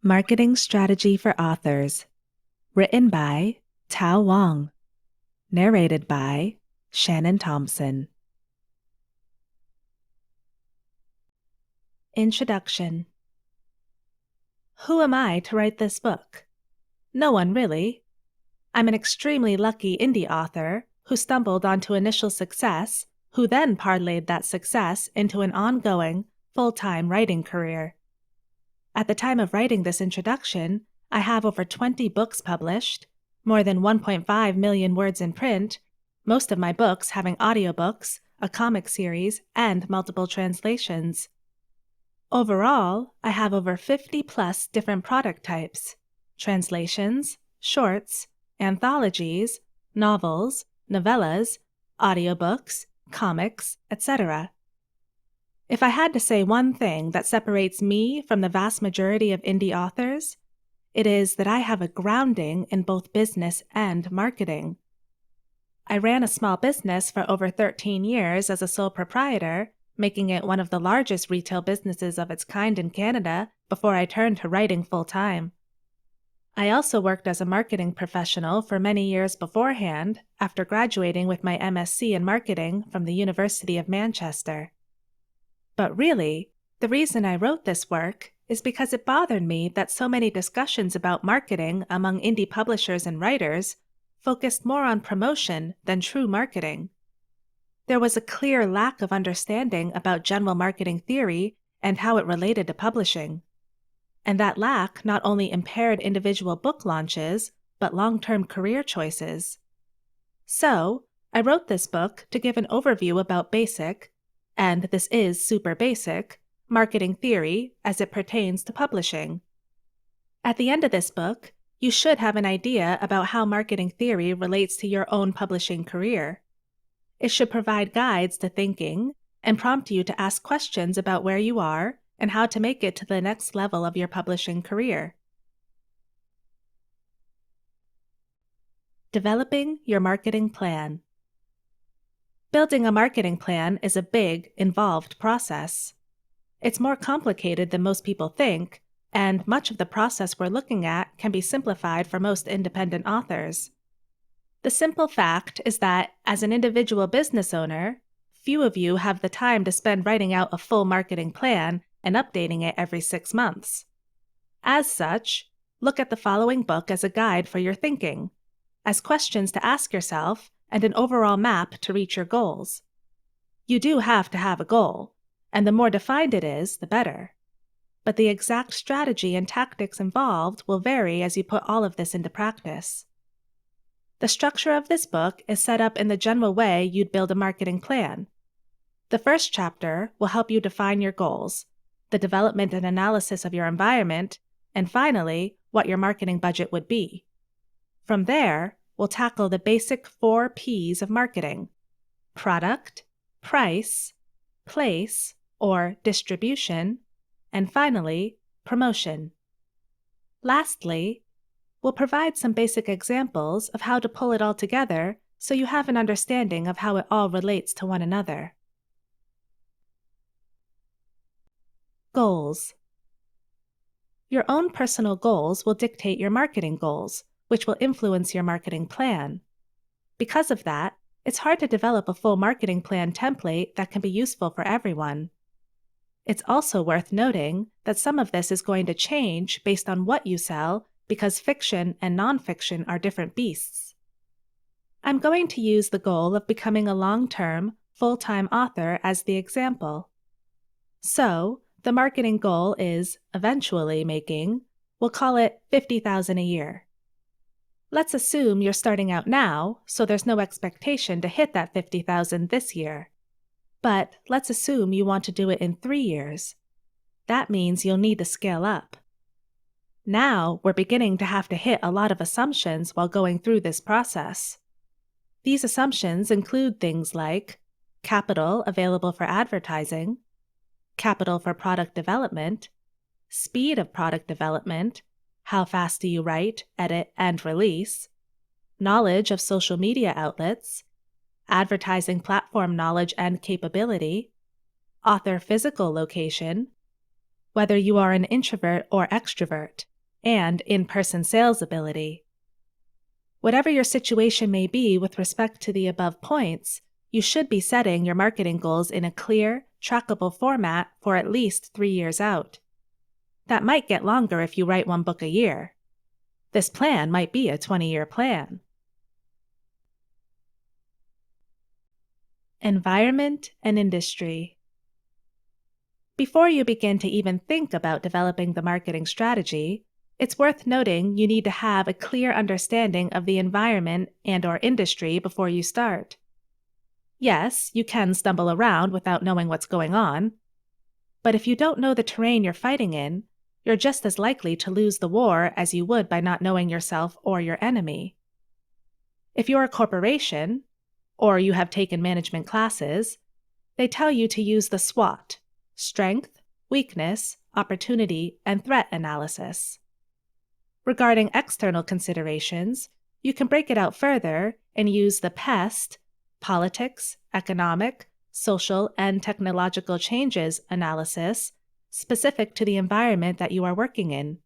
Marketing Strategy for Authors. Written by Tao Wong. Narrated by Shannon Thompson. Introduction. Who am I to write this book? No one really. I'm an extremely lucky indie author who stumbled onto initial success, who then parlayed that success into an ongoing, full-time writing career. At the time of writing this introduction, I have over 20 books published, more than 1.5 million words in print, most of my books having audiobooks, a comic series, and multiple translations. Overall, I have over 50+ different product types: translations, shorts, anthologies, novels, novellas, audiobooks, comics, etc. If I had to say one thing that separates me from the vast majority of indie authors, it is that I have a grounding in both business and marketing. I ran a small business for over 13 years as a sole proprietor, making it one of the largest retail businesses of its kind in Canada before I turned to writing full-time. I also worked as a marketing professional for many years beforehand, after graduating with my MSc in marketing from the University of Manchester. But really, the reason I wrote this work is because it bothered me that so many discussions about marketing among indie publishers and writers focused more on promotion than true marketing. There was a clear lack of understanding about general marketing theory and how it related to publishing. And that lack not only impaired individual book launches, but long-term career choices. So, I wrote this book to give an overview about basic, and this is super basic, marketing theory as it pertains to publishing. At the end of this book, you should have an idea about how marketing theory relates to your own publishing career. It should provide guides to thinking and prompt you to ask questions about where you are and how to make it to the next level of your publishing career. Developing your marketing plan. Building a marketing plan is a big, involved process. It's more complicated than most people think, and much of the process we're looking at can be simplified for most independent authors. The simple fact is that, as an individual business owner, few of you have the time to spend writing out a full marketing plan and updating it every 6 months. As such, look at the following book as a guide for your thinking, as questions to ask yourself, and an overall map to reach your goals. You do have to have a goal, and the more defined it is, the better. But the exact strategy and tactics involved will vary as you put all of this into practice. The structure of this book is set up in the general way you'd build a marketing plan. The first chapter will help you define your goals, the development and analysis of your environment, and finally, what your marketing budget would be. From there, we'll tackle the basic 4 P's of marketing: product, price, place or distribution, and finally, promotion. Lastly, we'll provide some basic examples of how to pull it all together so you have an understanding of how it all relates to one another. Goals. Your own personal goals will dictate your marketing goals, which will influence your marketing plan. Because of that, it's hard to develop a full marketing plan template that can be useful for everyone. It's also worth noting that some of this is going to change based on what you sell because fiction and non-fiction are different beasts. I'm going to use the goal of becoming a long-term, full-time author as the example. So, the marketing goal is eventually making, we'll call it $50,000 a year. Let's assume you're starting out now, so there's no expectation to hit that $50,000 this year. But let's assume you want to do it in 3 years. That means you'll need to scale up. Now we're beginning to have to hit a lot of assumptions while going through this process. These assumptions include things like capital available for advertising, capital for product development, speed of product development, how fast do you write, edit, and release, knowledge of social media outlets, advertising platform knowledge and capability, author physical location, whether you are an introvert or extrovert, and in-person sales ability. Whatever your situation may be with respect to the above points, you should be setting your marketing goals in a clear, trackable format for at least 3 years out. That might get longer if you write 1 book a year. This plan might be a 20-year plan. Environment and industry. Before you begin to even think about developing the marketing strategy, it's worth noting you need to have a clear understanding of the environment and/or industry before you start. Yes, you can stumble around without knowing what's going on, but if you don't know the terrain you're fighting in, you're just as likely to lose the war as you would by not knowing yourself or your enemy. If you're a corporation, or you have taken management classes, they tell you to use the SWOT, strength, weakness, opportunity, and threat analysis. Regarding external considerations, you can break it out further and use the PEST, politics, economic, social, and technological changes analysis specific to the environment that you are working in.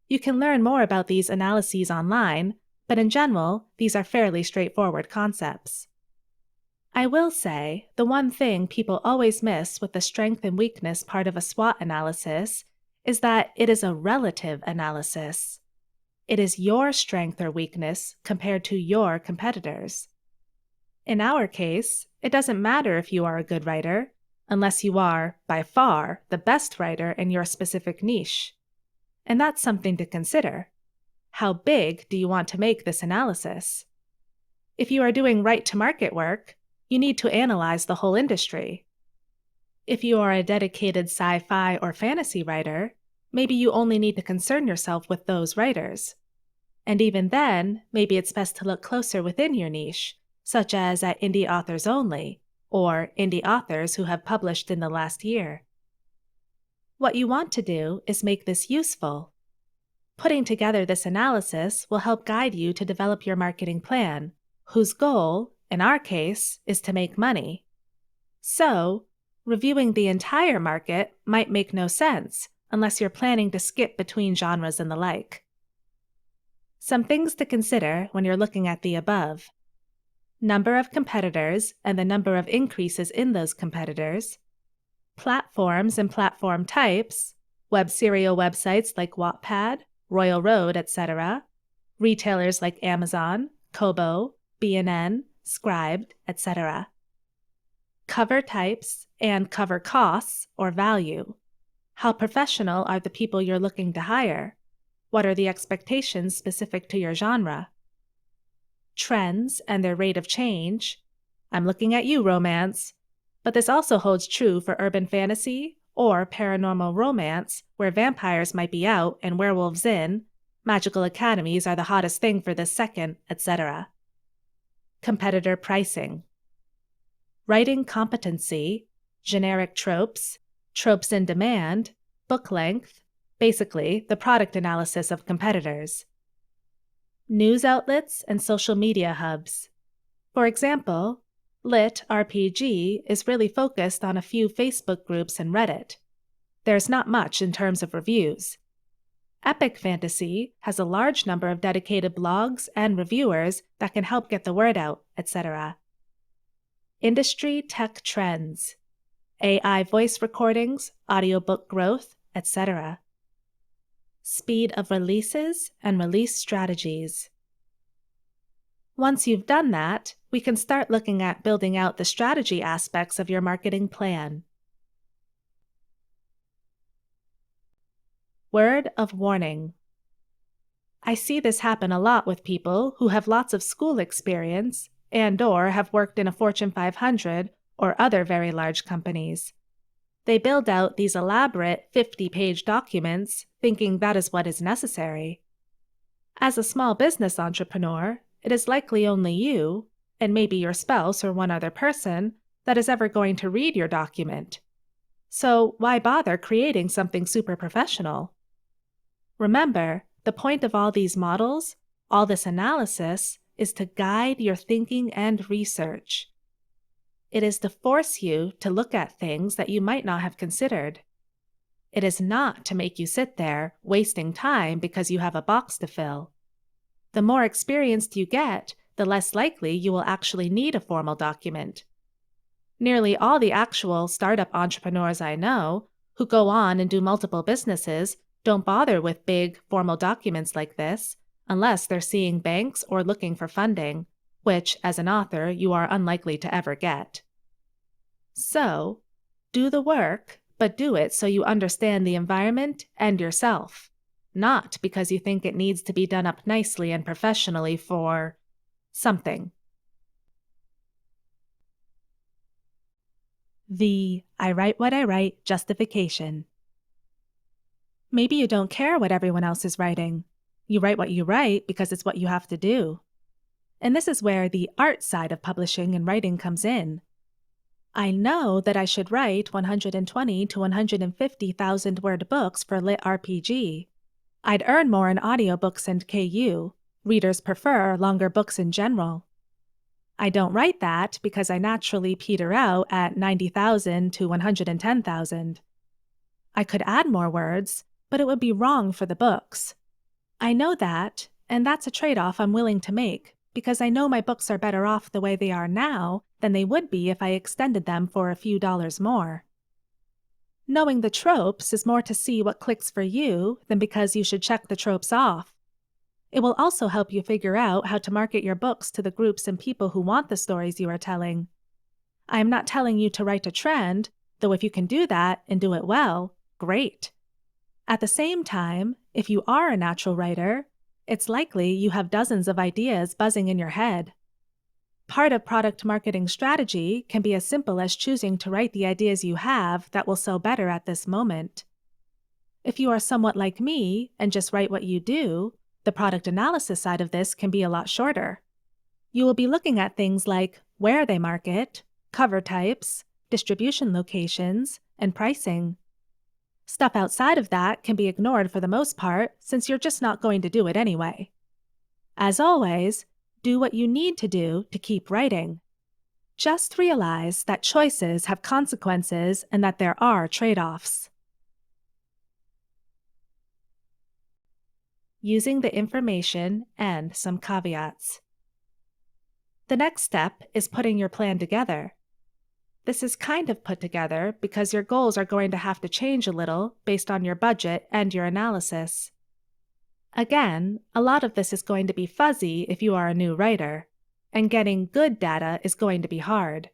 You can learn more about these analyses online, but in general, these are fairly straightforward concepts. I will say, the one thing people always miss with the strength and weakness part of a SWOT analysis is that it is a relative analysis. It is your strength or weakness compared to your competitors. In our case, it doesn't matter if you are a good writer, unless you are, by far, the best writer in your specific niche. And that's something to consider. How big do you want to make this analysis? If you are doing right-to-market work, you need to analyze the whole industry. If you are a dedicated sci-fi or fantasy writer, maybe you only need to concern yourself with those writers. And even then, maybe it's best to look closer within your niche, such as at indie authors only, or indie authors who have published in the last year. What you want to do is make this useful. Putting together this analysis will help guide you to develop your marketing plan, whose goal, in our case, is to make money. So, reviewing the entire market might make no sense unless you're planning to skip between genres and the like. Some things to consider when you're looking at the above: number of competitors and the number of increases in those competitors, platforms and platform types, web serial websites like Wattpad, Royal Road, etc., retailers like Amazon, Kobo, B&N, Scribd, etc., cover types and cover costs or value. How professional are the people you're looking to hire? What are the expectations specific to your genre? Trends and their rate of change. I'm looking at you, romance. But this also holds true for urban fantasy or paranormal romance, where vampires might be out and werewolves in, magical academies are the hottest thing for this second, etc. Competitor pricing. Writing competency, generic tropes, tropes in demand, book length, basically the product analysis of competitors. News outlets and social media hubs. For example, Lit RPG is really focused on a few Facebook groups and Reddit. There's not much in terms of reviews. Epic Fantasy has a large number of dedicated blogs and reviewers that can help get the word out, etc. Industry tech trends. AI voice recordings, audiobook growth, etc. Speed of releases and release strategies. Once you've done that, we can start looking at building out the strategy aspects of your marketing plan. Word of warning. I see this happen a lot with people who have lots of school experience and/or have worked in a Fortune 500 or other very large companies. They build out these elaborate 50-page documents thinking that is what is necessary. As a small business entrepreneur, it is likely only you, and maybe your spouse or one other person, that is ever going to read your document. So why bother creating something super professional? Remember, the point of all these models, all this analysis, is to guide your thinking and research. It is to force you to look at things that you might not have considered. It is not to make you sit there, wasting time because you have a box to fill. The more experienced you get, the less likely you will actually need a formal document. Nearly all the actual startup entrepreneurs I know, who go on and do multiple businesses, don't bother with big, formal documents like this, unless they're seeing banks or looking for funding, which, as an author, you are unlikely to ever get. So, do the work, but do it so you understand the environment and yourself, not because you think it needs to be done up nicely and professionally for something. The I write what I write justification. Maybe you don't care what everyone else is writing. You write what you write because it's what you have to do. And this is where the art side of publishing and writing comes in. I know that I should write 120 to 150,000 word books for Lit RPG. I'd earn more in audiobooks and KU. Readers prefer longer books in general. I don't write that because I naturally peter out at 90,000 to 110,000. I could add more words, but it would be wrong for the books. I know that, and that's a trade-off I'm willing to make, because I know my books are better off the way they are now than they would be if I extended them for a few dollars more. Knowing the tropes is more to see what clicks for you than because you should check the tropes off. It will also help you figure out how to market your books to the groups and people who want the stories you are telling. I am not telling you to write a trend, though if you can do that and do it well, great. At the same time, if you are a natural writer, it's likely you have dozens of ideas buzzing in your head. Part of product marketing strategy can be as simple as choosing to write the ideas you have that will sell better at this moment. If you are somewhat like me and just write what you do, the product analysis side of this can be a lot shorter. You will be looking at things like where they market, cover types, distribution locations, and pricing. Stuff outside of that can be ignored for the most part since you're just not going to do it anyway. As always, do what you need to do to keep writing. Just realize that choices have consequences and that there are trade-offs. Using the information and some caveats. The next step is putting your plan together. This is kind of put together because your goals are going to have to change a little based on your budget and your analysis. Again, a lot of this is going to be fuzzy if you are a new writer, and getting good data is going to be hard.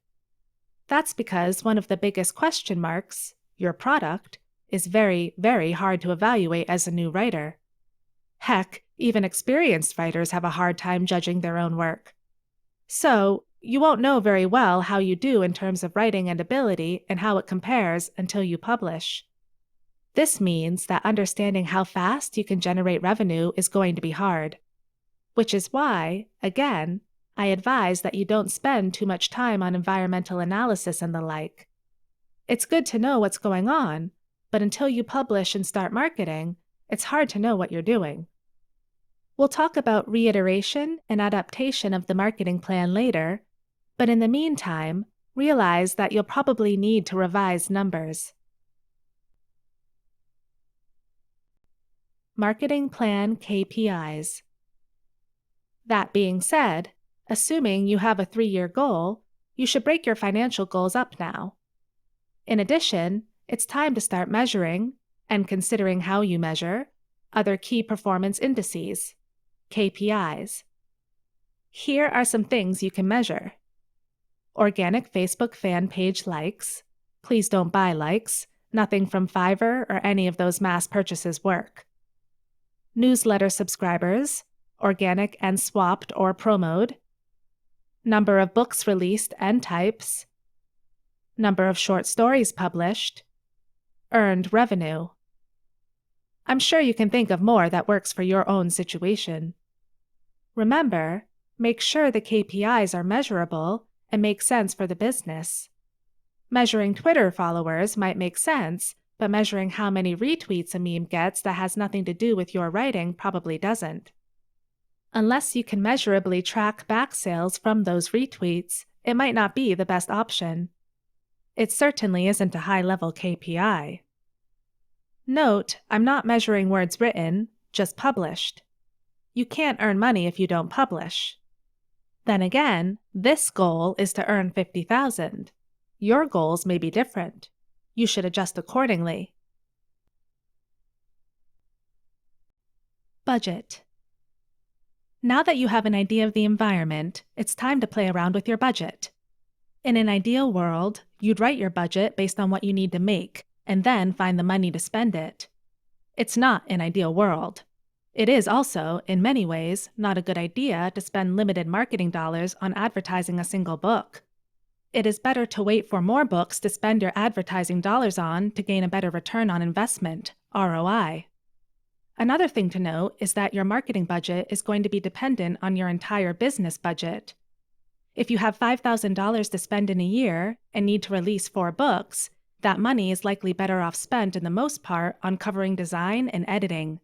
That's because one of the biggest question marks, your product, is very, very hard to evaluate as a new writer. Heck, even experienced writers have a hard time judging their own work. So, you won't know very well how you do in terms of writing and ability and how it compares until you publish. This means that understanding how fast you can generate revenue is going to be hard. Which is why, again, I advise that you don't spend too much time on environmental analysis and the like. It's good to know what's going on, but until you publish and start marketing, it's hard to know what you're doing. We'll talk about reiteration and adaptation of the marketing plan later, but in the meantime, realize that you'll probably need to revise numbers. Marketing plan KPIs. That being said, assuming you have a 3-year goal, you should break your financial goals up now. In addition, it's time to start measuring, and considering how you measure, other key performance indices, KPIs. Here are some things you can measure. Organic Facebook fan page likes. Please don't buy likes. Nothing from Fiverr or any of those mass purchases work. Newsletter subscribers, organic and swapped or promoed. Number of books released and types. Number of short stories published. Earned revenue. I'm sure you can think of more that works for your own situation. Remember, make sure the KPIs are measurable and make sense for the business. Measuring Twitter followers might make sense, but measuring how many retweets a meme gets that has nothing to do with your writing probably doesn't. Unless you can measurably track back sales from those retweets, it might not be the best option. It certainly isn't a high-level KPI. Note, I'm not measuring words written, just published. You can't earn money if you don't publish. Then again, this goal is to earn $50,000. Your goals may be different. You should adjust accordingly. Budget. Now that you have an idea of the environment, it's time to play around with your budget. In an ideal world, you'd write your budget based on what you need to make, and then find the money to spend it. It's not an ideal world. It is also, in many ways, not a good idea to spend limited marketing dollars on advertising a single book. It is better to wait for more books to spend your advertising dollars on to gain a better return on investment, ROI. Another thing to note is that your marketing budget is going to be dependent on your entire business budget. If you have $5,000 to spend in a year and need to release 4 books, that money is likely better off spent in the most part on covering design and editing.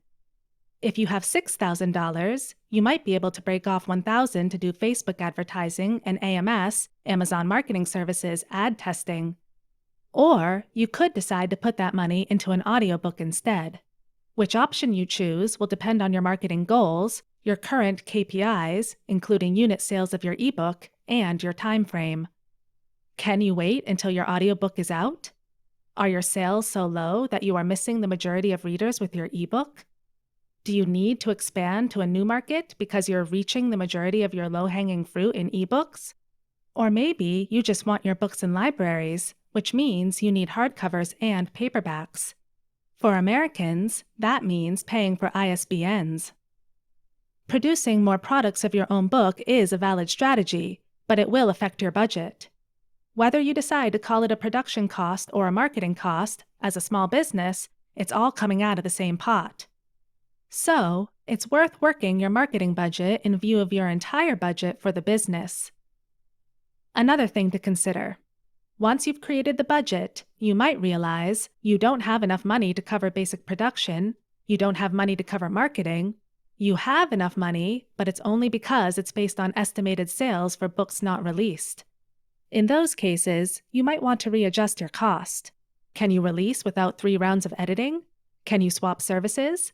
If you have $6,000, you might be able to break off $1,000 to do Facebook advertising and AMS, Amazon Marketing Services, ad testing. Or you could decide to put that money into an audiobook instead. Which option you choose will depend on your marketing goals, your current KPIs, including unit sales of your ebook, and your time frame. Can you wait until your audiobook is out? Are your sales so low that you are missing the majority of readers with your ebook? Do you need to expand to a new market because you're reaching the majority of your low-hanging fruit in ebooks? Or maybe you just want your books in libraries, which means you need hardcovers and paperbacks. For Americans, that means paying for ISBNs. Producing more products of your own book is a valid strategy, but it will affect your budget. Whether you decide to call it a production cost or a marketing cost, as a small business, it's all coming out of the same pot. So, it's worth working your marketing budget in view of your entire budget for the business. Another thing to consider. Once you've created the budget, you might realize you don't have enough money to cover basic production, you don't have money to cover marketing, you have enough money, but it's only because it's based on estimated sales for books not released. In those cases, you might want to readjust your cost. Can you release without 3 rounds of editing? Can you swap services?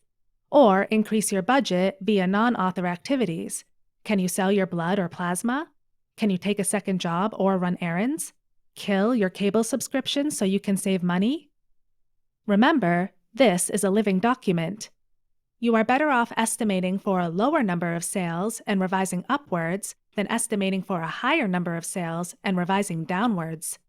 Or increase your budget via non-author activities. Can you sell your blood or plasma? Can you take a second job or run errands? Kill your cable subscription so you can save money? Remember, this is a living document. You are better off estimating for a lower number of sales and revising upwards than estimating for a higher number of sales and revising downwards.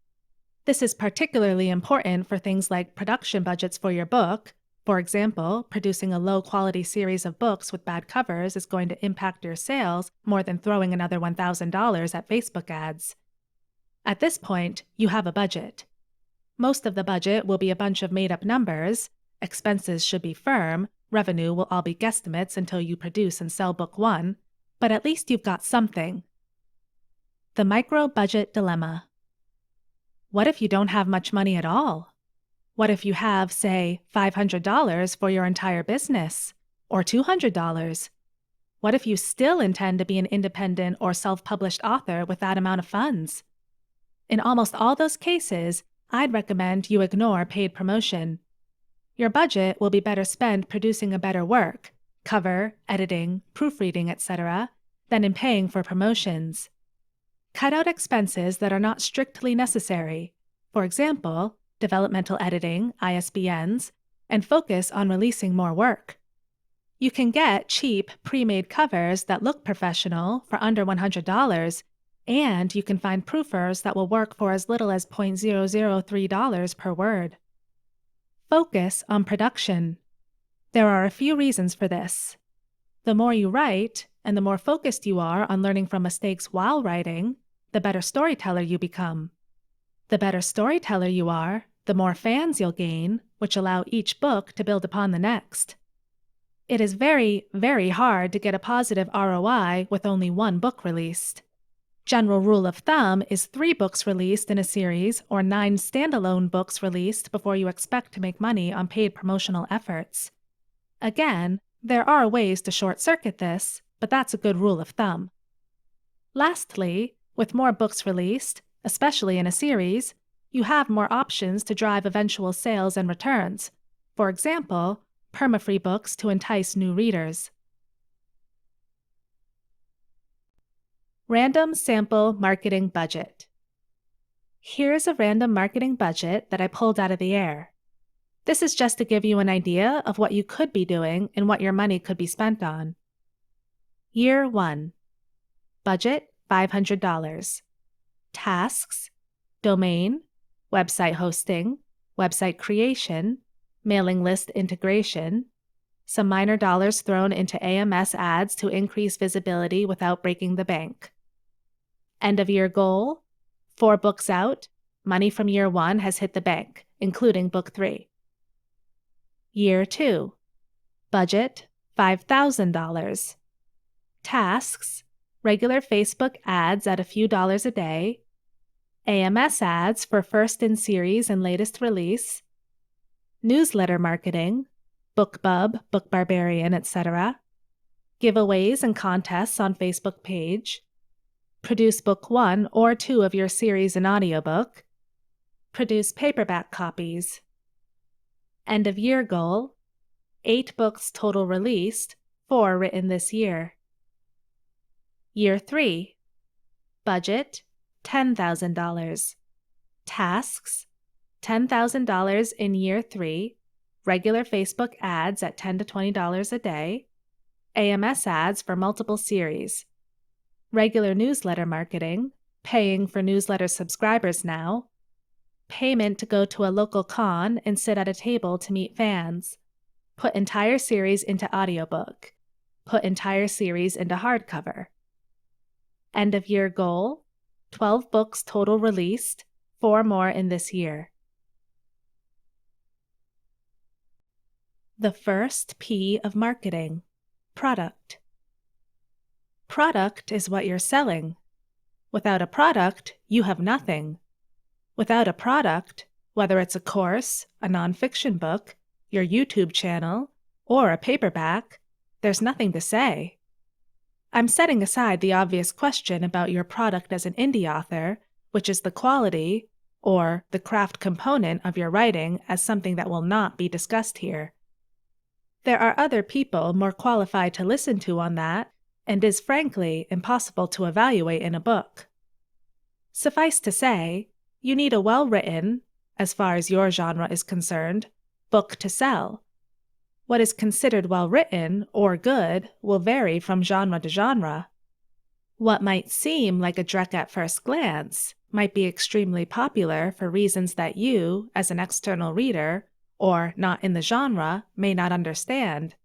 This is particularly important for things like production budgets for your book. For example, producing a low-quality series of books with bad covers is going to impact your sales more than throwing another $1,000 at Facebook ads. At this point, you have a budget. Most of the budget will be a bunch of made-up numbers, expenses should be firm, revenue will all be guesstimates until you produce and sell book 1, but at least you've got something. The micro-budget dilemma. What if you don't have much money at all? What if you have, say, $500 for your entire business, or $200? What if you still intend to be an independent or self-published author with that amount of funds? In almost all those cases, I'd recommend you ignore paid promotion. Your budget will be better spent producing a better work, cover, editing, proofreading, etc., than in paying for promotions. Cut out expenses that are not strictly necessary, for example, developmental editing, ISBNs, and focus on releasing more work. You can get cheap, pre-made covers that look professional for under $100, and you can find proofers that will work for as little as $0.003 per word. Focus on production. There are a few reasons for this. The more you write, and the more focused you are on learning from mistakes while writing, the better storyteller you become. The better storyteller you are, the more fans you'll gain, which allow each book to build upon the next. It is very, very hard to get a positive ROI with only 1 book released. General rule of thumb is 3 books released in a series or 9 standalone books released before you expect to make money on paid promotional efforts. Again, there are ways to short-circuit this, but that's a good rule of thumb. Lastly, with more books released, especially in a series, you have more options to drive eventual sales and returns. For example, perma-free books to entice new readers. Random sample marketing budget. Here's a random marketing budget that I pulled out of the air. This is just to give you an idea of what you could be doing and what your money could be spent on. Year 1. Budget $500. Tasks: domain, website hosting, website creation, mailing list integration, some minor dollars thrown into AMS ads to increase visibility without breaking the bank. End of year goal: 4 books out, money from year 1 has hit the bank, including book 3. Year 2. Budget $5,000. Tasks: regular Facebook ads at a few dollars a day, AMS ads for first in series and latest release, newsletter marketing, BookBub, BookBarbarian, etc., giveaways and contests on Facebook page, produce book 1 or 2 of your series in audiobook, produce paperback copies. End of year goal: 8 books total released, 4 written this year. Year 3. Budget $10,000. Tasks: $10,000 in year 3, regular Facebook ads at $10 to $20 a day, AMS ads for multiple series, regular newsletter marketing, paying for newsletter subscribers now, payment to go to a local con and sit at a table to meet fans, put entire series into audiobook, put entire series into hardcover. End of year goal: 12 books total released, 4 more in this year. The first P of marketing: product. Product is what you're selling. Without a product, you have nothing. Without a product, whether it's a course, a non-fiction book, your YouTube channel, or a paperback, there's nothing to say. I'm setting aside the obvious question about your product as an indie author, which is the quality, or the craft component of your writing, as something that will not be discussed here. There are other people more qualified to listen to on that, and is frankly impossible to evaluate in a book. Suffice to say, you need a well-written, as far as your genre is concerned, book to sell. What is considered well-written or good will vary from genre to genre. What might seem like a dreck at first glance might be extremely popular for reasons that you, as an external reader, or not in the genre, may not understand.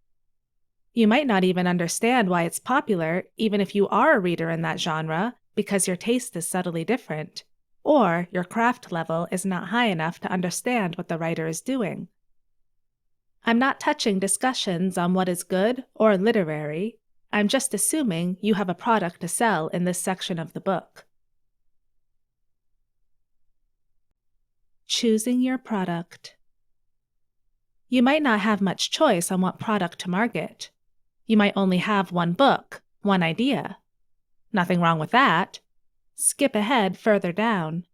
You might not even understand why it's popular even if you are a reader in that genre, because your taste is subtly different, or your craft level is not high enough to understand what the writer is doing. I'm not touching discussions on what is good or literary. I'm just assuming you have a product to sell in this section of the book. Choosing your product. You might not have much choice on what product to market. You might only have one book, one idea. Nothing wrong with that. Skip ahead further down.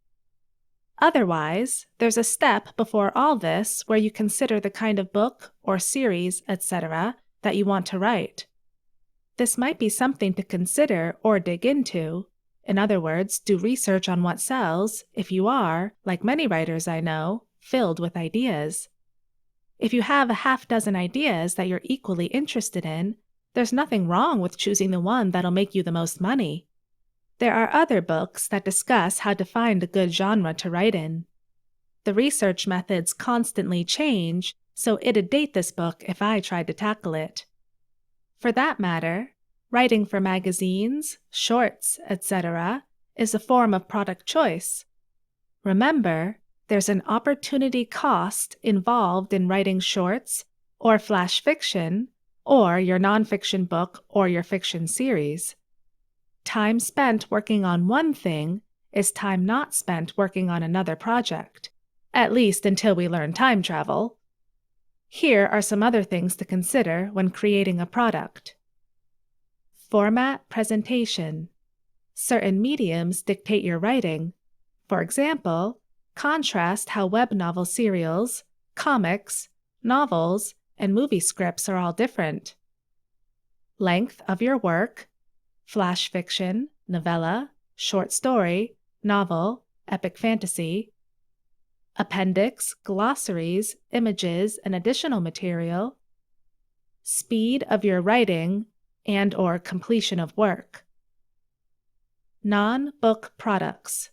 Otherwise, there's a step before all this where you consider the kind of book or series, etc., that you want to write. This might be something to consider or dig into. In other words, do research on what sells if you are, like many writers I know, filled with ideas. If you have a half-dozen ideas that you're equally interested in, there's nothing wrong with choosing the one that'll make you the most money. There are other books that discuss how to find a good genre to write in. The research methods constantly change, so it'd date this book if I tried to tackle it. For that matter, writing for magazines, shorts, etc., is a form of product choice. Remember, there's an opportunity cost involved in writing shorts, or flash fiction, or your nonfiction book or your fiction series. Time spent working on one thing is time not spent working on another project, at least until we learn time travel. Here are some other things to consider when creating a product. Format presentation. Certain mediums dictate your writing. For example, contrast how web novel serials, comics, novels, and movie scripts are all different. Length of your work: flash fiction, novella, short story, novel, epic fantasy. Appendix, glossaries, images, and additional material. Speed of your writing and/or completion of work. Non-book products.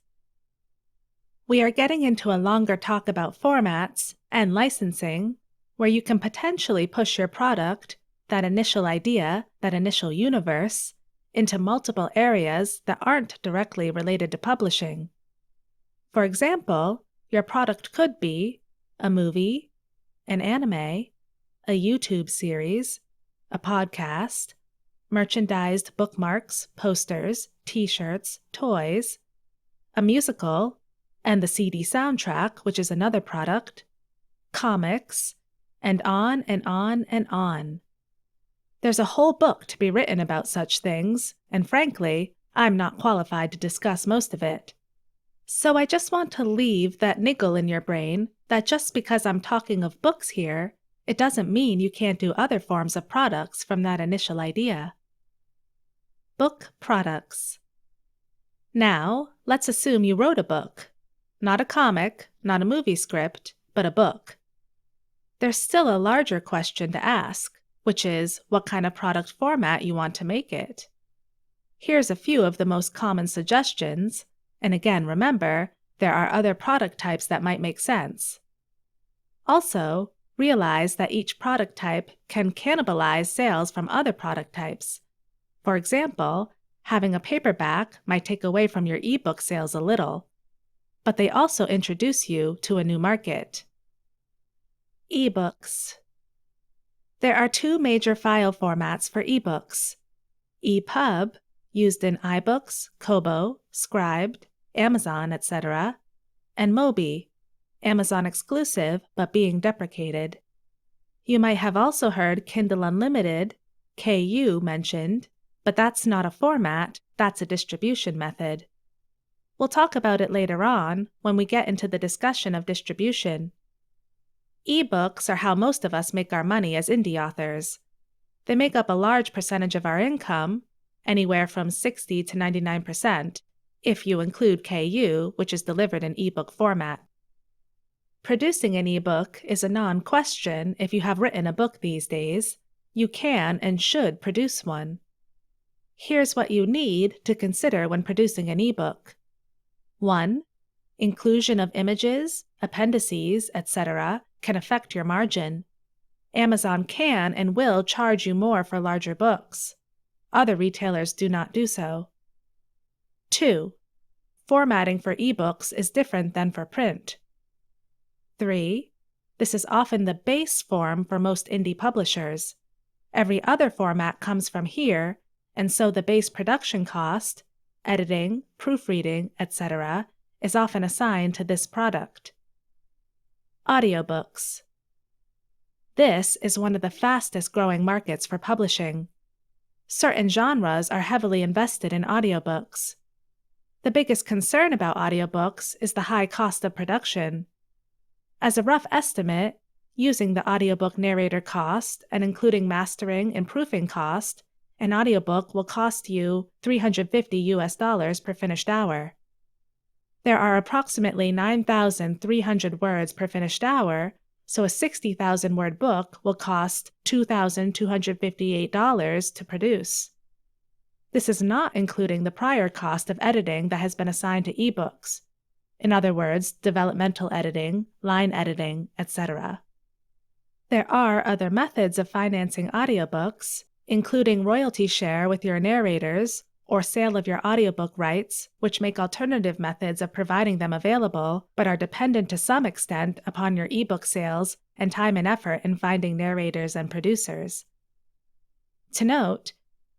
We are getting into a longer talk about formats and licensing, where you can potentially push your product, that initial idea, that initial universe, into multiple areas that aren't directly related to publishing. For example, your product could be a movie, an anime, a YouTube series, a podcast, merchandised bookmarks, posters, t-shirts, toys, a musical, and the CD soundtrack, which is another product, comics, and on and on and on. There's a whole book to be written about such things, and frankly, I'm not qualified to discuss most of it. So I just want to leave that niggle in your brain that just because I'm talking of books here, it doesn't mean you can't do other forms of products from that initial idea. Book products. Now, let's assume you wrote a book. Not a comic, not a movie script, but a book. There's still a larger question to ask, which is what kind of product format you want to make it. Here's a few of the most common suggestions, and again, remember, there are other product types that might make sense. Also, realize that each product type can cannibalize sales from other product types. For example, having a paperback might take away from your ebook sales a little, but they also introduce you to a new market. Ebooks. There are two major file formats for ebooks: EPUB, used in iBooks, Kobo, Scribd, Amazon, etc., and Mobi, Amazon exclusive but being deprecated. You might have also heard Kindle Unlimited, KU, mentioned, but that's not a format, that's a distribution method. We'll talk about it later on when we get into the discussion of distribution. Ebooks are how most of us make our money as indie authors. They make up a large percentage of our income, anywhere from 60 to 99%, if you include KU, which is delivered in ebook format. Producing an ebook is a non-question if you have written a book these days. You can and should produce one. Here's what you need to consider when producing an ebook. 1. Inclusion of images, appendices, etc. can affect your margin. Amazon can and will charge you more for larger books. Other retailers do not do so. 2. Formatting for ebooks is different than for print. 3. This is often the base form for most indie publishers. Every other format comes from here, and so the base production cost, editing, proofreading, etc., is often assigned to this product. Audiobooks. This is one of the fastest growing markets for publishing. Certain genres are heavily invested in audiobooks. The biggest concern about audiobooks is the high cost of production. As a rough estimate, using the audiobook narrator cost and including mastering and proofing cost, an audiobook will cost you $350 per finished hour. There are approximately 9,300 words per finished hour, so a 60,000-word book will cost $2,258 to produce. This is not including the prior cost of editing that has been assigned to ebooks. In other words, developmental editing, line editing, etc. There are other methods of financing audiobooks, including royalty share with your narrators or sale of your audiobook rights, which make alternative methods of providing them available, but are dependent to some extent upon your ebook sales and time and effort in finding narrators and producers. To note,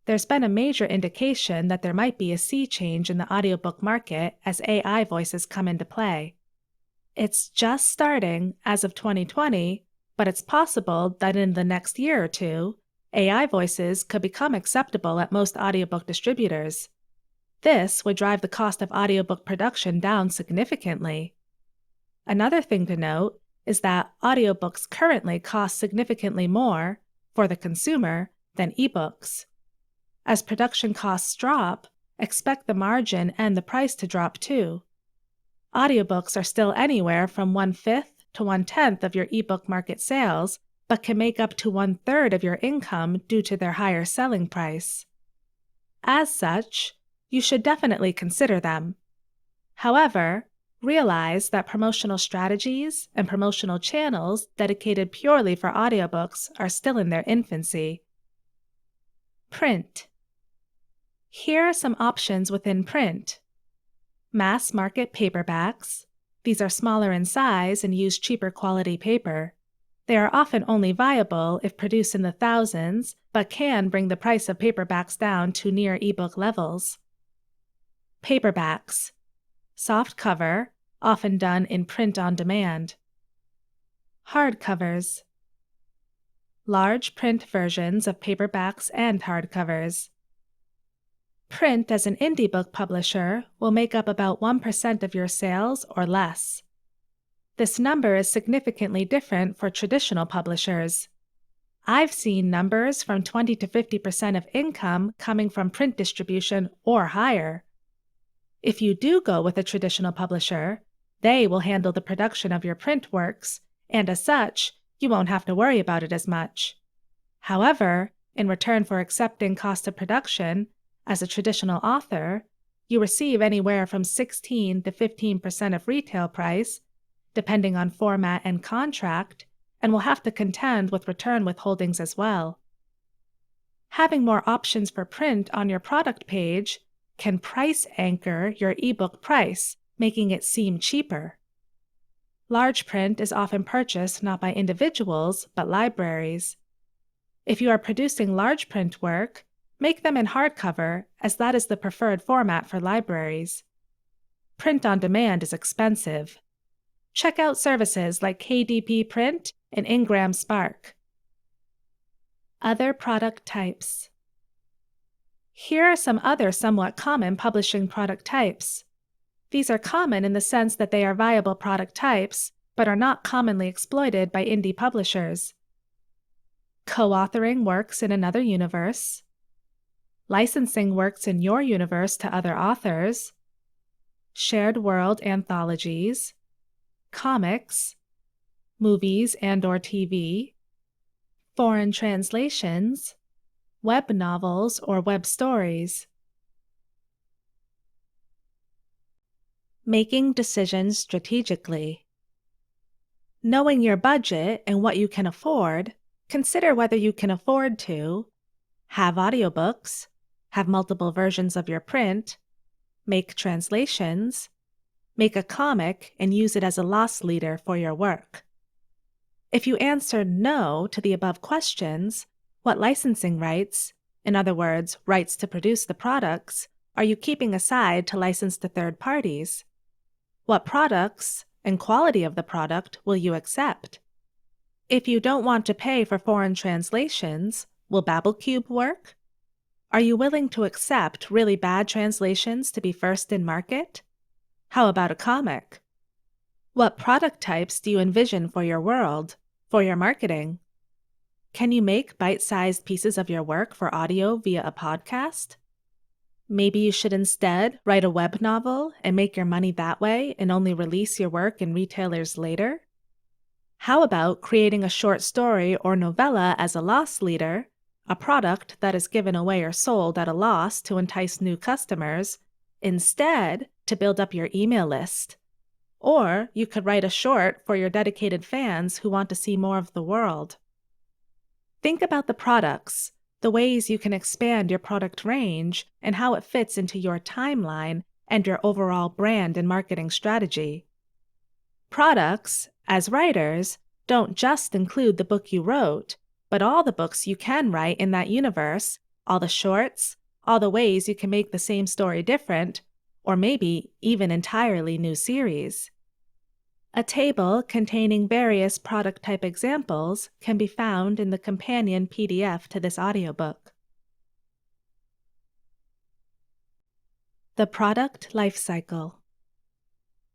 there's been a major indication that there might be a sea change in the audiobook market as AI voices come into play. It's just starting as of 2020, but it's possible that in the next year or two, AI voices could become acceptable at most audiobook distributors. This would drive the cost of audiobook production down significantly. Another thing to note is that audiobooks currently cost significantly more, for the consumer, than ebooks. As production costs drop, expect the margin and the price to drop too. Audiobooks are still anywhere from 1/5 to 1/10 of your ebook market sales, but can make up to 1/3 of your income due to their higher selling price. As such, you should definitely consider them. However, realize that promotional strategies and promotional channels dedicated purely for audiobooks are still in their infancy. Print. Here are some options within print. Mass market paperbacks. These are smaller in size and use cheaper quality paper. They are often only viable if produced in the thousands, but can bring the price of paperbacks down to near ebook levels. Paperbacks. Soft cover, often done in print on demand. Hardcovers. Large print versions of paperbacks and hardcovers. Print as an indie book publisher will make up about 1% of your sales or less. This number is significantly different for traditional publishers. I've seen numbers from 20 to 50% of income coming from print distribution or higher. If you do go with a traditional publisher, they will handle the production of your print works, and as such, you won't have to worry about it as much. However, in return for accepting cost of production, as a traditional author, you receive anywhere from 16 to 15% of retail price, depending on format and contract, and will have to contend with return withholdings as well. Having more options for print on your product page can price anchor your ebook price, making it seem cheaper. Large print is often purchased not by individuals, but libraries. If you are producing large print work, make them in hardcover, as that is the preferred format for libraries. Print on demand is expensive. Check out services like KDP Print and Ingram Spark. Other product types. Here are some other somewhat common publishing product types. These are common in the sense that they are viable product types, but are not commonly exploited by indie publishers. Co-authoring works in another universe. Licensing works in your universe to other authors. Shared world anthologies. Comics. Movies and/or TV. Foreign translations. Web novels or web stories. Making decisions strategically. Knowing your budget and what you can afford, consider whether you can afford to have audiobooks, have multiple versions of your print, make translations, make a comic and use it as a loss leader for your work. If you answer no to the above questions, what licensing rights, in other words, rights to produce the products, are you keeping aside to license to third parties? What products and quality of the product will you accept? If you don't want to pay for foreign translations, will 𝗶𝗶𝗶𝗴𝘆 work? Are you willing to accept really bad translations to be first in market? How about a comic? What product types do you envision for your world, for your marketing? Can you make bite-sized pieces of your work for audio via a podcast? Maybe you should instead write a web novel and make your money that way and only release your work in retailers later? How about creating a short story or novella as a loss leader, a product that is given away or sold at a loss to entice new customers, instead to build up your email list? Or you could write a short for your dedicated fans who want to see more of the world. Think about the products, the ways you can expand your product range, and how it fits into your timeline and your overall brand and marketing strategy. Products, as writers, don't just include the book you wrote, but all the books you can write in that universe, all the shorts, all the ways you can make the same story different, or maybe even entirely new series. A table containing various product type examples can be found in the companion PDF to this audiobook. The product life cycle.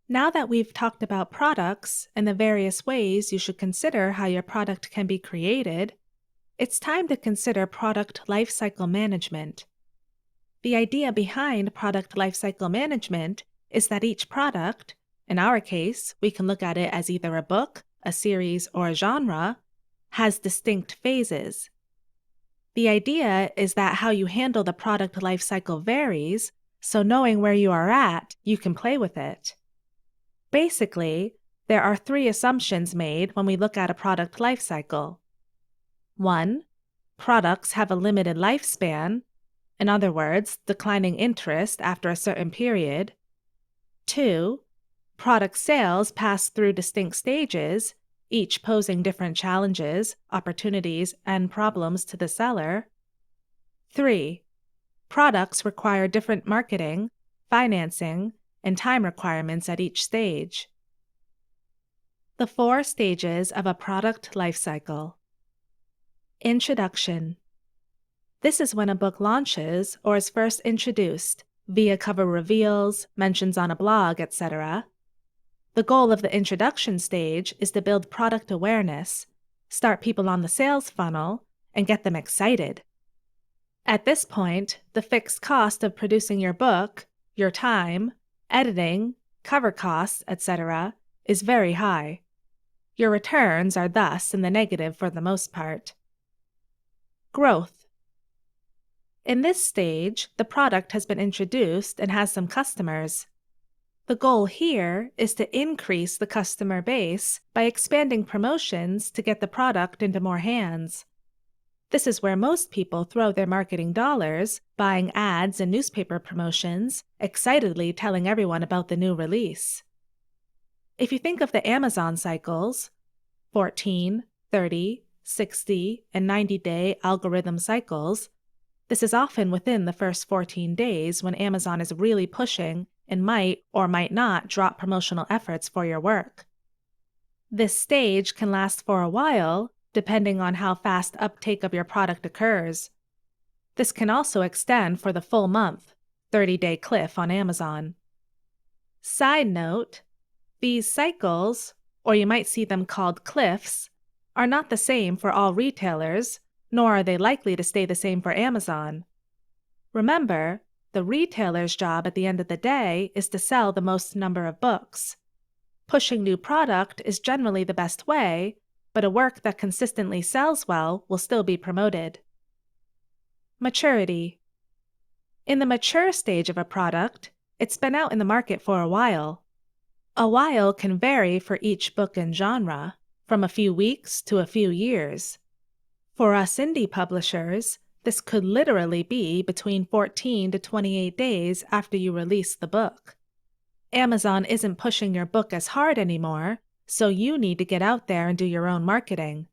Now that we've talked about products and the various ways you should consider how your product can be created, it's time to consider product lifecycle management. The idea behind product lifecycle management is that each product, in our case, we can look at it as either a book, a series, or a genre, has distinct phases. The idea is that how you handle the product lifecycle varies, so knowing where you are at, you can play with it. Basically, there are 3 assumptions made when we look at a product lifecycle. 1. Products have a limited lifespan, in other words, declining interest after a certain period. 2. Product sales pass through distinct stages, each posing different challenges, opportunities, and problems to the seller. 3. Products require different marketing, financing, and time requirements at each stage. The 4 stages of a product lifecycle. Introduction. This is when a book launches or is first introduced via cover reveals, mentions on a blog, etc. The goal of the introduction stage is to build product awareness, start people on the sales funnel, and get them excited. At this point, the fixed cost of producing your book, your time, editing, cover costs, etc., is very high. Your returns are thus in the negative for the most part. Growth. In this stage, the product has been introduced and has some customers. The goal here is to increase the customer base by expanding promotions to get the product into more hands. This is where most people throw their marketing dollars, buying ads and newspaper promotions, excitedly telling everyone about the new release. If you think of the Amazon cycles, 14, 30, 60, and 90-day algorithm cycles, this is often within the first 14 days when Amazon is really pushing and might or might not drop promotional efforts for your work. This stage can last for a while, depending on how fast uptake of your product occurs. This can also extend for the full month, 30-day cliff on Amazon. Side note, these cycles, or you might see them called cliffs, are not the same for all retailers, nor are they likely to stay the same for Amazon. Remember, the retailer's job at the end of the day is to sell the most number of books. Pushing new product is generally the best way, but a work that consistently sells well will still be promoted. Maturity. In the mature stage of a product, it's been out in the market for a while. A while can vary for each book and genre, from a few weeks to a few years. For us indie publishers, this could literally be between 14 to 28 days after you release the book. Amazon isn't pushing your book as hard anymore, so you need to get out there and do your own marketing.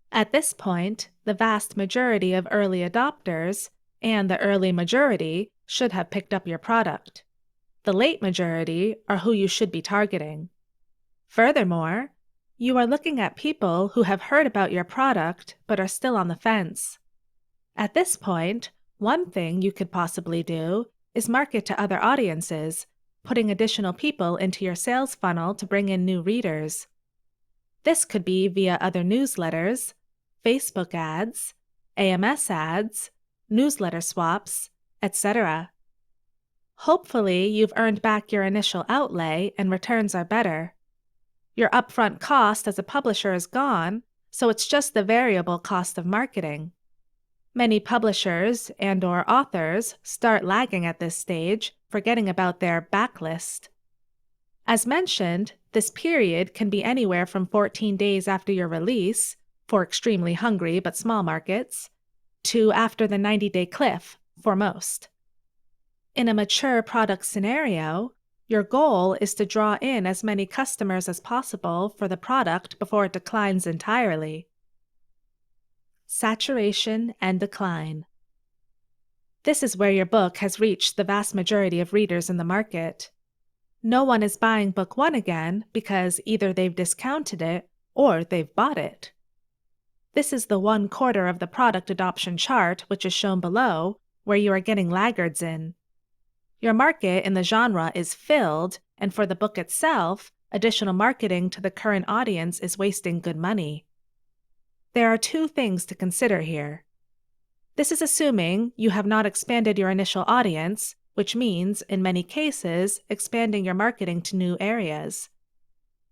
At this point, the vast majority of early adopters and the early majority should have picked up your product. The late majority are who you should be targeting. Furthermore, you are looking at people who have heard about your product but are still on the fence. At this point, one thing you could possibly do is market to other audiences, putting additional people into your sales funnel to bring in new readers. This could be via other newsletters, Facebook ads, AMS ads, newsletter swaps, etc. Hopefully, you've earned back your initial outlay and returns are better. Your upfront cost as a publisher is gone, so it's just the variable cost of marketing. Many publishers and/or authors start lagging at this stage, forgetting about their backlist. As mentioned, this period can be anywhere from 14 days after your release, for extremely hungry but small markets, to after the 90-day cliff, for most. In a mature product scenario, your goal is to draw in as many customers as possible for the product before it declines entirely. Saturation and decline. This is where your book has reached the vast majority of readers in the market. No one is buying book 1 again because either they've discounted it or they've bought it. This is the 1/4 of the product adoption chart, which is shown below, where you are getting laggards in. Your market in the genre is filled, and for the book itself, additional marketing to the current audience is wasting good money. There are two things to consider here. This is assuming you have not expanded your initial audience, which means, in many cases, expanding your marketing to new areas.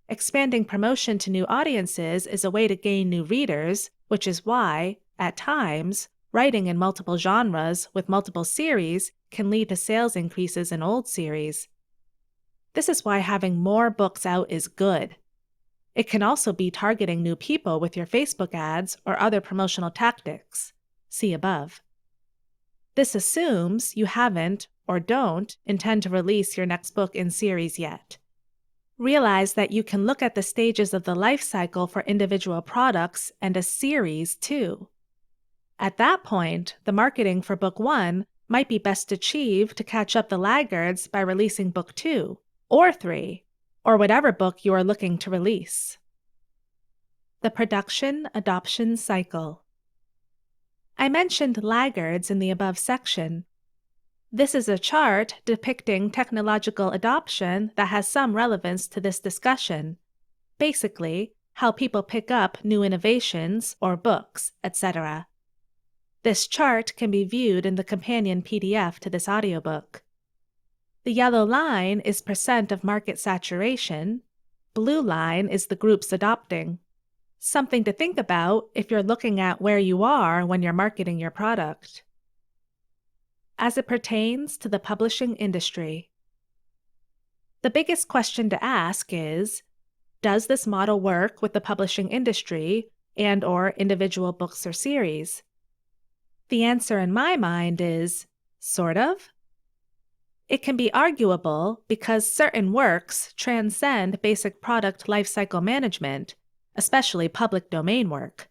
Expanding promotion to new audiences is a way to gain new readers, which is why, at times, writing in multiple genres with multiple series can lead to sales increases in old series. This is why having more books out is good. It can also be targeting new people with your Facebook ads or other promotional tactics. See above. This assumes you haven't or don't intend to release your next book in series yet. Realize that you can look at the stages of the life cycle for individual products and a series too. At that point, the marketing for book 1 might be best achieved to catch up the laggards by releasing book 2 or 3, or whatever book you are looking to release. The production adoption cycle. I mentioned laggards in the above section. This is a chart depicting technological adoption that has some relevance to this discussion. Basically, how people pick up new innovations or books, etc. This chart can be viewed in the companion PDF to this audiobook. The yellow line is percent of market saturation. Blue line is the groups adopting. Something to think about if you're looking at where you are when you're marketing your product. As it pertains to the publishing industry, the biggest question to ask is, does this model work with the publishing industry and/or individual books or series? The answer in my mind is, sort of. It can be arguable because certain works transcend basic product lifecycle management, especially public domain work.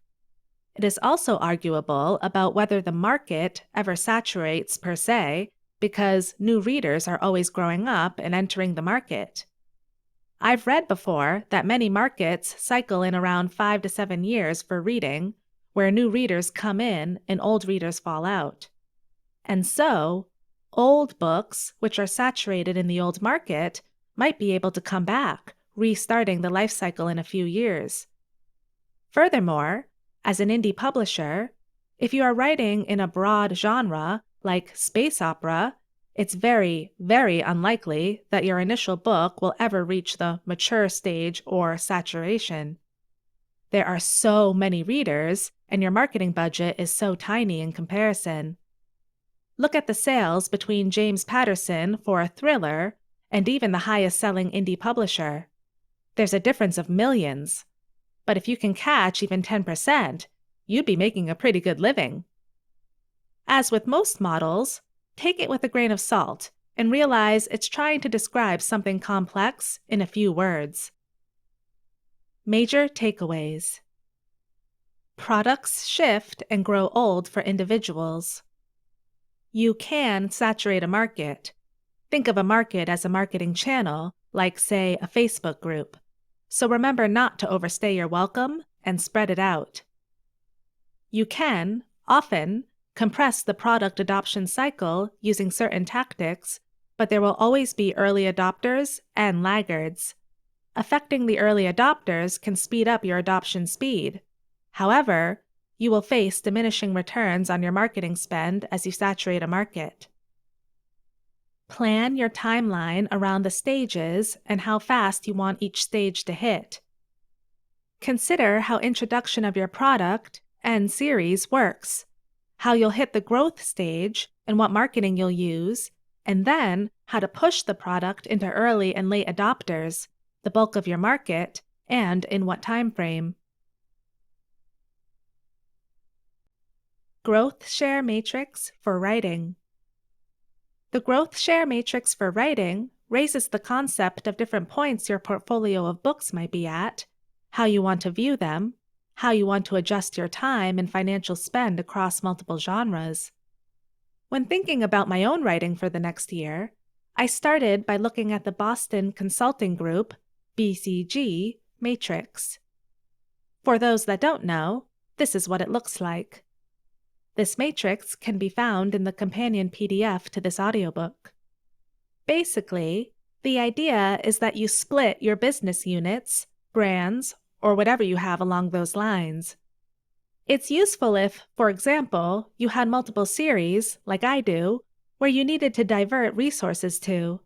It is also arguable about whether the market ever saturates per se, because new readers are always growing up and entering the market. I've read before that many markets cycle in around 5 to 7 years for reading, where new readers come in and old readers fall out. And so, old books, which are saturated in the old market, might be able to come back, restarting the life cycle in a few years. Furthermore, as an indie publisher, if you are writing in a broad genre like space opera, it's very, very unlikely that your initial book will ever reach the mature stage or saturation. There are so many readers, and your marketing budget is so tiny in comparison. Look at the sales between James Patterson for a thriller and even the highest-selling indie publisher. There's a difference of millions. But if you can catch even 10%, you'd be making a pretty good living. As with most models, take it with a grain of salt and realize it's trying to describe something complex in a few words. Major takeaways. Products shift and grow old for individuals. You can saturate a market. Think of a market as a marketing channel, like, say, a Facebook group. So remember not to overstay your welcome and spread it out. You can, often, compress the product adoption cycle using certain tactics, but there will always be early adopters and laggards. Affecting the early adopters can speed up your adoption speed. However, you will face diminishing returns on your marketing spend as you saturate a market. Plan your timeline around the stages and how fast you want each stage to hit. Consider how introduction of your product and series works, how you'll hit the growth stage and what marketing you'll use, and then how to push the product into early and late adopters, the bulk of your market, and in what time frame. Growth Share Matrix for Writing. The Growth Share Matrix for Writing raises the concept of different points your portfolio of books might be at, how you want to view them, how you want to adjust your time and financial spend across multiple genres. When thinking about my own writing for the next year, I started by looking at the Boston Consulting Group, BCG, matrix. For those that don't know, this is what it looks like. This matrix can be found in the companion PDF to this audiobook. Basically, The idea is that you split your business units, brands, or whatever you have along those lines. It's useful if, for example, you had multiple series, like I do, where you needed to divert resources to.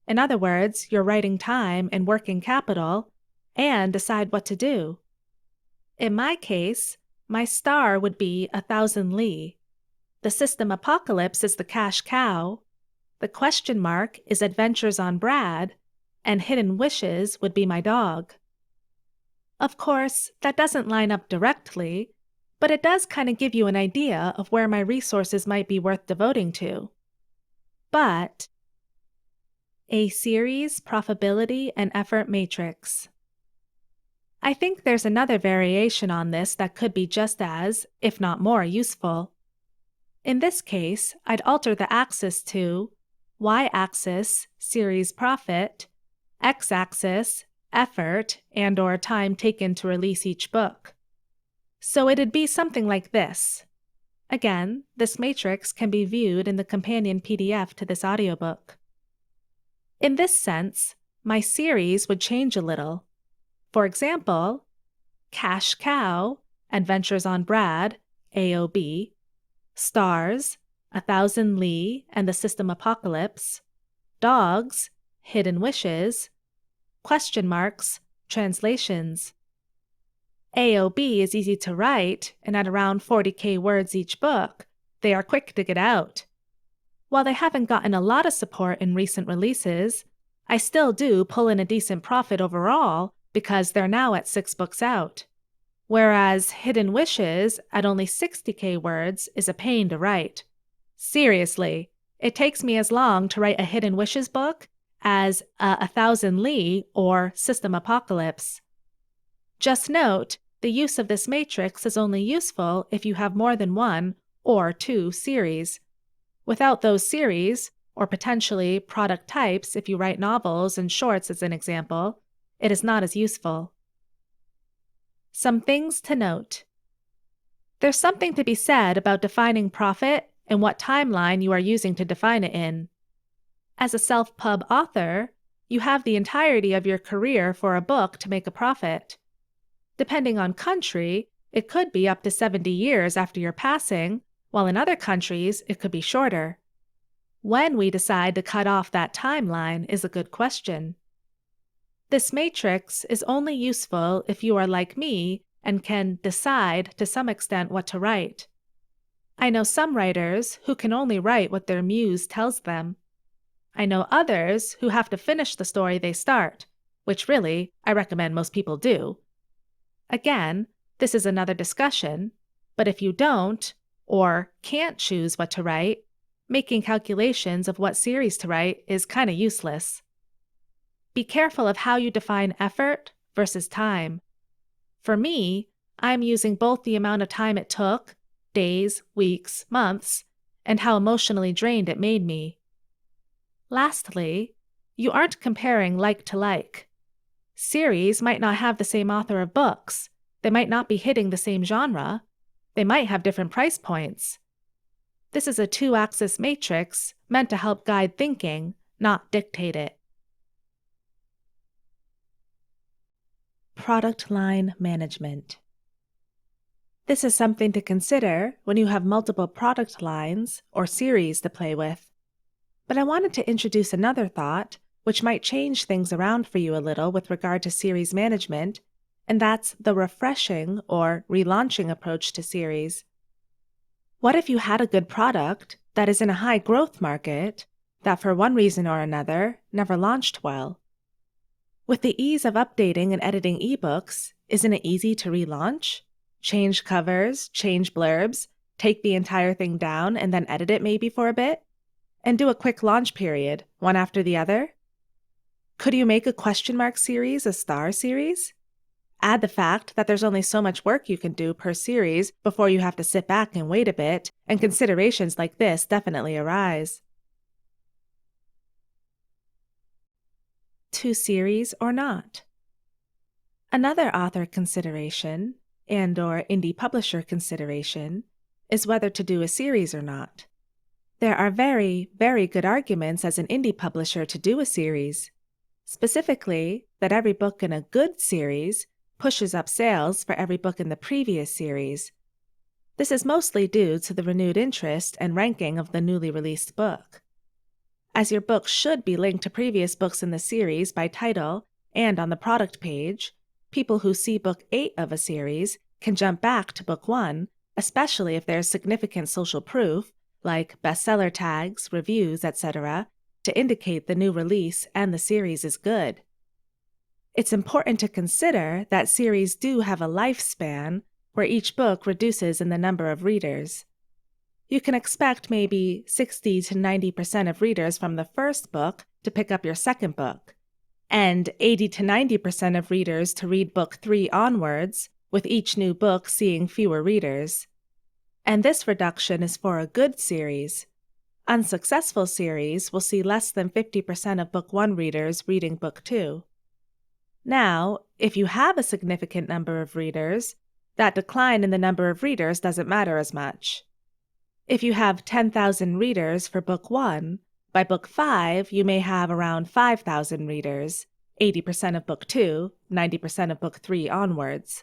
In other words, your writing time and working capital, and decide what to do. In my case, my star would be 𝗁𝗁𝗲𝗏. The system apocalypse is the cash cow. The question mark is Adventures on Brad, and Hidden Wishes would be my dog. Of course, that doesn't line up directly, but it does kind of give you an idea of where my resources might be worth devoting to. But a series, profitability, and effort matrix. I think there's another variation on this that could be just as, if not more, useful. In this case, I'd alter the axis to y-axis, series profit, x-axis, effort and/or time taken to release each book. So it'd be something like this. Again, this matrix can be viewed in the companion PDF to this audiobook. In this sense, my series would change a little. For example, Cash Cow, Adventures on Brad, AOB, Stars, 𝗁𝗁𝗲𝗏 and the System Apocalypse, Dogs, Hidden Wishes, question marks, translations. AOB is easy to write, and at around 40K words each book, they are quick to get out. While they haven't gotten a lot of support in recent releases, I still do pull in a decent profit overall because they're now at 6 books out. Whereas Hidden Wishes, at only 60K words, is a pain to write. Seriously, it takes me as long to write a Hidden Wishes book as a 𝗁𝗁𝗲𝗏 or System Apocalypse. Just note, the use of this matrix is only useful if you have more than 1 or 2 series. Without those series, or potentially product types if you write novels and shorts as an example, it is not as useful. Some things to note. There's something to be said about defining profit and what timeline you are using to define it in. As a self-pub author, you have the entirety of your career for a book to make a profit. Depending on country, it could be up to 70 years after your passing, while in other countries it could be shorter. When we decide to cut off that timeline is a good question. This matrix is only useful if you are like me and can decide to some extent what to write. I know some writers who can only write what their muse tells them. I know others who have to finish the story they start, which really I recommend most people do. Again, this is another discussion, but if you don't, or can't choose what to write, making calculations of what series to write is kind of useless. Be careful of how you define effort versus time. For me, I'm using both the amount of time it took, days, weeks, months, and how emotionally drained it made me. Lastly, you aren't comparing like to like. Series might not have the same author of books. They might not be hitting the same genre. They might have different price points. This is a 2-axis matrix meant to help guide thinking, not dictate it. Product line management. This is something to consider when you have multiple product lines or series to play with. But I wanted to introduce another thought, which might change things around for you a little with regard to series management, and that's the refreshing or relaunching approach to series. What if you had a good product that is in a high growth market that for one reason or another never launched well? With the ease of updating and editing ebooks, isn't it easy to relaunch? Change covers, change blurbs, take the entire thing down and then edit it maybe for a bit? And do a quick launch period, one after the other? Could you make a question mark series a star series? Add the fact that there's only so much work you can do per series before you have to sit back and wait a bit, and considerations like this definitely arise. 2 series or not? Another author consideration, and/or indie publisher consideration, is whether to do a series or not. There are very, very good arguments as an indie publisher to do a series. Specifically, that every book in a good series pushes up sales for every book in the previous series. This is mostly due to the renewed interest and ranking of the newly released book. As your book should be linked to previous books in the series by title and on the product page, people who see book 8 of a series can jump back to book 1, especially if there's significant social proof, like bestseller tags, reviews, etc., to indicate the new release and the series is good. It's important to consider that series do have a lifespan where each book reduces in the number of readers. You can expect maybe 60 to 90% of readers from the first book to pick up your second book, and 80 to 90% of readers to read book 3 onwards, with each new book seeing fewer readers. And this reduction is for a good series. Unsuccessful series will see less than 50% of book 1 readers reading book 2. Now, if you have a significant number of readers, that decline in the number of readers doesn't matter as much. If you have 10,000 readers for book 1, by book 5 you may have around 5,000 readers, 80% of book 2, 90% of book 3 onwards.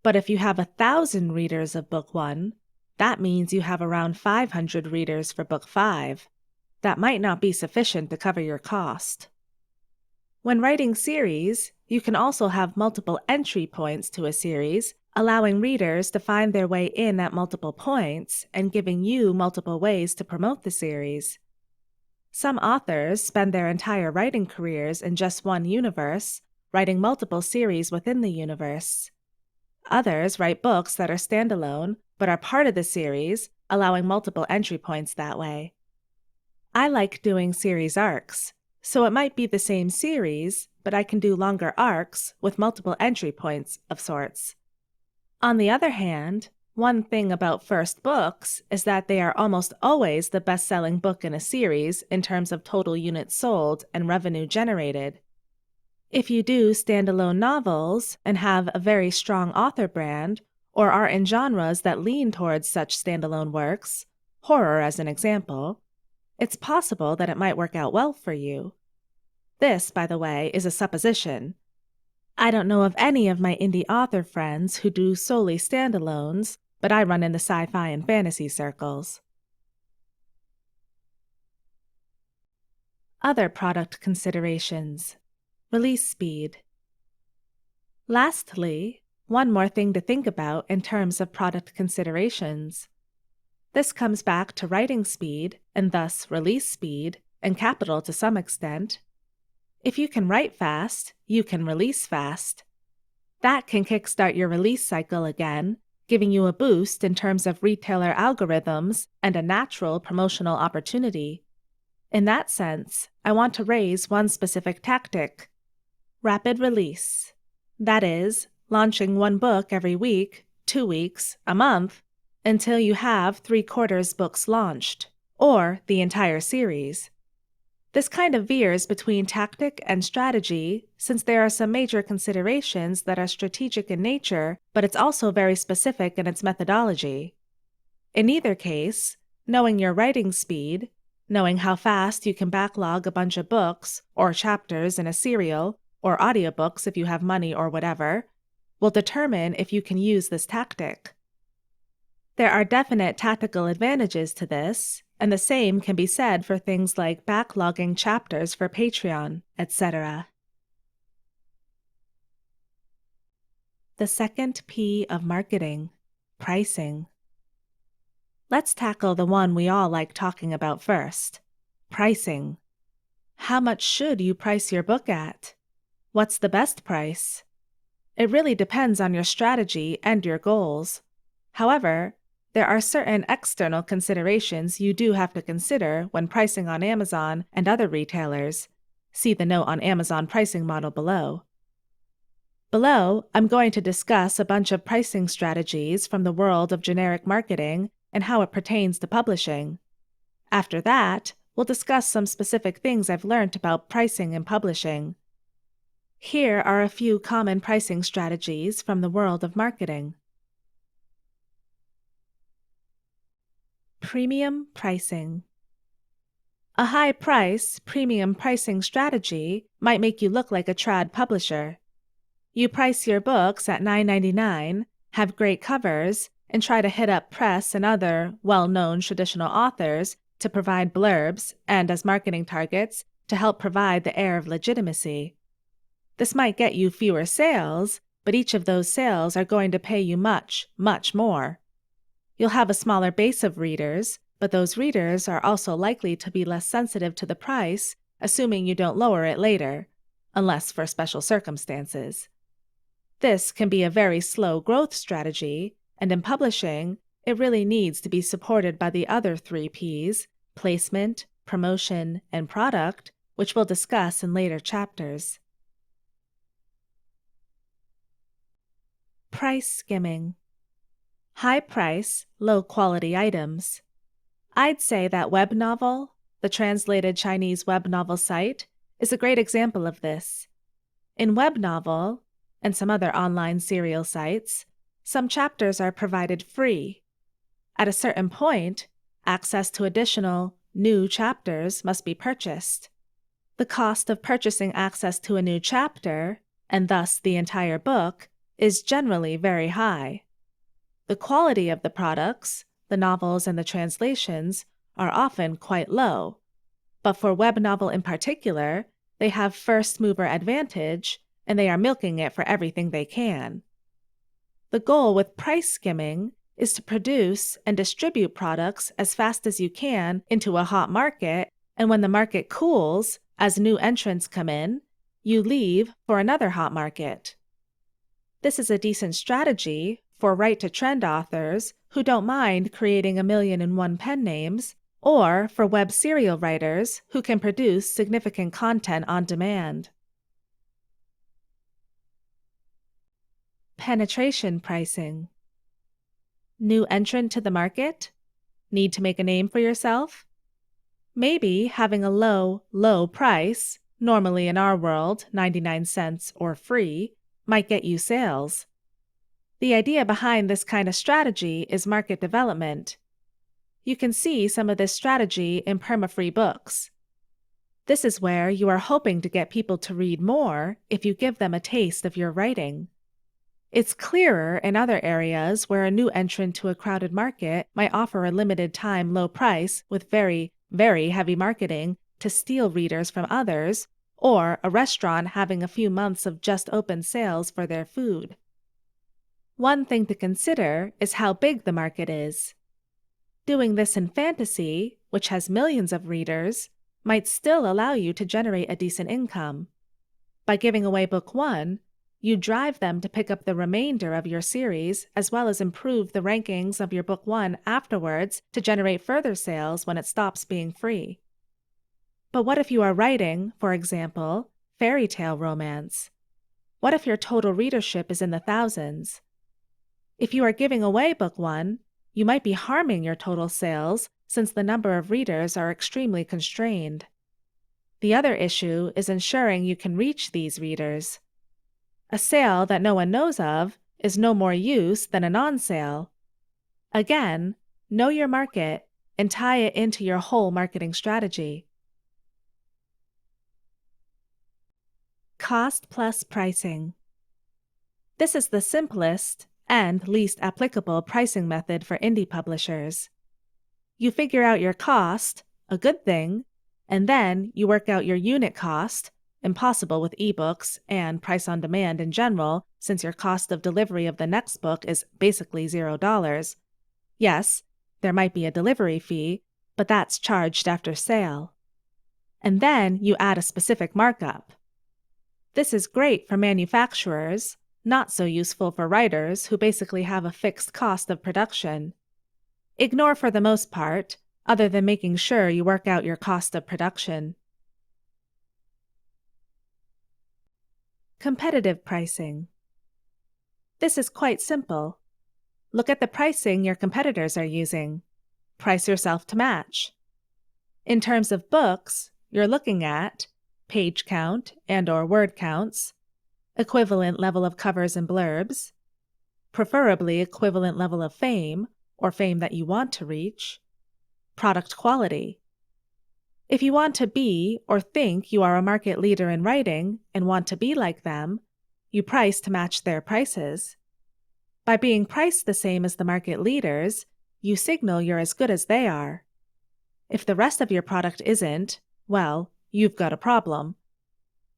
But if you have 1,000 readers of book 1, that means you have around 500 readers for book 5. That might not be sufficient to cover your cost. When writing series, you can also have multiple entry points to a series, allowing readers to find their way in at multiple points and giving you multiple ways to promote the series. Some authors spend their entire writing careers in just one universe, writing multiple series within the universe. Others write books that are standalone but are part of the series, allowing multiple entry points that way. I like doing series arcs, so it might be the same series, but I can do longer arcs with multiple entry points of sorts. On the other hand, one thing about first books is that they are almost always the best-selling book in a series in terms of total units sold and revenue generated. If you do standalone novels and have a very strong author brand, or are in genres that lean towards such standalone works, horror as an example, it's possible that it might work out well for you. This, by the way, is a supposition. I don't know of any of my indie author friends who do solely standalones, but I run in the sci-fi and fantasy circles. Other product considerations. Release speed. Lastly, one more thing to think about in terms of product considerations. This comes back to writing speed, and thus release speed, and capital to some extent. If you can write fast, you can release fast. That can kickstart your release cycle again, giving you a boost in terms of retailer algorithms and a natural promotional opportunity. In that sense, I want to raise one specific tactic: rapid release. That is, launching one book every week, 2 weeks, a month, until you have 3/4 books launched, or the entire series. This kind of veers between tactic and strategy, since there are some major considerations that are strategic in nature, but it's also very specific in its methodology. In either case, knowing your writing speed, knowing how fast you can backlog a bunch of books, or chapters in a serial, or audiobooks if you have money or whatever, will determine if you can use this tactic. There are definite tactical advantages to this, and the same can be said for things like backlogging chapters for Patreon, etc. The second P of marketing, pricing. Let's tackle the one we all like talking about first, pricing. How much should you price your book at? What's the best price? It really depends on your strategy and your goals. However, there are certain external considerations you do have to consider when pricing on Amazon and other retailers. See the note on Amazon pricing model below. Below, I'm going to discuss a bunch of pricing strategies from the world of generic marketing and how it pertains to publishing. After that, we'll discuss some specific things I've learned about pricing and publishing. Here are a few common pricing strategies from the world of marketing. Premium pricing. A high-price, premium pricing strategy might make you look like a trad publisher. You price your books at $9.99, have great covers, and try to hit up press and other well-known traditional authors to provide blurbs and as marketing targets to help provide the air of legitimacy. This might get you fewer sales, but each of those sales are going to pay you much, much more. You'll have a smaller base of readers, but those readers are also likely to be less sensitive to the price, assuming you don't lower it later, unless for special circumstances. This can be a very slow growth strategy, and in publishing, it really needs to be supported by the other 3 Ps, placement, promotion, and product, which we'll discuss in later chapters. Price skimming. High price, low quality items. I'd say that WebNovel, the translated Chinese web novel site, is a great example of this. In WebNovel, and some other online serial sites, some chapters are provided free. At a certain point, access to additional, new chapters must be purchased. The cost of purchasing access to a new chapter, and thus the entire book, is generally very high. The quality of the products, the novels and the translations, are often quite low, but for WebNovel in particular, they have first-mover advantage, and they are milking it for everything they can. The goal with price skimming is to produce and distribute products as fast as you can into a hot market, and when the market cools, as new entrants come in, you leave for another hot market. This is a decent strategy for right-to-trend authors who don't mind creating 1,000,001 pen names, or for web serial writers who can produce significant content on demand. Penetration pricing. New entrant to the market? Need to make a name for yourself? Maybe having a low price, normally in our world 99 cents or free, might get you sales. The idea behind this kind of strategy is market development. You can see some of this strategy in perma-free books. This is where you are hoping to get people to read more if you give them a taste of your writing. It's clearer in other areas where a new entrant to a crowded market might offer a limited-time low price with very, very heavy marketing to steal readers from others, or a restaurant having a few months of just open sales for their food. One thing to consider is how big the market is. Doing this in fantasy, which has millions of readers, might still allow you to generate a decent income. By giving away book 1, you drive them to pick up the remainder of your series as well as improve the rankings of your book 1 afterwards to generate further sales when it stops being free. But what if you are writing, for example, fairy tale romance? What if your total readership is in the thousands? If you are giving away book 1, you might be harming your total sales since the number of readers are extremely constrained. The other issue is ensuring you can reach these readers. A sale that no one knows of is no more use than a non-sale. Again, know your market and tie it into your whole marketing strategy. Cost plus pricing. This is the simplest and least applicable pricing method for indie publishers. You figure out your cost, a good thing, and then you work out your unit cost, impossible with ebooks and price on demand in general since your cost of delivery of the next book is basically $0. Yes, there might be a delivery fee, but that's charged after sale. And then you add a specific markup. This is great for manufacturers, not so useful for writers who basically have a fixed cost of production. Ignore for the most part, other than making sure you work out your cost of production. Competitive pricing. This is quite simple. Look at the pricing your competitors are using. Price yourself to match. In terms of books, you're looking at page count and/or word counts, equivalent level of covers and blurbs, preferably equivalent level of fame, or fame that you want to reach, product quality. If you want to be or think you are a market leader in writing and want to be like them, you price to match their prices. By being priced the same as the market leaders, you signal you're as good as they are. If the rest of your product isn't, well, you've got a problem.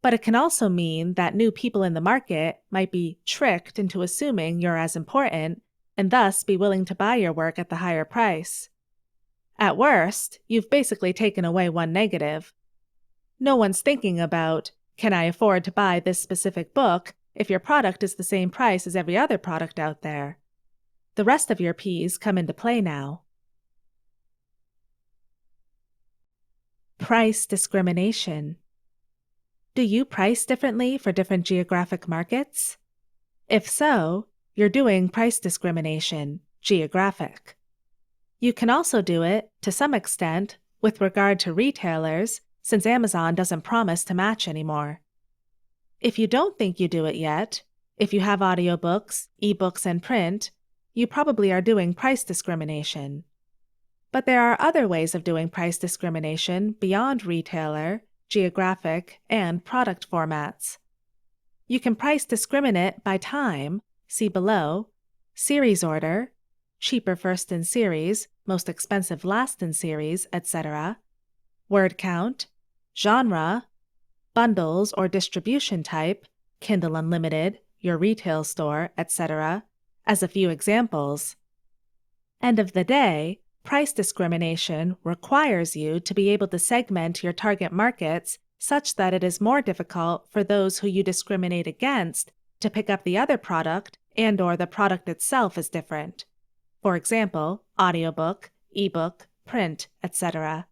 But it can also mean that new people in the market might be tricked into assuming you're as important and thus be willing to buy your work at the higher price. At worst, you've basically taken away one negative. No one's thinking about, can I afford to buy this specific book if your product is the same price as every other product out there? The rest of your P's come into play now. Price discrimination. Do you price differently for different geographic markets? If so, you're doing price discrimination, geographic. You can also do it, to some extent, with regard to retailers, since Amazon doesn't promise to match anymore. If you don't think you do it yet, if you have audiobooks, ebooks, and print, you probably are doing price discrimination. But there are other ways of doing price discrimination beyond retailer, geographic, and product formats. You can price discriminate by time, see below, series order, cheaper first in series, most expensive last in series, etc., word count, genre, bundles or distribution type, Kindle Unlimited, your retail store, etc., as a few examples. End of the day, price discrimination requires you to be able to segment your target markets such that it is more difficult for those who you discriminate against to pick up the other product and/or the product itself is different. For example, audiobook, ebook, print, etc.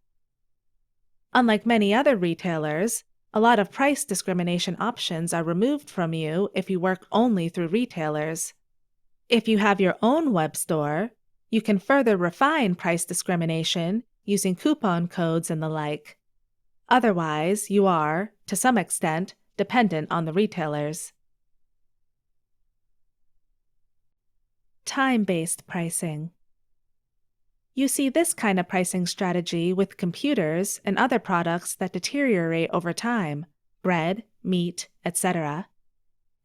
Unlike many other retailers, a lot of price discrimination options are removed from you if you work only through retailers. If you have your own web store, you can further refine price discrimination using coupon codes and the like. Otherwise, you are, to some extent, dependent on the retailers. Time-based pricing. You see this kind of pricing strategy with computers and other products that deteriorate over time, bread, meat, etc.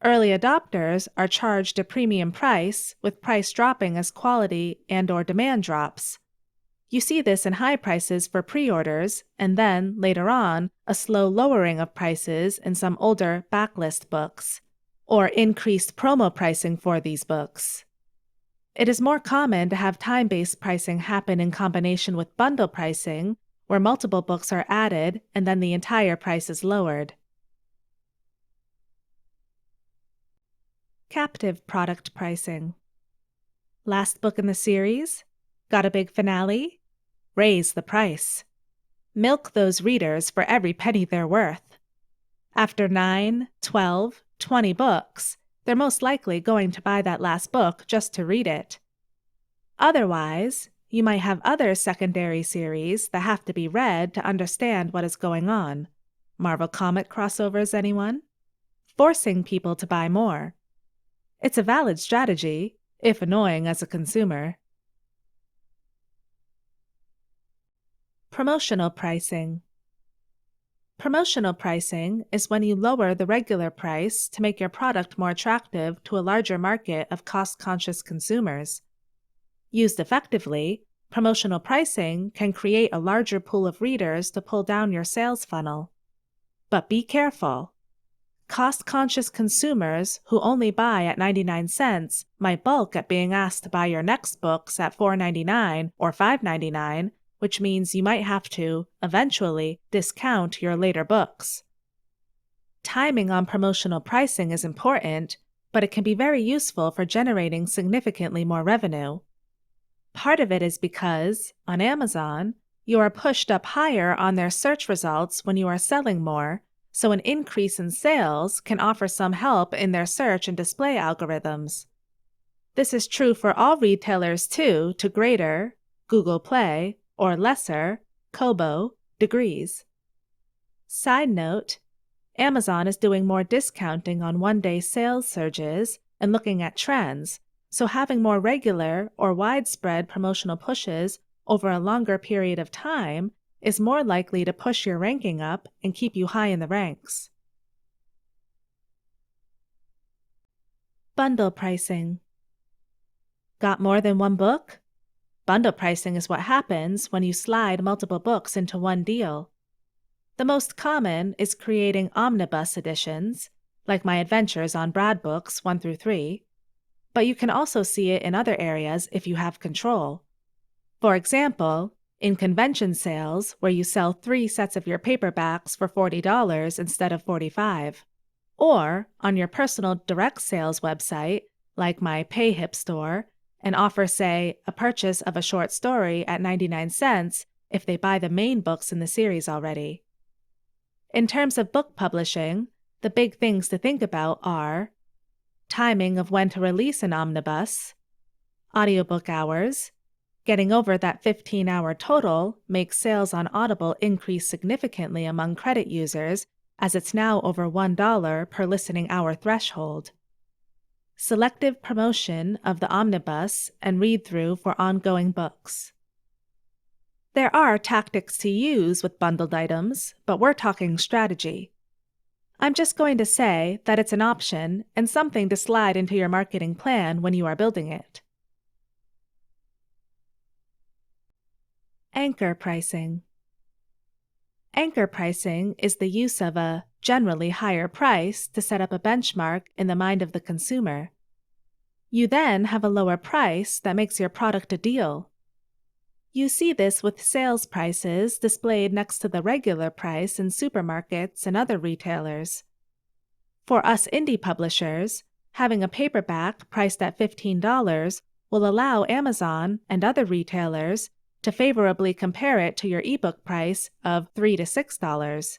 Early adopters are charged a premium price, with price dropping as quality and/or demand drops. You see this in high prices for pre-orders, and then, later on, a slow lowering of prices in some older backlist books, or increased promo pricing for these books. It is more common to have time-based pricing happen in combination with bundle pricing, where multiple books are added and then the entire price is lowered. Captive product pricing. Last book in the series? Got a big finale? Raise the price. Milk those readers for every penny they're worth. After 9, 12, 20 books, they're most likely going to buy that last book just to read it. Otherwise, you might have other secondary series that have to be read to understand what is going on. Marvel comic crossovers, anyone? Forcing people to buy more. It's a valid strategy, if annoying as a consumer. Promotional pricing. Promotional pricing is when you lower the regular price to make your product more attractive to a larger market of cost-conscious consumers. Used effectively, promotional pricing can create a larger pool of readers to pull down your sales funnel. But be careful. Cost-conscious consumers who only buy at 99 cents might balk at being asked to buy your next books at $4.99 or $5.99, which means you might have to, eventually, discount your later books. Timing on promotional pricing is important, but it can be very useful for generating significantly more revenue. Part of it is because, on Amazon, you are pushed up higher on their search results when you are selling more, so an increase in sales can offer some help in their search and display algorithms. This is true for all retailers too, to greater, Google Play, or lesser, Kobo, degrees. Side note, Amazon is doing more discounting on one-day sales surges and looking at trends, so having more regular or widespread promotional pushes over a longer period of time is more likely to push your ranking up and keep you high in the ranks. Bundle pricing. Got more than one book? Bundle pricing is what happens when you slide multiple books into one deal. The most common is creating omnibus editions, like my adventures on Brad books 1 through 3, but you can also see it in other areas if you have control. For example, in convention sales where you sell 3 sets of your paperbacks for $40 instead of $45, or on your personal direct sales website, like my PayHip store, and offer, say, a purchase of a short story at 99 cents if they buy the main books in the series already. In terms of book publishing, the big things to think about are timing of when to release an omnibus, audiobook hours. Getting over that 15-hour total makes sales on Audible increase significantly among credit users, as it's now over $1 per listening hour threshold. Selective promotion of the omnibus and read-through for ongoing books. There are tactics to use with bundled items, but we're talking strategy. I'm just going to say that it's an option and something to slide into your marketing plan when you are building it. Anchor pricing. Anchor pricing is the use of a generally higher price to set up a benchmark in the mind of the consumer. You then have a lower price that makes your product a deal. You see this with sales prices displayed next to the regular price in supermarkets and other retailers. For us indie publishers, having a paperback priced at $15 will allow Amazon and other retailers to favorably compare it to your ebook price of $3 to $6.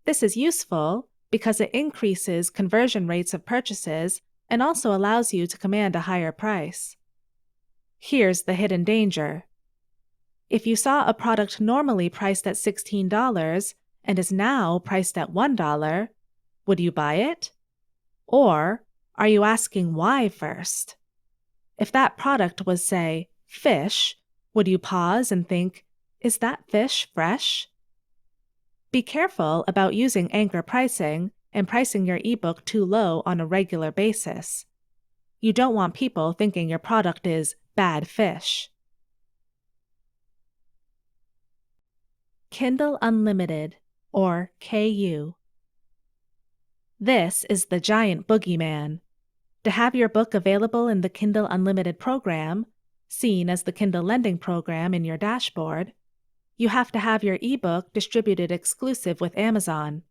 This is useful because it increases conversion rates of purchases and also allows you to command a higher price. Here's the hidden danger. If you saw a product normally priced at $16 and is now priced at $1, would you buy it? Or are you asking why first? If that product was, say, fish, would you pause and think, is that fish fresh? Be careful about using anchor pricing and pricing your ebook too low on a regular basis. You don't want people thinking your product is bad fish. Kindle Unlimited, or KU. This is the giant boogeyman. To have your book available in the Kindle Unlimited program, seen as the Kindle Lending program in your dashboard, you have to have your ebook distributed exclusive with Amazon.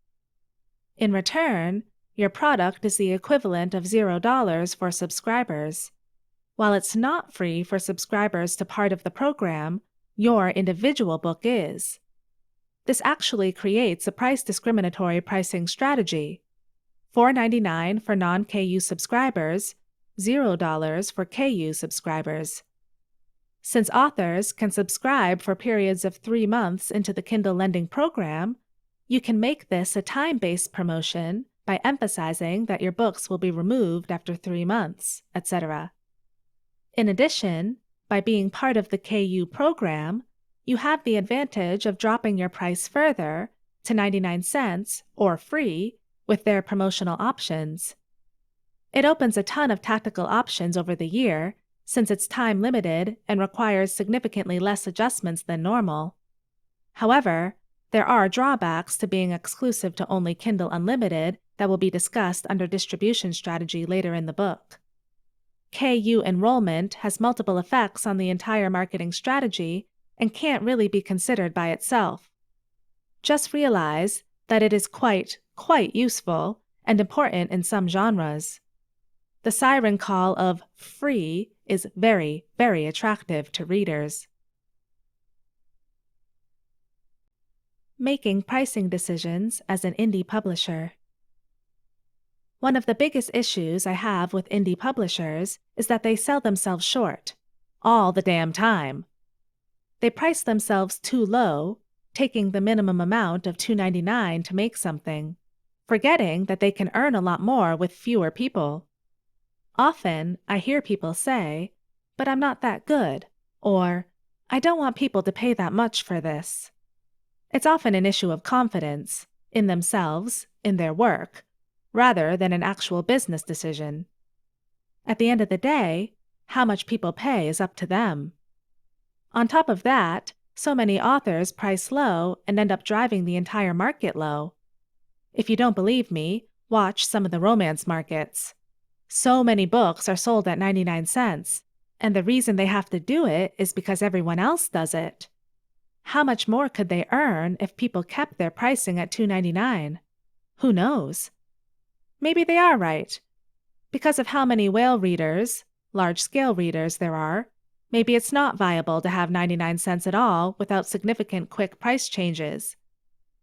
In return, your product is the equivalent of $0 for subscribers. While it's not free for subscribers to part of the program, your individual book is. This actually creates a price discriminatory pricing strategy: $4.99 for non-KU subscribers, $0 for KU subscribers. Since authors can subscribe for periods of 3 months into the Kindle Lending program, you can make this a time-based promotion by emphasizing that your books will be removed after 3 months, etc. In addition, by being part of the KU program, you have the advantage of dropping your price further to 99 cents or free with their promotional options. It opens a ton of tactical options over the year, since it's time-limited and requires significantly less adjustments than normal. However, there are drawbacks to being exclusive to only Kindle Unlimited that will be discussed under distribution strategy later in the book. KU enrollment has multiple effects on the entire marketing strategy and can't really be considered by itself. Just realize that it is quite useful and important in some genres. The siren call of free is very, very attractive to readers. Making pricing decisions as an indie publisher. One of the biggest issues I have with indie publishers is that they sell themselves short, all the damn time. They price themselves too low, taking the minimum amount of $2.99 to make something, forgetting that they can earn a lot more with fewer people. Often, I hear people say, "But I'm not that good," or "I don't want people to pay that much for this." It's often an issue of confidence in themselves, in their work, rather than an actual business decision. At the end of the day, how much people pay is up to them. On top of that, so many authors price low and end up driving the entire market low. If you don't believe me, watch some of the romance markets. So many books are sold at 99 cents, and the reason they have to do it is because everyone else does it. How much more could they earn if people kept their pricing at $2.99? Who knows? Maybe they are right. Because of how many whale readers, large-scale readers, there are, maybe it's not viable to have 99 cents at all without significant quick price changes.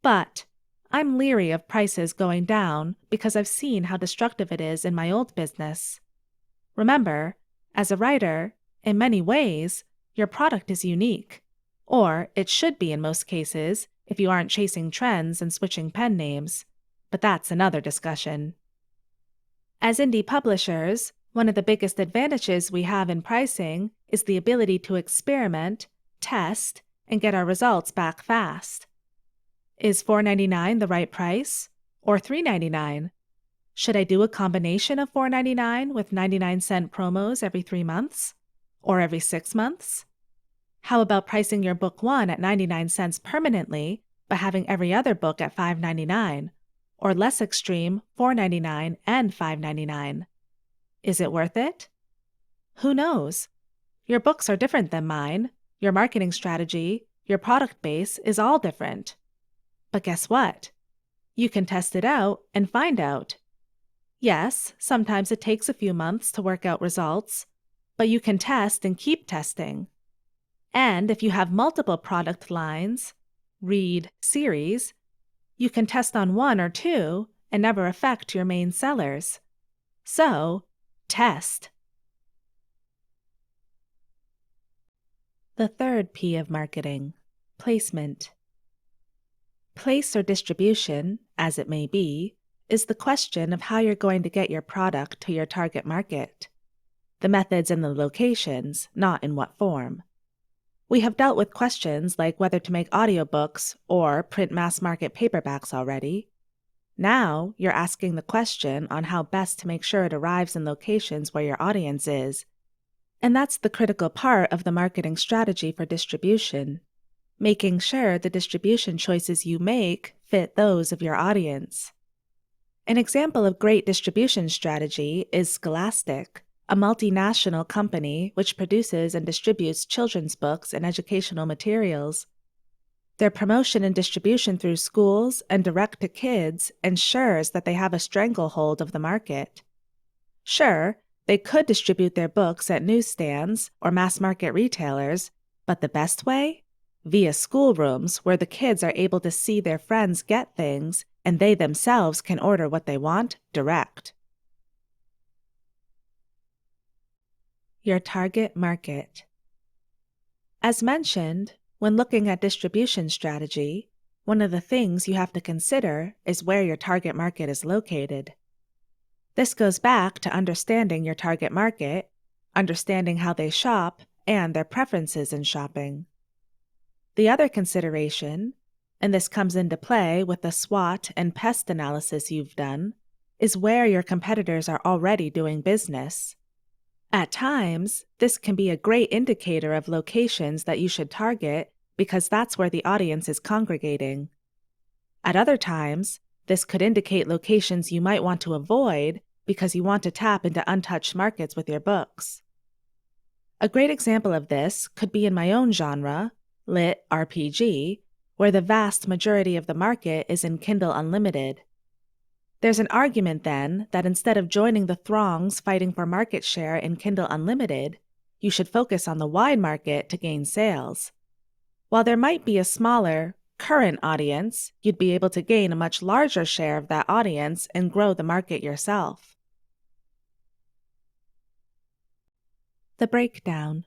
But I'm leery of prices going down because I've seen how destructive it is in my old business. Remember, as a writer, in many ways, your product is unique. Or it should be in most cases if you aren't chasing trends and switching pen names. But that's another discussion. As indie publishers, one of the biggest advantages we have in pricing is the ability to experiment, test, and get our results back fast. Is $4.99 the right price? Or $3.99? Should I do a combination of $4.99 with 99-cent promos every 3 months? Or every 6 months? How about pricing your book 1 at 99 cents permanently, but having every other book at $5.99? Or less extreme, $4.99 and $5.99. Is it worth it? Who knows? Your books are different than mine. Your marketing strategy, your product base is all different. But guess what? You can test it out and find out. Yes, sometimes it takes a few months to work out results, but you can test and keep testing. And if you have multiple product lines, read series, you can test on 1 or 2 and never affect your main sellers. So, test. The third P of marketing, placement. Place or distribution, as it may be, is the question of how you're going to get your product to your target market. The methods and the locations, not in what form. We have dealt with questions like whether to make audiobooks or print mass-market paperbacks already. Now, you're asking the question on how best to make sure it arrives in locations where your audience is. And that's the critical part of the marketing strategy for distribution, making sure the distribution choices you make fit those of your audience. An example of great distribution strategy is Scholastic, a multinational company which produces and distributes children's books and educational materials. Their promotion and distribution through schools and direct to kids ensures that they have a stranglehold of the market. Sure, they could distribute their books at newsstands or mass-market retailers, but the best way? Via schoolrooms where the kids are able to see their friends get things and they themselves can order what they want direct. Your target market. As mentioned, when looking at distribution strategy, one of the things you have to consider is where your target market is located. This goes back to understanding your target market, understanding how they shop, and their preferences in shopping. The other consideration, and this comes into play with the SWOT and PEST analysis you've done, is where your competitors are already doing business. At times, this can be a great indicator of locations that you should target because that's where the audience is congregating. At other times, this could indicate locations you might want to avoid because you want to tap into untouched markets with your books. A great example of this could be in my own genre, Lit RPG, where the vast majority of the market is in Kindle Unlimited. There's an argument then that instead of joining the throngs fighting for market share in Kindle Unlimited, you should focus on the wide market to gain sales. While there might be a smaller, current audience, you'd be able to gain a much larger share of that audience and grow the market yourself. The breakdown.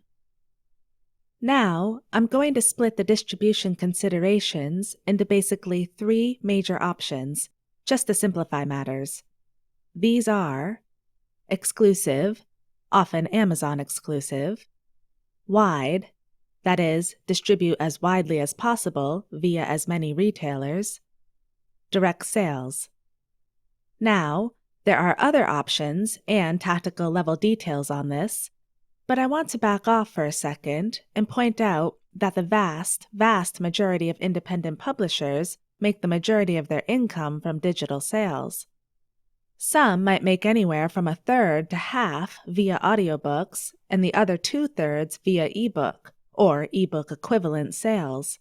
Now, I'm going to split the distribution considerations into basically 3 major options, just to simplify matters. These are exclusive, often Amazon exclusive, wide, that is, distribute as widely as possible via as many retailers. Direct sales. Now, there are other options and tactical level details on this, but I want to back off for a second and point out that the vast majority of independent publishers make the majority of their income from digital sales. Some might make anywhere from a third to half via audiobooks and the other 2/3 via ebook or ebook equivalent sales.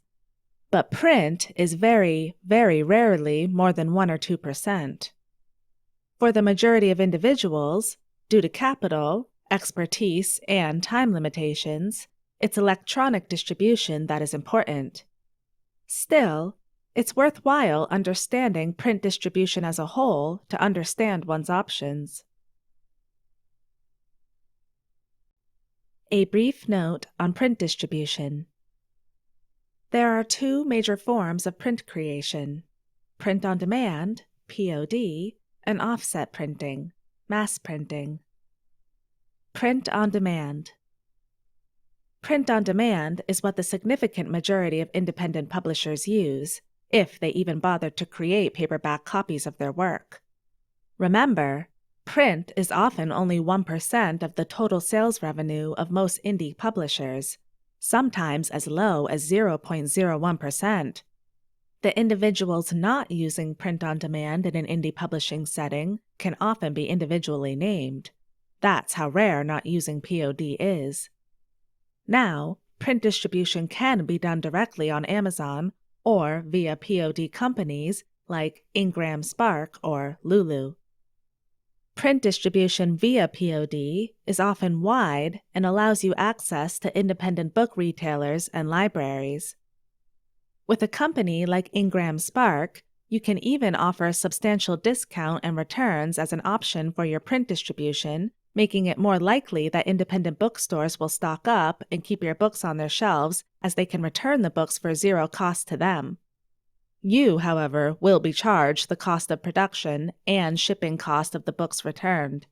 But print is very rarely more than 1 or 2%. For the majority of individuals, due to capital, expertise, and time limitations, it's electronic distribution that is important. Still, it's worthwhile understanding print distribution as a whole to understand one's options. A brief note on print distribution. There are two major forms of print creation: print on demand, POD, and offset printing, mass printing. Print on demand. Print on demand is what the significant majority of independent publishers use, if they even bother to create paperback copies of their work. Remember, print is often only 1% of the total sales revenue of most indie publishers, sometimes as low as 0.01%. The individuals not using print on demand in an indie publishing setting can often be individually named. That's how rare not using POD is. Now, print distribution can be done directly on Amazon or via POD companies like Ingram Spark or Lulu. Print distribution via POD is often wide and allows you access to independent book retailers and libraries. With a company like Ingram Spark, you can even offer a substantial discount and returns as an option for your print distribution, making it more likely that independent bookstores will stock up and keep your books on their shelves as they can return the books for zero cost to them. You, however, will be charged the cost of production and shipping cost of the books returned.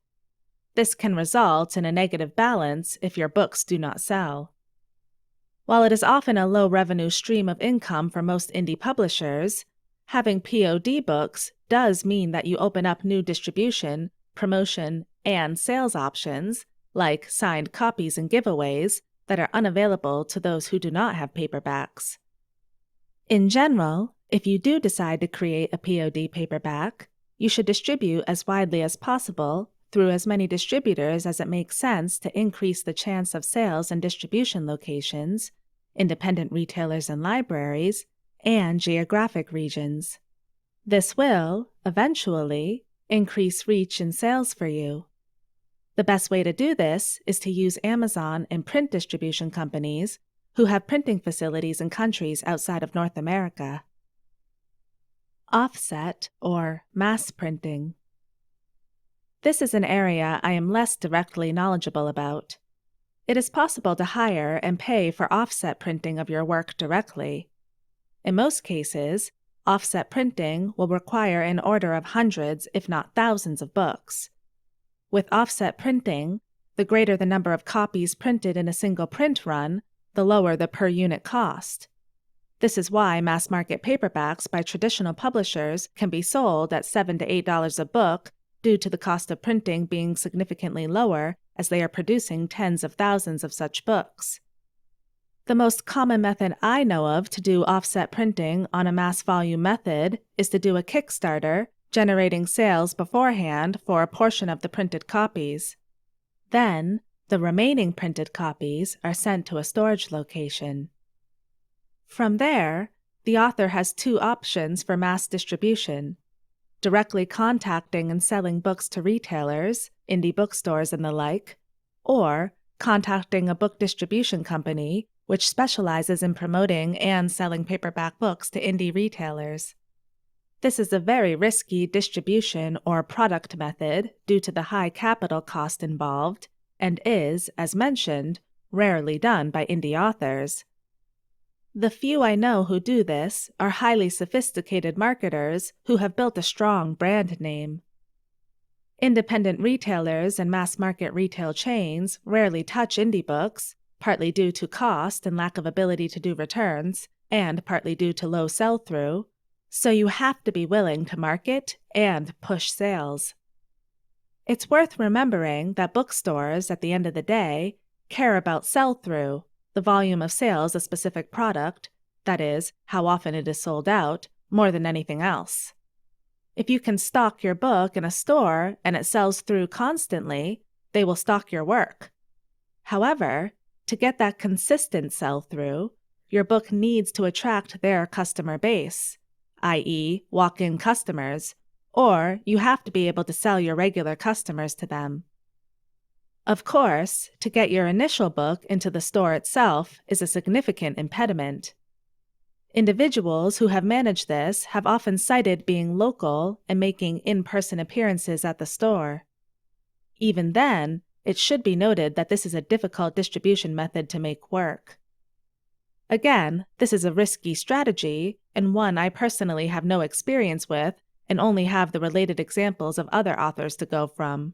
This can result in a negative balance if your books do not sell. While it is often a low revenue stream of income for most indie publishers, having POD books does mean that you open up new distribution, promotion, and sales options, like signed copies and giveaways, that are unavailable to those who do not have paperbacks. In general, if you do decide to create a POD paperback, you should distribute as widely as possible through as many distributors as it makes sense to increase the chance of sales and distribution locations, independent retailers and libraries, and geographic regions. This will, eventually, increase reach and sales for you. The best way to do this is to use Amazon and print distribution companies who have printing facilities in countries outside of North America. Offset or mass printing. This is an area I am less directly knowledgeable about. It is possible to hire and pay for offset printing of your work directly. In most cases, offset printing will require an order of hundreds, if not thousands, of books. With offset printing, the greater the number of copies printed in a single print run, the lower the per-unit cost. This is why mass-market paperbacks by traditional publishers can be sold at $7 to $8 a book due to the cost of printing being significantly lower as they are producing tens of thousands of such books. The most common method I know of to do offset printing on a mass volume method is to do a Kickstarter, generating sales beforehand for a portion of the printed copies. Then, the remaining printed copies are sent to a storage location. From there, the author has two options for mass distribution: directly contacting and selling books to retailers, indie bookstores, and the like, or contacting a book distribution company which specializes in promoting and selling paperback books to indie retailers. This is a very risky distribution or product method due to the high capital cost involved and is, as mentioned, rarely done by indie authors. The few I know who do this are highly sophisticated marketers who have built a strong brand name. Independent retailers and mass-market retail chains rarely touch indie books, partly due to cost and lack of ability to do returns, and partly due to low sell-through, so you have to be willing to market and push sales. It's worth remembering that bookstores, at the end of the day, care about sell-through, the volume of sales a specific product, that is, how often it is sold out, more than anything else. If you can stock your book in a store and it sells through constantly, they will stock your work. However, to get that consistent sell-through, your book needs to attract their customer base, i.e., walk-in customers, or you have to be able to sell your regular customers to them. Of course, to get your initial book into the store itself is a significant impediment. Individuals who have managed this have often cited being local and making in-person appearances at the store. Even then, it should be noted that this is a difficult distribution method to make work. Again, this is a risky strategy, and one I personally have no experience with and only have the related examples of other authors to go from.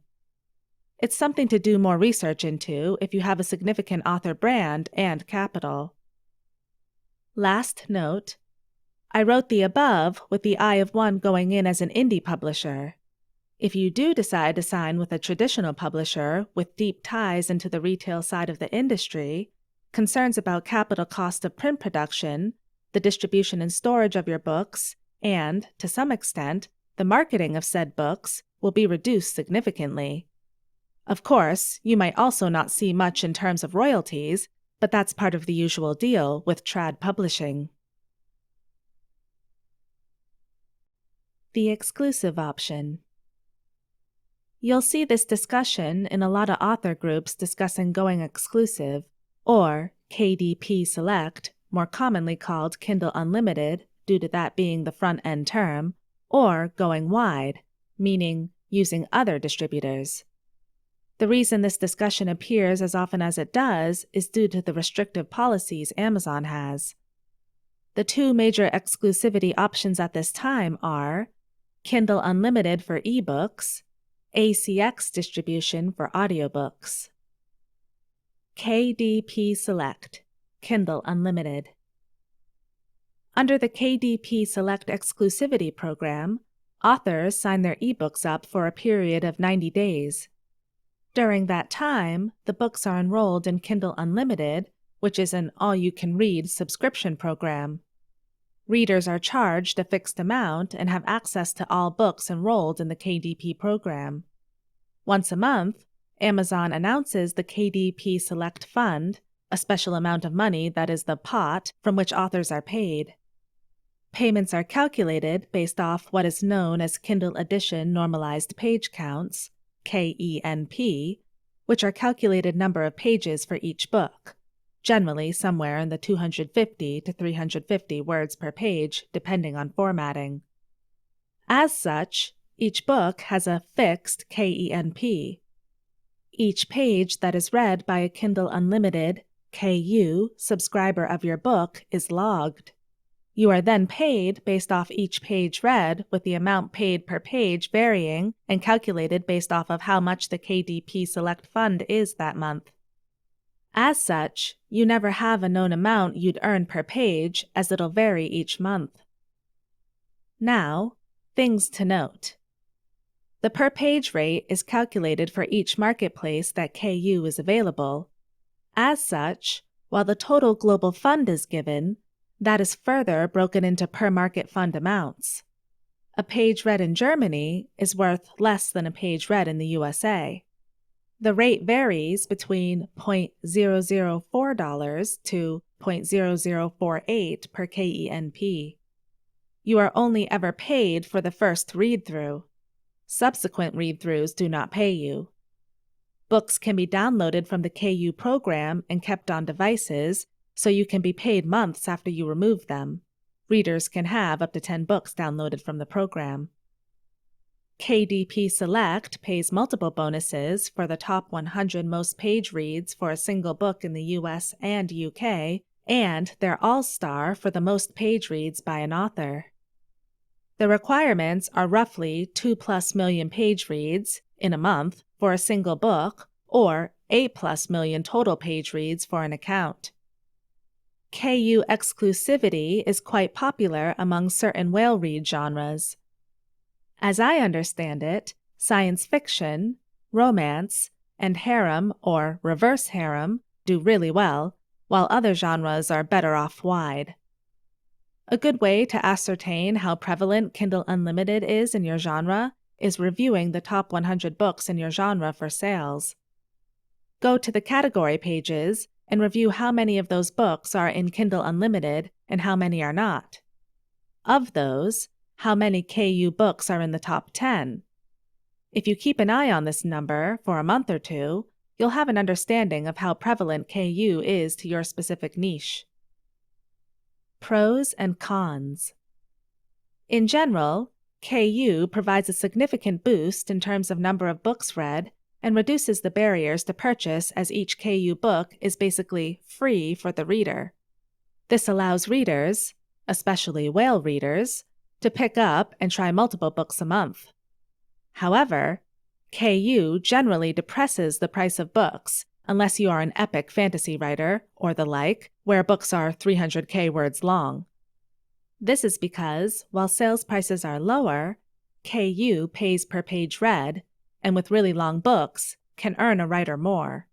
It's something to do more research into if you have a significant author brand and capital. Last note, I wrote the above with the eye of one going in as an indie publisher. If you do decide to sign with a traditional publisher with deep ties into the retail side of the industry, concerns about capital cost of print production, the distribution and storage of your books, and, to some extent, the marketing of said books will be reduced significantly. Of course, you might also not see much in terms of royalties, but that's part of the usual deal with trad publishing. The exclusive option. You'll see this discussion in a lot of author groups discussing going exclusive, or KDP Select, more commonly called Kindle Unlimited due to that being the front-end term, or going wide, meaning using other distributors. The reason this discussion appears as often as it does is due to the restrictive policies Amazon has. The two major exclusivity options at this time are Kindle Unlimited for ebooks, ACX distribution for audiobooks. KDP Select, Kindle Unlimited. Under the KDP Select exclusivity program, authors sign their ebooks up for a period of 90 days. During that time, the books are enrolled in Kindle Unlimited, which is an all-you-can-read subscription program. Readers are charged a fixed amount and have access to all books enrolled in the KDP program. Once a month, Amazon announces the KDP Select Fund, a special amount of money that is the pot from which authors are paid. Payments are calculated based off what is known as Kindle Edition Normalized Page Counts, KENP, which are calculated number of pages for each book, generally somewhere in the 250 to 350 words per page, depending on formatting. As such, each book has a fixed KENP. Each page that is read by a Kindle Unlimited KU subscriber of your book is logged. You are then paid based off each page read, with the amount paid per page varying and calculated based off of how much the KDP Select Fund is that month. As such, you never have a known amount you'd earn per page, as it'll vary each month. Now, things to note. The per-page rate is calculated for each marketplace that KU is available. As such, while the total global fund is given, that is further broken into per-market fund amounts. A page read in Germany is worth less than a page read in the USA. The rate varies between $0.004 to $0.0048 per KENP. You are only ever paid for the first read-through. Subsequent read-throughs do not pay you. Books can be downloaded from the KU program and kept on devices, so you can be paid months after you remove them. Readers can have up to 10 books downloaded from the program. KDP Select pays multiple bonuses for the top 100 most page reads for a single book in the US and UK, and their All-Star for the most page reads by an author. The requirements are roughly 2+ million page reads in a month for a single book, or 8+ million total page reads for an account. KU exclusivity is quite popular among certain whale read genres. As I understand it, science fiction, romance, and harem or reverse harem do really well, while other genres are better off wide. A good way to ascertain how prevalent Kindle Unlimited is in your genre is reviewing the top 100 books in your genre for sales. Go to the category pages and review how many of those books are in Kindle Unlimited and how many are not. Of those, how many KU books are in the top 10? If you keep an eye on this number for a month or two, you'll have an understanding of how prevalent KU is to your specific niche. Pros and cons. In general, KU provides a significant boost in terms of number of books read and reduces the barriers to purchase as each KU book is basically free for the reader. This allows readers, especially whale readers, to pick up and try multiple books a month. However, KU generally depresses the price of books unless you are an epic fantasy writer or the like, where books are 300K words long. This is because, while sales prices are lower, KU pays per page read, and with really long books, can earn a writer more.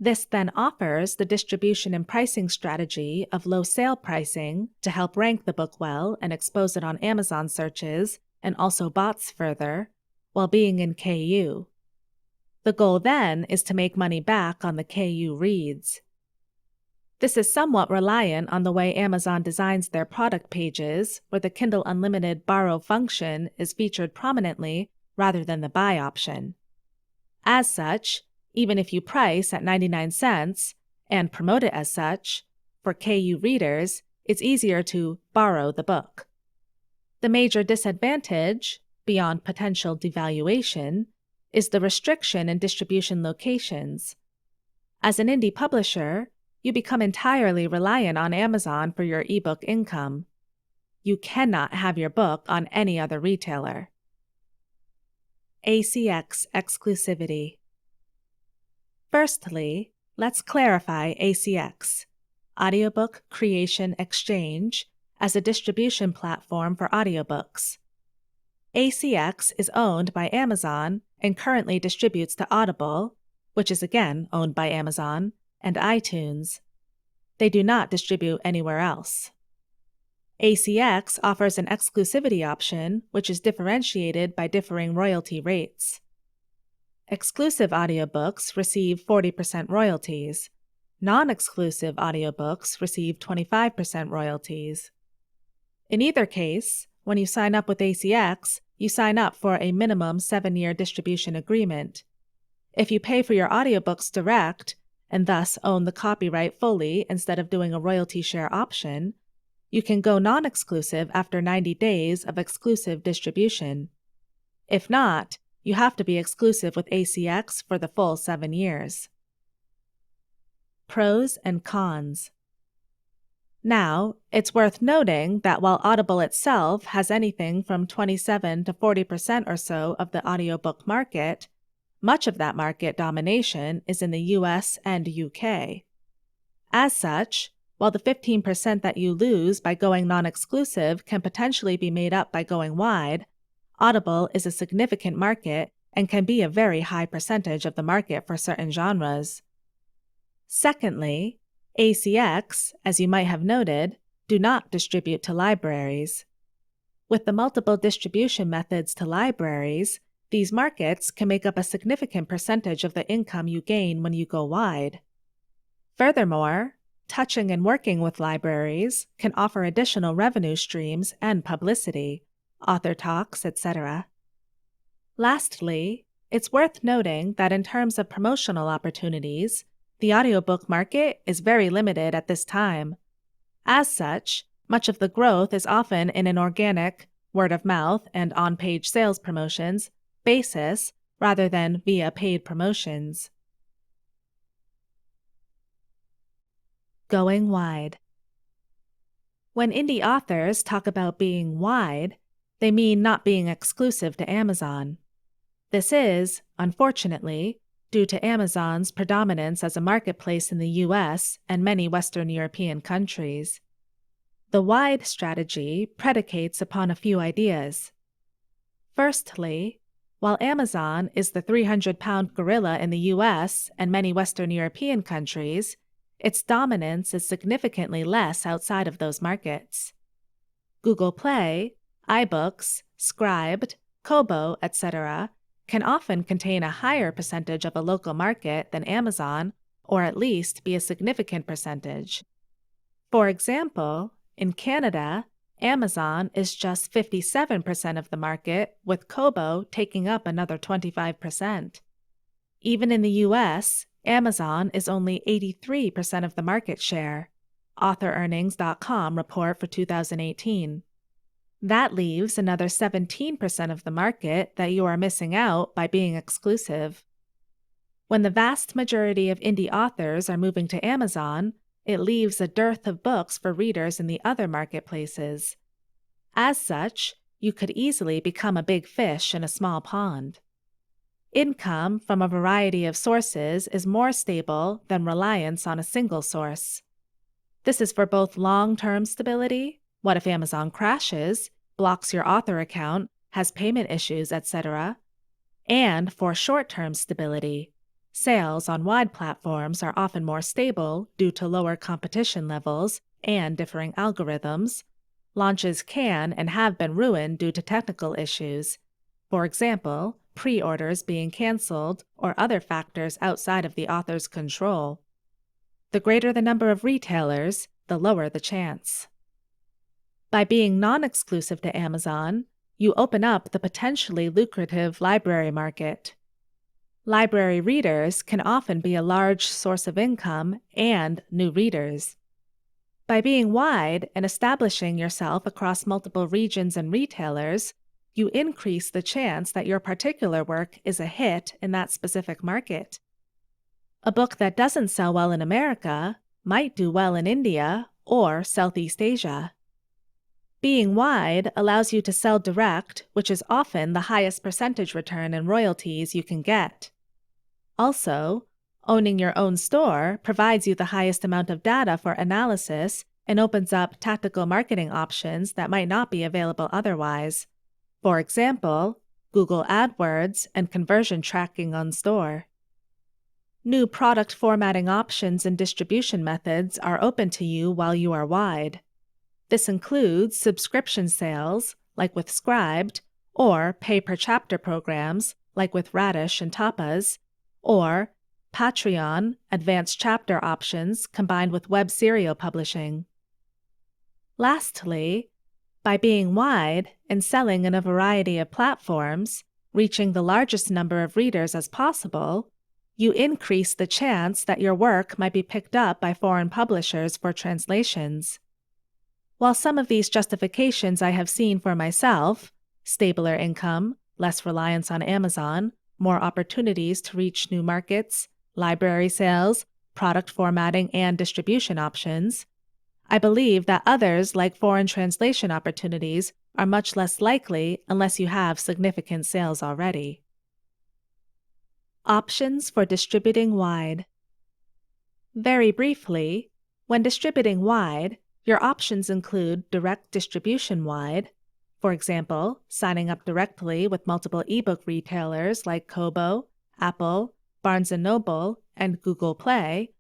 This then offers the distribution and pricing strategy of low sale pricing to help rank the book well and expose it on Amazon searches and also bots further, while being in KU. The goal then is to make money back on the KU reads. This is somewhat reliant on the way Amazon designs their product pages, where the Kindle Unlimited borrow function is featured prominently rather than the buy option. As such, even if you price at 99 cents and promote it as such, for KU readers, it's easier to borrow the book. The major disadvantage, beyond potential devaluation, is the restriction in distribution locations. As an indie publisher, you become entirely reliant on Amazon for your ebook income. You cannot have your book on any other retailer. ACX exclusivity. Firstly, let's clarify ACX, Audiobook Creation Exchange, as a distribution platform for audiobooks. ACX is owned by Amazon and currently distributes to Audible, which is again owned by Amazon, and iTunes. They do not distribute anywhere else. ACX offers an exclusivity option, which is differentiated by differing royalty rates. Exclusive audiobooks receive 40% royalties. Non-exclusive audiobooks receive 25% royalties. In either case, when you sign up with ACX, you sign up for a minimum 7-year distribution agreement. If you pay for your audiobooks direct, and thus own the copyright fully instead of doing a royalty share option, you can go non-exclusive after 90 days of exclusive distribution. If not, you have to be exclusive with ACX for the full 7 years. Pros and cons. Now, it's worth noting that while Audible itself has anything from 27 to 40% or so of the audiobook market, much of that market domination is in the US and UK. As such, while the 15% that you lose by going non-exclusive can potentially be made up by going wide, Audible is a significant market and can be a very high percentage of the market for certain genres. Secondly, ACX, as you might have noted, do not distribute to libraries. With the multiple distribution methods to libraries, these markets can make up a significant percentage of the income you gain when you go wide. Furthermore, touching and working with libraries can offer additional revenue streams and publicity, author talks, etc. Lastly, it's worth noting that in terms of promotional opportunities, the audiobook market is very limited at this time. As such, much of the growth is often in an organic, word-of-mouth and on-page sales promotions basis rather than via paid promotions. Going wide. When indie authors talk about being wide, they mean not being exclusive to Amazon. This is, unfortunately, due to Amazon's predominance as a marketplace in the US and many Western European countries. The wide strategy predicates upon a few ideas. Firstly, while Amazon is the 300-pound gorilla in the US and many Western European countries, its dominance is significantly less outside of those markets. Google Play, iBooks, Scribd, Kobo, etc. can often contain a higher percentage of a local market than Amazon, or at least be a significant percentage. For example, in Canada, Amazon is just 57% of the market, with Kobo taking up another 25%. Even in the US, Amazon is only 83% of the market share. AuthorEarnings.com report for 2018. That leaves another 17% of the market that you are missing out by being exclusive. When the vast majority of indie authors are moving to Amazon, it leaves a dearth of books for readers in the other marketplaces. As such, you could easily become a big fish in a small pond. Income from a variety of sources is more stable than reliance on a single source. This is for both long-term stability, what if Amazon crashes, blocks your author account, has payment issues, etc., and for short-term stability. Sales on wide platforms are often more stable due to lower competition levels and differing algorithms. Launches can and have been ruined due to technical issues, for example, pre-orders being canceled or other factors outside of the author's control. The greater the number of retailers, the lower the chance. By being non-exclusive to Amazon, you open up the potentially lucrative library market. Library readers can often be a large source of income and new readers. By being wide and establishing yourself across multiple regions and retailers, you increase the chance that your particular work is a hit in that specific market. A book that doesn't sell well in America might do well in India or Southeast Asia. Being wide allows you to sell direct, which is often the highest percentage return in royalties you can get. Also, owning your own store provides you the highest amount of data for analysis and opens up tactical marketing options that might not be available otherwise. For example, Google AdWords and conversion tracking on store. New product formatting options and distribution methods are open to you while you are wide. This includes subscription sales, like with Scribd, or pay-per-chapter programs, like with Radish and Tapas, or Patreon, advanced chapter options combined with web serial publishing. Lastly, by being wide and selling in a variety of platforms, reaching the largest number of readers as possible, you increase the chance that your work might be picked up by foreign publishers for translations. While some of these justifications I have seen for myself, stabler income, less reliance on Amazon, more opportunities to reach new markets, library sales, product formatting, and distribution options, I believe that others, like foreign translation opportunities, are much less likely unless you have significant sales already. Options for distributing wide. Very briefly, when distributing wide, your options include direct distribution wide, for example, signing up directly with multiple ebook retailers like Kobo, Apple, Barnes & Noble, and Google Play,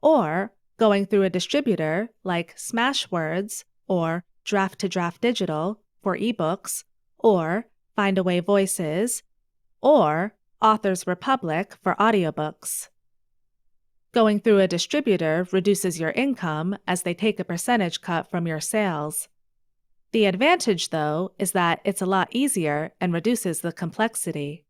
or going through a distributor like Smashwords or Draft to Draft Digital for ebooks, or Findaway Voices, or Authors Republic for audiobooks. Going through a distributor reduces your income as they take a percentage cut from your sales. The advantage, though, is that it's a lot easier and reduces the complexity.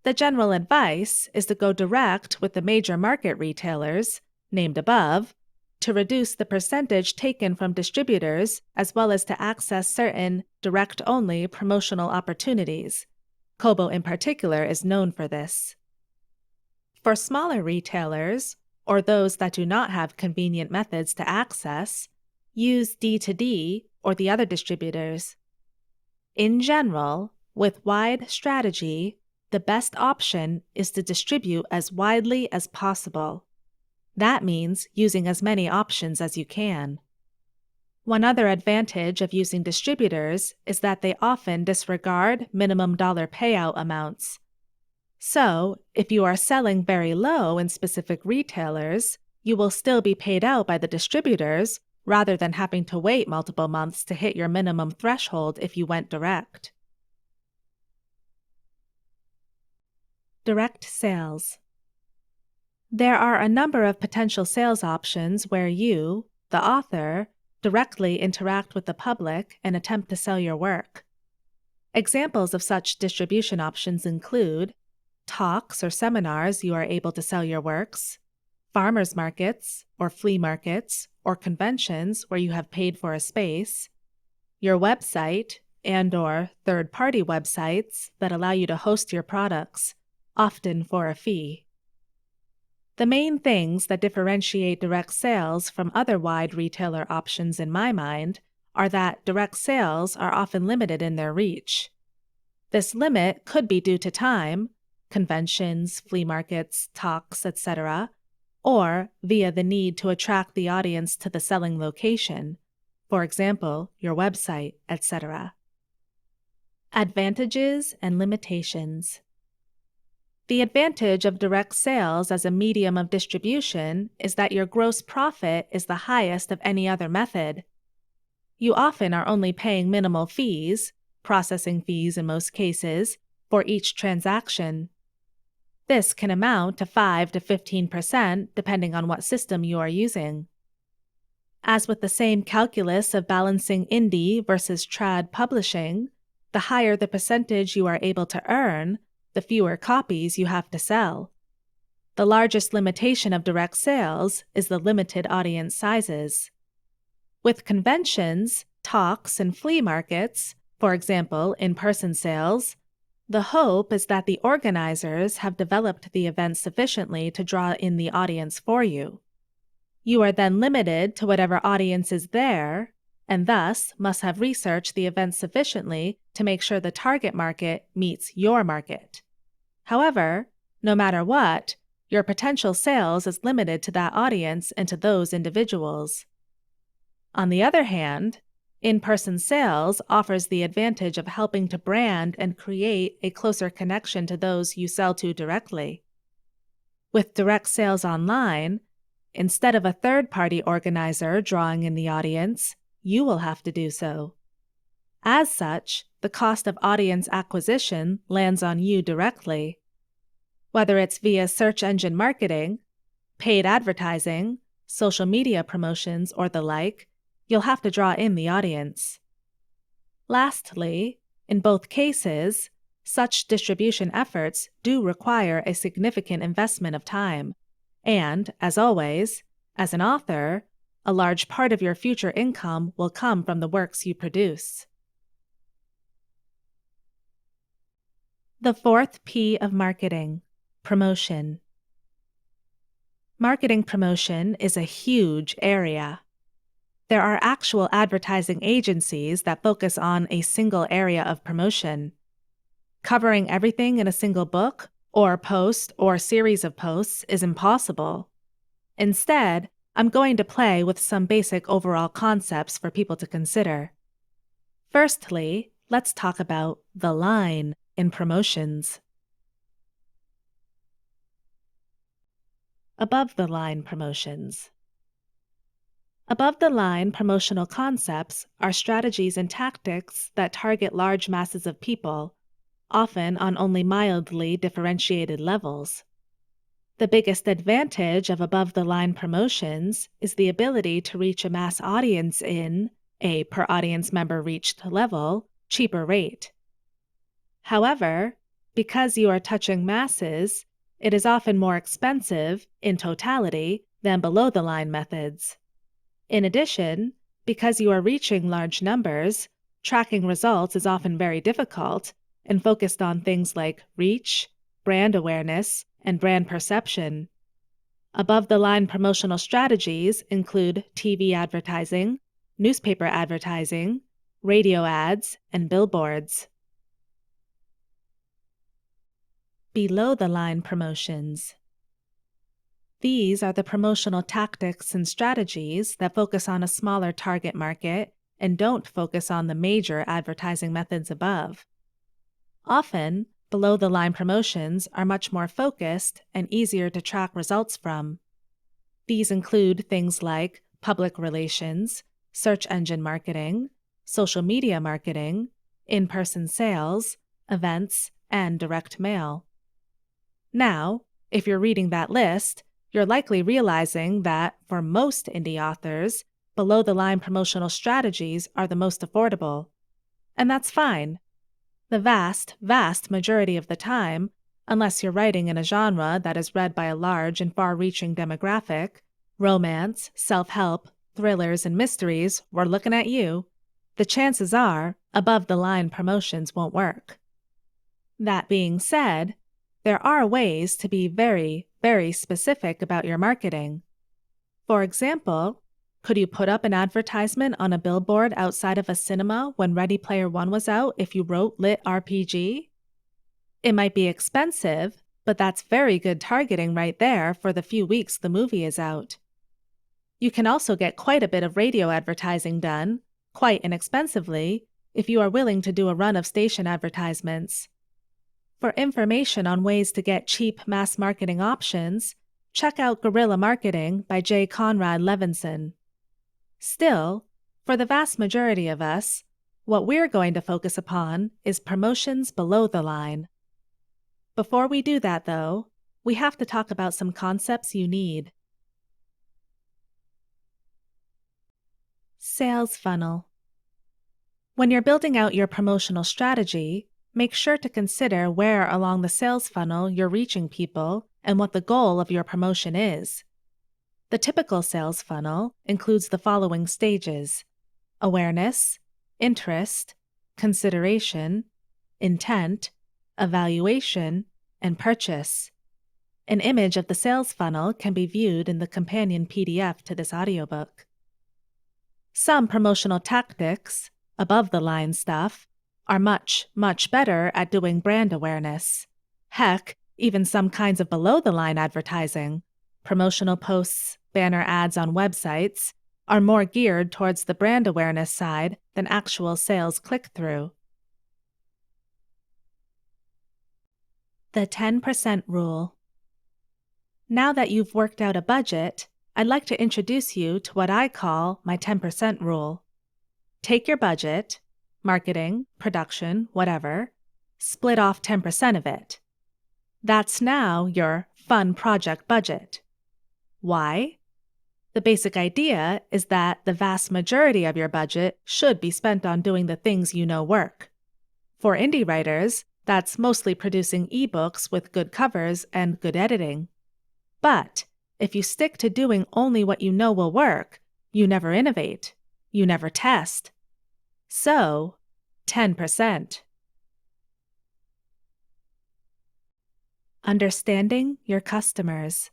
The general advice is to go direct with the major market retailers, named above, to reduce the percentage taken from distributors as well as to access certain direct-only promotional opportunities. Kobo in particular is known for this. For smaller retailers, or those that do not have convenient methods to access, use D2D or the other distributors. In general, with wide strategy, the best option is to distribute as widely as possible. That means using as many options as you can. One other advantage of using distributors is that they often disregard minimum dollar payout amounts. So, if you are selling very low in specific retailers, you will still be paid out by the distributors rather than having to wait multiple months to hit your minimum threshold if you went direct. Direct sales. There are a number of potential sales options where you, the author, directly interact with the public and attempt to sell your work. Examples of such distribution options include talks or seminars you are able to sell your works, farmers markets or flea markets or conventions where you have paid for a space, your website and/or third-party websites that allow you to host your products, often for a fee. The main things that differentiate direct sales from other wide retailer options in my mind are that direct sales are often limited in their reach. This limit could be due to time, conventions, flea markets, talks, etc., or via the need to attract the audience to the selling location, for example, your website, etc. Advantages and limitations. The advantage of direct sales as a medium of distribution is that your gross profit is the highest of any other method. You often are only paying minimal fees, processing fees in most cases, for each transaction. This can amount to 5 to 15% depending on what system you are using. As with the same calculus of balancing indie versus trad publishing, the higher the percentage you are able to earn, the fewer copies you have to sell. The largest limitation of direct sales is the limited audience sizes. With conventions, talks, and flea markets, for example, in-person sales, the hope is that the organizers have developed the event sufficiently to draw in the audience for you. You are then limited to whatever audience is there, and thus must have researched the event sufficiently to make sure the target market meets your market. However, no matter what, your potential sales is limited to that audience and to those individuals. On the other hand, in-person sales offers the advantage of helping to brand and create a closer connection to those you sell to directly. With direct sales online, instead of a third-party organizer drawing in the audience, you will have to do so. As such, the cost of audience acquisition lands on you directly. Whether it's via search engine marketing, paid advertising, social media promotions, or the like, you'll have to draw in the audience. Lastly, in both cases, such distribution efforts do require a significant investment of time, and, as always, as an author, a large part of your future income will come from the works you produce. The fourth P of marketing, promotion. Marketing promotion is a huge area. There are actual advertising agencies that focus on a single area of promotion. Covering everything in a single book, or post, or series of posts is impossible. Instead, I'm going to play with some basic overall concepts for people to consider. Firstly, let's talk about the line in promotions. Above-the-line promotions. Above-the-line promotional concepts are strategies and tactics that target large masses of people, often on only mildly differentiated levels. The biggest advantage of above-the-line promotions is the ability to reach a mass audience in a per audience member reached level, cheaper rate. However, because you are touching masses, it is often more expensive, in totality, than below-the-line methods. In addition, because you are reaching large numbers, tracking results is often very difficult and focused on things like reach, brand awareness, and brand perception. Above-the-line promotional strategies include TV advertising, newspaper advertising, radio ads, and billboards. below-the-line promotions. These are the promotional tactics and strategies that focus on a smaller target market and don't focus on the major advertising methods above. Often, below-the-line promotions are much more focused and easier to track results from. These include things like public relations, search engine marketing, social media marketing, in-person sales, events, and direct mail. Now, if you're reading that list, you're likely realizing that, for most indie authors, below-the-line promotional strategies are the most affordable. And that's fine. The vast, vast majority of the time, unless you're writing in a genre that is read by a large and far-reaching demographic, romance, self-help, thrillers, and mysteries, we're looking at you, the chances are above-the-line promotions won't work. That being said, there are ways to be very, very specific about your marketing. For example, could you put up an advertisement on a billboard outside of a cinema when Ready Player One was out if you wrote lit RPG? It might be expensive, but that's very good targeting right there for the few weeks the movie is out. You can also get quite a bit of radio advertising done, quite inexpensively, if you are willing to do a run of station advertisements. For information on ways to get cheap mass marketing options, check out Guerrilla Marketing by 𝗔𝗂𝘁𝗵𝗆. Still, for the vast majority of us, what we're going to focus upon is promotions below the line. Before we do that, though, we have to talk about some concepts you need. Sales funnel. When you're building out your promotional strategy, make sure to consider where along the sales funnel you're reaching people and what the goal of your promotion is. The typical sales funnel includes the following stages: awareness, interest, consideration, intent, evaluation, and purchase. An image of the sales funnel can be viewed in the companion PDF to this audiobook. Some promotional tactics, above-the-line stuff, are much, much better at doing brand awareness. Heck, even some kinds of below-the-line advertising, promotional posts, banner ads on websites, are more geared towards the brand awareness side than actual sales click-through. The 10% rule. Now that you've worked out a budget, I'd like to introduce you to what I call my 10% rule. Take your budget, marketing, production, whatever, split off 10% of it. That's now your fun project budget. Why? The basic idea is that the vast majority of your budget should be spent on doing the things you know work. For indie writers, that's mostly producing ebooks with good covers and good editing. But if you stick to doing only what you know will work, you never innovate, you never test. So, 10%. Understanding your customers.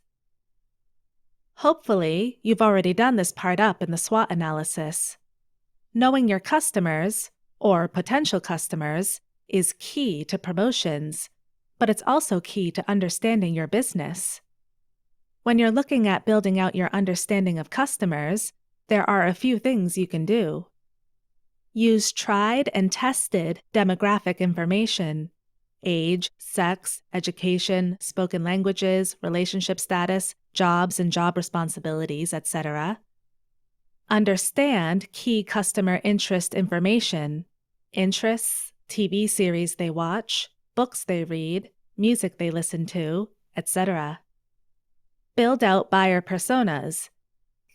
Hopefully, you've already done this part up in the SWOT analysis. Knowing your customers, or potential customers, is key to promotions, but it's also key to understanding your business. When you're looking at building out your understanding of customers, there are a few things you can do. Use tried and tested demographic information: age, sex, education, spoken languages, relationship status, jobs and job responsibilities, etc. Understand key customer interest information: interests, TV series they watch, books they read, music they listen to, etc. Build out buyer personas.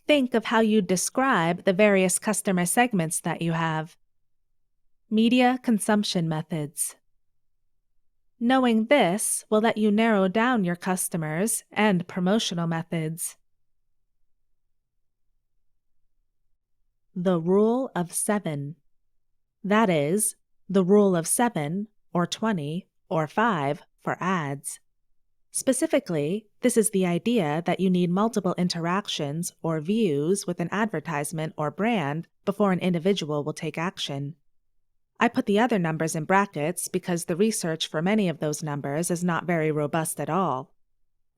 Think of how you describe the various customer segments that you have. Media consumption methods. Knowing this will let you narrow down your customers and promotional methods. The Rule of 7. That is, the Rule of 7, or 20, or 5 for ads. Specifically, this is the idea that you need multiple interactions or views with an advertisement or brand before an individual will take action. I put the other numbers in brackets because the research for many of those numbers is not very robust at all.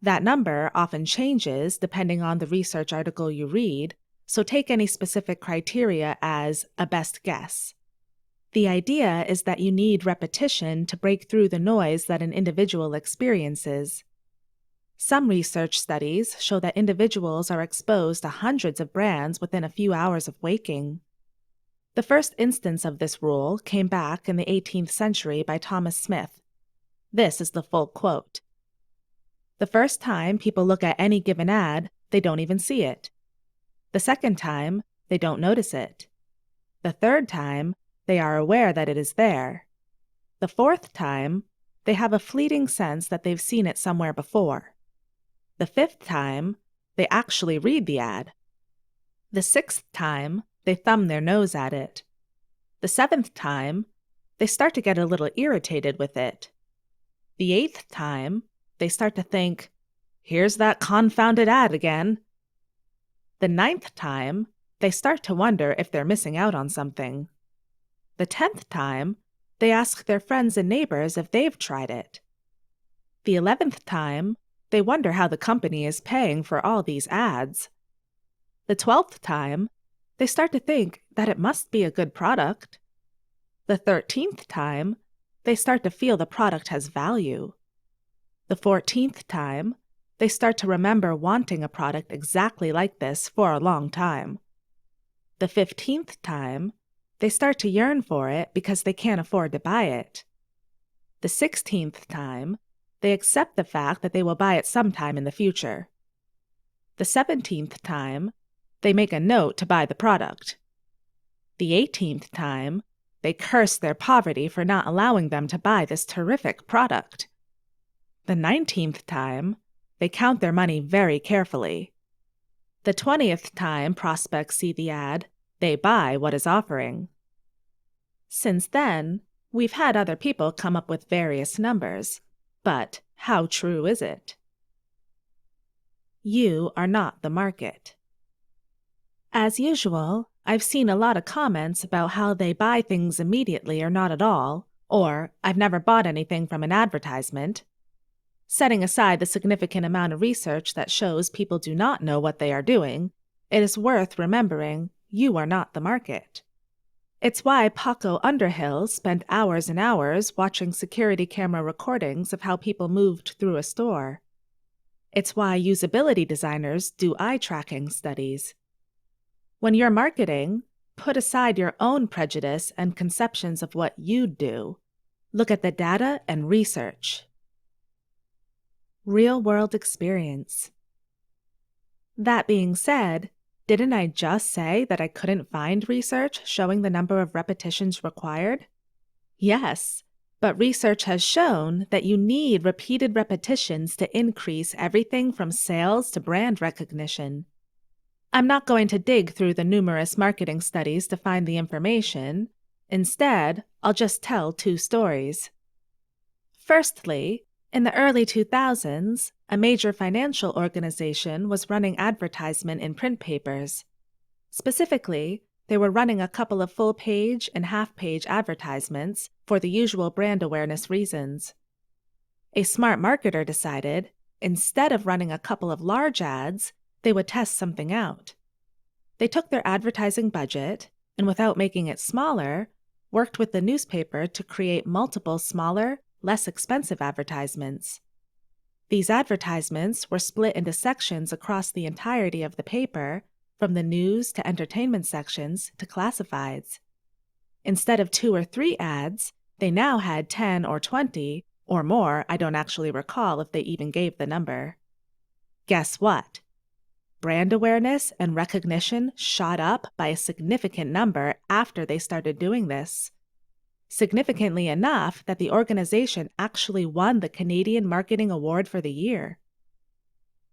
That number often changes depending on the research article you read, so take any specific criteria as a best guess. The idea is that you need repetition to break through the noise that an individual experiences. Some research studies show that individuals are exposed to hundreds of brands within a few hours of waking. The first instance of this rule came back in the 18th century by Thomas Smith. This is the full quote. "The first time people look at any given ad, they don't even see it. The second time, they don't notice it. The third time, they are aware that it is there. The fourth time, they have a fleeting sense that they've seen it somewhere before. The fifth time, they actually read the ad. The sixth time, they thumb their nose at it. The seventh time, they start to get a little irritated with it. The eighth time, they start to think, 'Here's that confounded ad again.' The ninth time, they start to wonder if they're missing out on something. The 10th time, they ask their friends and neighbors if they've tried it. The 11th time, they wonder how the company is paying for all these ads. The 12th time, they start to think that it must be a good product. The 13th time, they start to feel the product has value. The 14th time, they start to remember wanting a product exactly like this for a long time. The 15th time, they start to yearn for it because they can't afford to buy it. The 16th time, they accept the fact that they will buy it sometime in the future. The 17th time, they make a note to buy the product. The 18th time, they curse their poverty for not allowing them to buy this terrific product. The 19th time, they count their money very carefully. The 20th time prospects see the ad, they buy what is offering. Since then, we've had other people come up with various numbers, but how true is it? You are not the market. As usual, I've seen a lot of comments about how they buy things immediately or not at all, or I've never bought anything from an advertisement. Setting aside the significant amount of research that shows people do not know what they are doing, it is worth remembering you are not the market. It's why 𝗏𝗶𝗴 𝗦𝗁𝗏𝗆 spent hours and hours watching security camera recordings of how people moved through a store. It's why usability designers do eye tracking studies. When you're marketing, put aside your own prejudice and conceptions of what you'd do. Look at the data and research. Real-world experience. That being said, didn't I just say that I couldn't find research showing the number of repetitions required? Yes, but research has shown that you need repeated repetitions to increase everything from sales to brand recognition. I'm not going to dig through the numerous marketing studies to find the information. Instead, I'll just tell two stories. Firstly, in the early 2000s, a major financial organization was running advertisement in print papers. Specifically, they were running a couple of full-page and half-page advertisements for the usual brand awareness reasons. A smart marketer decided, instead of running a couple of large ads, they would test something out. They took their advertising budget and, without making it smaller, worked with the newspaper to create multiple smaller, less expensive advertisements. These advertisements were split into sections across the entirety of the paper, from the news to entertainment sections to classifieds. Instead of 2 or 3 ads, they now had 10 or 20, or more. I don't actually recall if they even gave the number. Guess what? Brand awareness and recognition shot up by a significant number after they started doing this. Significantly enough that the organization actually won the Canadian Marketing Award for the year.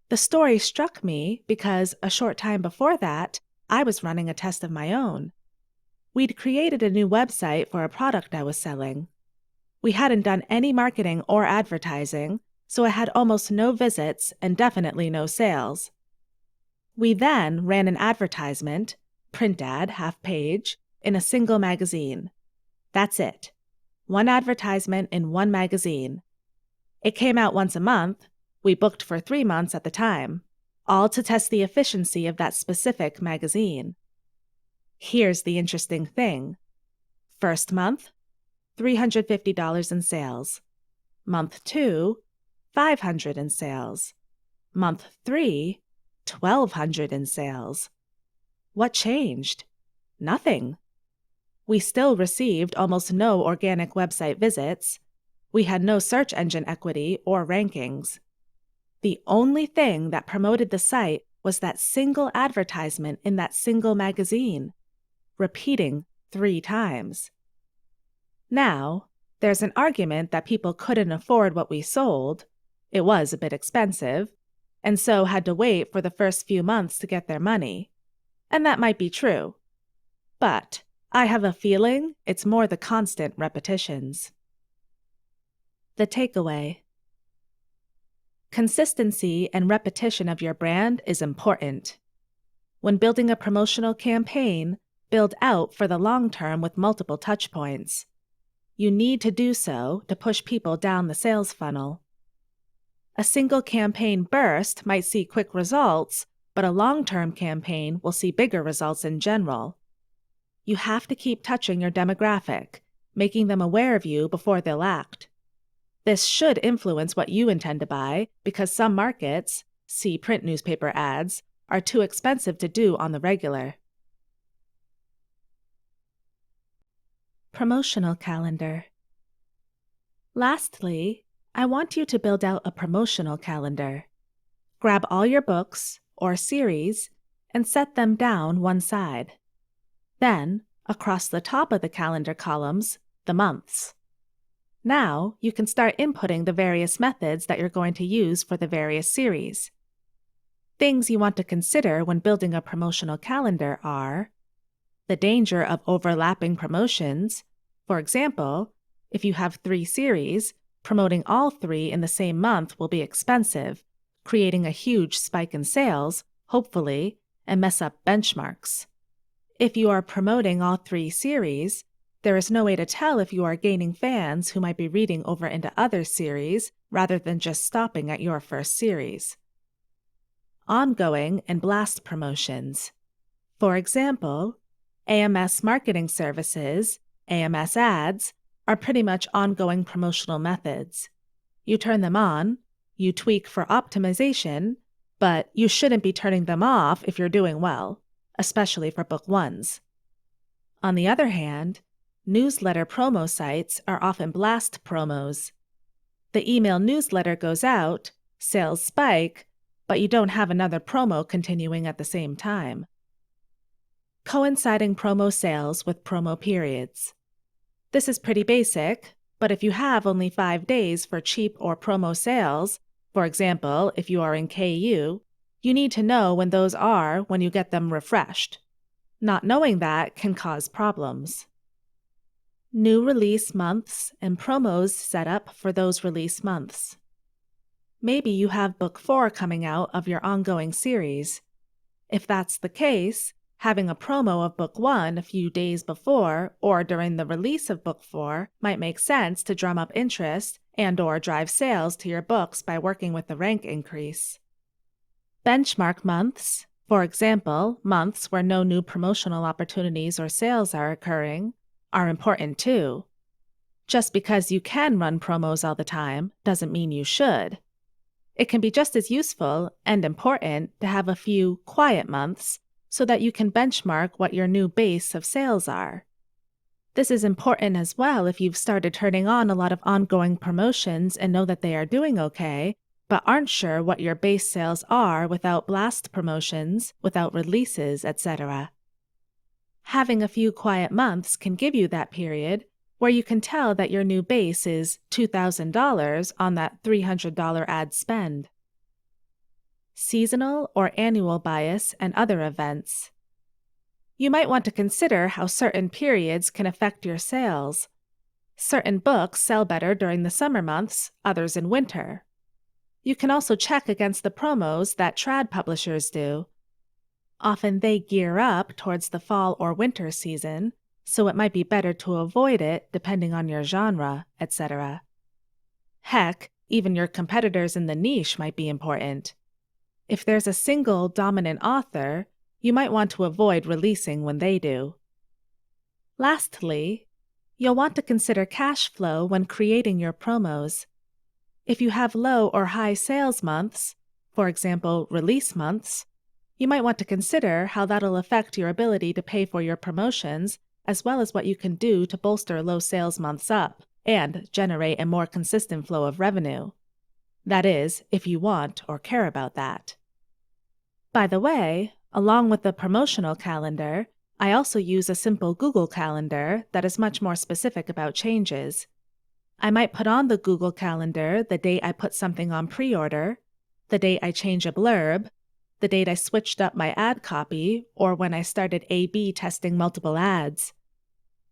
The story struck me because a short time before that, I was running a test of my own. We'd created a new website for a product I was selling. We hadn't done any marketing or advertising, so I had almost no visits and definitely no sales. We then ran an advertisement, print ad, half page, in a single magazine. That's it. One advertisement in one magazine. It came out once a month. We booked for 3 months at the time, all to test the efficiency of that specific magazine. Here's the interesting thing. First month, $350 in sales. Month 2, $500 in sales. Month 3, $1,200 in sales. What changed? Nothing. We still received almost no organic website visits. We had no search engine equity or rankings. The only thing that promoted the site was that single advertisement in that single magazine, repeating 3 times. Now, there's an argument that people couldn't afford what we sold. It was a bit expensive, and so had to wait for the first few months to get their money. And that might be true. But I have a feeling it's more the constant repetitions. The takeaway. Consistency and repetition of your brand is important. When building a promotional campaign, build out for the long term with multiple touchpoints. You need to do so to push people down the sales funnel. A single campaign burst might see quick results, but a long-term campaign will see bigger results in general. You have to keep touching your demographic, making them aware of you before they'll act. This should influence what you intend to buy because some markets, see print newspaper ads, are too expensive to do on the regular. Promotional calendar. Lastly, I want you to build out a promotional calendar. Grab all your books or series and set them down one side. Then, across the top of the calendar columns, the months. Now, you can start inputting the various methods that you're going to use for the various series. Things you want to consider when building a promotional calendar are the danger of overlapping promotions. For example, if you have 3 series, promoting all 3 in the same month will be expensive, creating a huge spike in sales, hopefully, and mess up benchmarks. If you are promoting all 3 series, there is no way to tell if you are gaining fans who might be reading over into other series rather than just stopping at your first series. Ongoing and blast promotions. For example, AMS marketing services, AMS ads, are pretty much ongoing promotional methods. You turn them on, you tweak for optimization, but you shouldn't be turning them off if you're doing well, especially for book 1s. On the other hand, newsletter promo sites are often blast promos. The email newsletter goes out, sales spike, but you don't have another promo continuing at the same time. Coinciding promo sales with promo periods. This is pretty basic, but if you have only 5 days for cheap or promo sales, for example, if you are in KU, you need to know when those are when you get them refreshed. Not knowing that can cause problems. New release months and promos set up for those release months. Maybe you have book 4 coming out of your ongoing series. If that's the case, having a promo of book 1 a few days before or during the release of book 4 might make sense to drum up interest and/or drive sales to your books by working with the rank increase. Benchmark months, for example, months where no new promotional opportunities or sales are occurring, are important too. Just because you can run promos all the time doesn't mean you should. It can be just as useful and important to have a few quiet months so that you can benchmark what your new base of sales are. This is important as well if you've started turning on a lot of ongoing promotions and know that they are doing okay, but aren't sure what your base sales are without blast promotions, without releases, etc. Having a few quiet months can give you that period where you can tell that your new base is $2,000 on that $300 ad spend. Seasonal or annual bias and other events. You might want to consider how certain periods can affect your sales. Certain books sell better during the summer months, others in winter. You can also check against the promos that trad publishers do. Often they gear up towards the fall or winter season, so it might be better to avoid it depending on your genre, etc. Heck, even your competitors in the niche might be important. If there's a single dominant author, you might want to avoid releasing when they do. Lastly, you'll want to consider cash flow when creating your promos. If you have low or high sales months, for example, release months, you might want to consider how that'll affect your ability to pay for your promotions, as well as what you can do to bolster low sales months up and generate a more consistent flow of revenue. That is, if you want or care about that. By the way, along with the promotional calendar, I also use a simple Google Calendar that is much more specific about changes. I might put on the Google Calendar the date I put something on pre-order, the date I change a blurb, the date I switched up my ad copy, or when I started A/B testing multiple ads.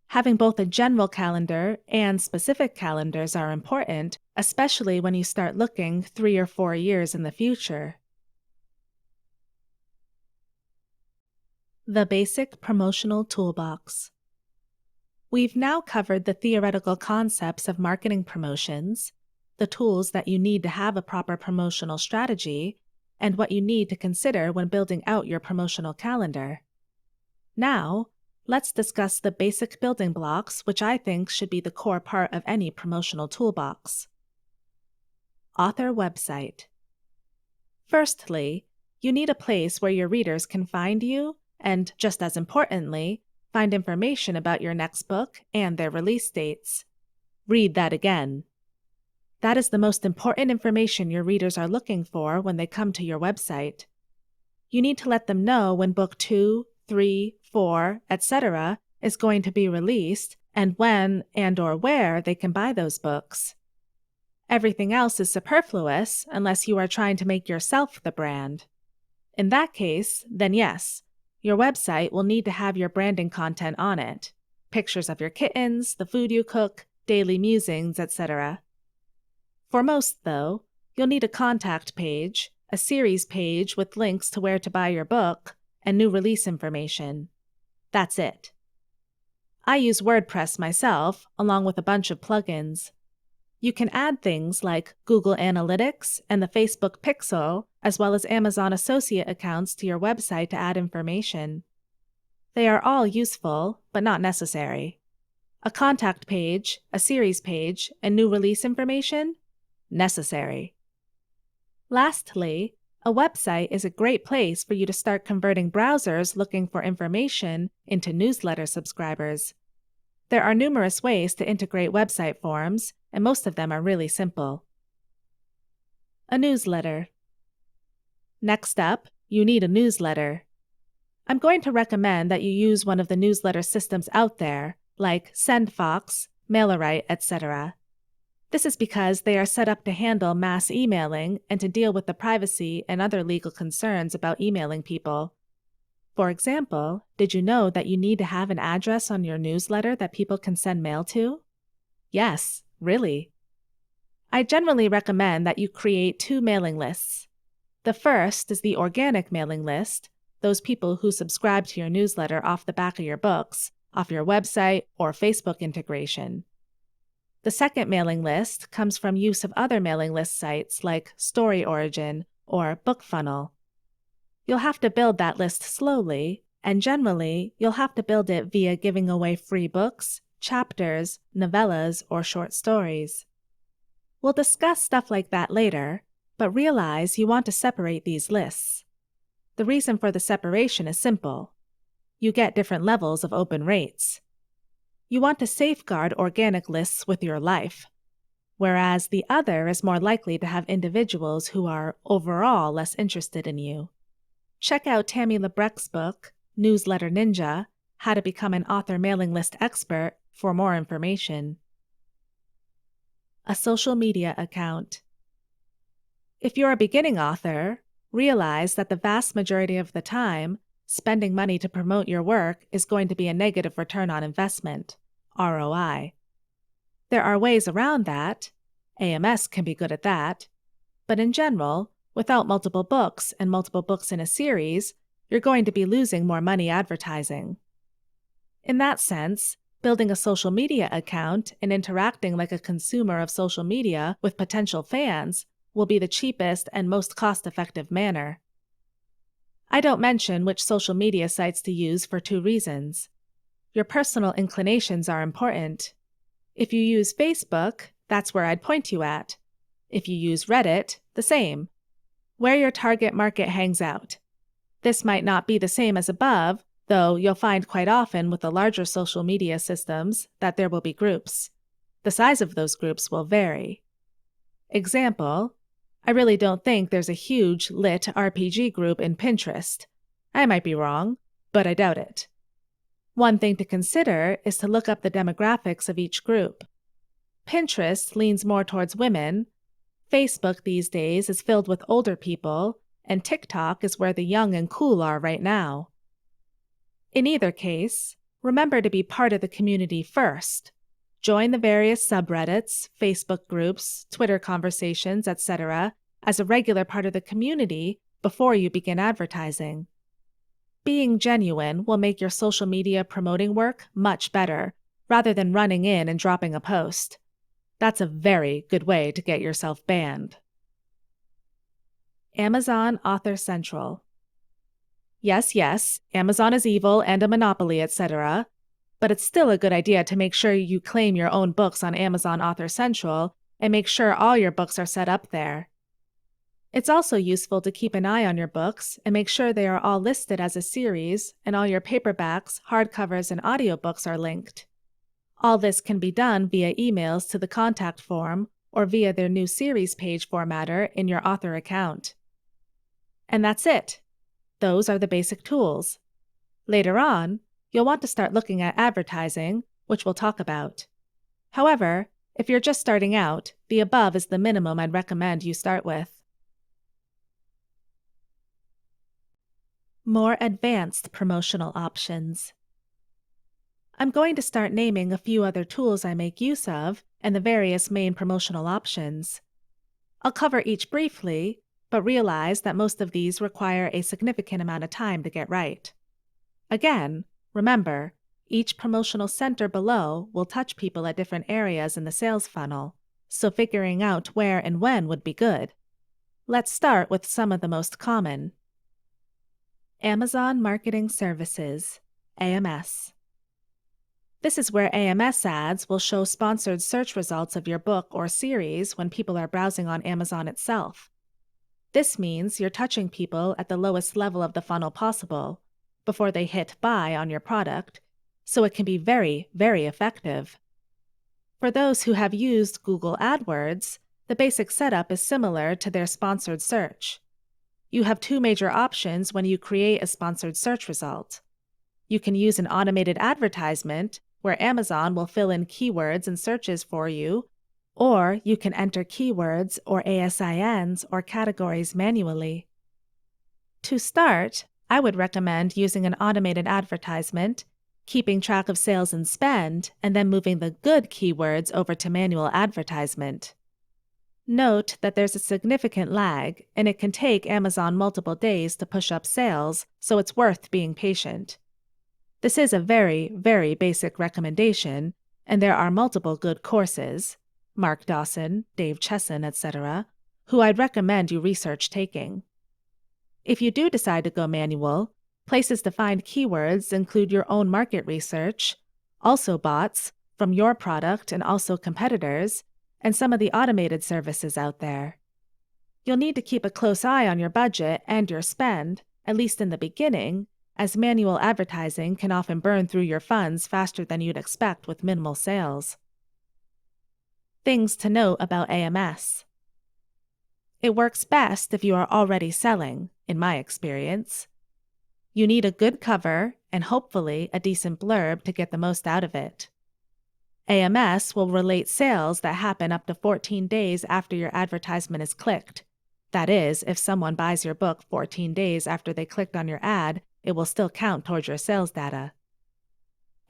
Having both a general calendar and specific calendars are important, especially when you start looking 3 or 4 years in the future. The Basic Promotional Toolbox. We've now covered the theoretical concepts of marketing promotions, the tools that you need to have a proper promotional strategy, and what you need to consider when building out your promotional calendar. Now, let's discuss the basic building blocks which I think should be the core part of any promotional toolbox. Author website. Firstly, you need a place where your readers can find you and, just as importantly, find information about your next book and their release dates. Read that again. That is the most important information your readers are looking for when they come to your website. You need to let them know when book 2, 3, 4, etc. is going to be released and when and/or where they can buy those books. Everything else is superfluous unless you are trying to make yourself the brand. In that case, then yes, your website will need to have your branding content on it, pictures of your kittens, the food you cook, daily musings, etc. For most, though, you'll need a contact page, a series page with links to where to buy your book, and new release information. That's it. I use WordPress myself, along with a bunch of plugins. You can add things like Google Analytics and the Facebook Pixel, as well as Amazon Associate accounts to your website to add information. They are all useful, but not necessary. A contact page, a series page, and new release information? Necessary. Lastly, a website is a great place for you to start converting browsers looking for information into newsletter subscribers. There are numerous ways to integrate website forms, and most of them are really simple. A newsletter. Next up, you need a newsletter. I'm going to recommend that you use one of the newsletter systems out there, like SendFox, MailerLite, etc. This is because they are set up to handle mass emailing and to deal with the privacy and other legal concerns about emailing people. For example, did you know that you need to have an address on your newsletter that people can send mail to? Yes, really. I generally recommend that you create 2 mailing lists. The first is the organic mailing list, those people who subscribe to your newsletter off the back of your books, off your website, or Facebook integration. The second mailing list comes from use of other mailing list sites like StoryOrigin or BookFunnel. You'll have to build that list slowly, and generally, you'll have to build it via giving away free books, chapters, novellas, or short stories. We'll discuss stuff like that later, but realize you want to separate these lists. The reason for the separation is simple. You get different levels of open rates. You want to safeguard organic lists with your life, whereas the other is more likely to have individuals who are overall less interested in you. Check out Tammy Labrecque's book, Newsletter Ninja, How to Become an Author Mailing List Expert, for more information. A social media account. If you're a beginning author, realize that the vast majority of the time, spending money to promote your work is going to be a negative return on investment, ROI. There are ways around that. AMS can be good at that. But in general, without multiple books and multiple books in a series, you're going to be losing more money advertising. In that sense, building a social media account and interacting like a consumer of social media with potential fans will be the cheapest and most cost-effective manner. I don't mention which social media sites to use for two reasons. Your personal inclinations are important. If you use Facebook, that's where I'd point you at. If you use Reddit, the same. Where your target market hangs out. This might not be the same as above, though you'll find quite often with the larger social media systems that there will be groups. The size of those groups will vary. Example, I really don't think there's a huge lit RPG group in Pinterest. I might be wrong, but I doubt it. One thing to consider is to look up the demographics of each group. Pinterest leans more towards women, Facebook these days is filled with older people, and TikTok is where the young and cool are right now. In either case, remember to be part of the community first. Join the various subreddits, Facebook groups, Twitter conversations, etc. as a regular part of the community before you begin advertising. Being genuine will make your social media promoting work much better, rather than running in and dropping a post. That's a very good way to get yourself banned. Amazon Author Central. Yes, Amazon is evil and a monopoly, etc., but it's still a good idea to make sure you claim your own books on Amazon Author Central and make sure all your books are set up there. It's also useful to keep an eye on your books and make sure they are all listed as a series and all your paperbacks, hardcovers, and audiobooks are linked. All this can be done via emails to the contact form or via their new series page formatter in your author account. And that's it. Those are the basic tools. Later on, you'll want to start looking at advertising, which we'll talk about. However, if you're just starting out, the above is the minimum I'd recommend you start with. More advanced promotional options. I'm going to start naming a few other tools I make use of and the various main promotional options. I'll cover each briefly, but realize that most of these require a significant amount of time to get right. Again, remember, each promotional center below will touch people at different areas in the sales funnel, so figuring out where and when would be good. Let's start with some of the most common. Amazon Marketing Services, AMS. This is where AMS ads will show sponsored search results of your book or series when people are browsing on Amazon itself. This means you're touching people at the lowest level of the funnel possible, before they hit buy on your product, so it can be very, very effective. For those who have used Google AdWords, the basic setup is similar to their sponsored search. You have two major options when you create a sponsored search result. You can use an automated advertisement, where Amazon will fill in keywords and searches for you, or you can enter keywords or ASINs or categories manually. To start, I would recommend using an automated advertisement, keeping track of sales and spend, and then moving the good keywords over to manual advertisement. Note that there's a significant lag, and it can take Amazon multiple days to push up sales, so it's worth being patient. This is a very, very basic recommendation, and there are multiple good courses, Mark Dawson, Dave Chesson, etc., who I'd recommend you research taking. If you do decide to go manual, places to find keywords include your own market research, also bots from your product and also competitors, and some of the automated services out there. You'll need to keep a close eye on your budget and your spend, at least in the beginning, as manual advertising can often burn through your funds faster than you'd expect with minimal sales. Things to note about AMS. It works best if you are already selling, in my experience. You need a good cover and hopefully a decent blurb to get the most out of it. AMS will relate sales that happen up to 14 days after your advertisement is clicked. That is, if someone buys your book 14 days after they clicked on your ad, it will still count towards your sales data.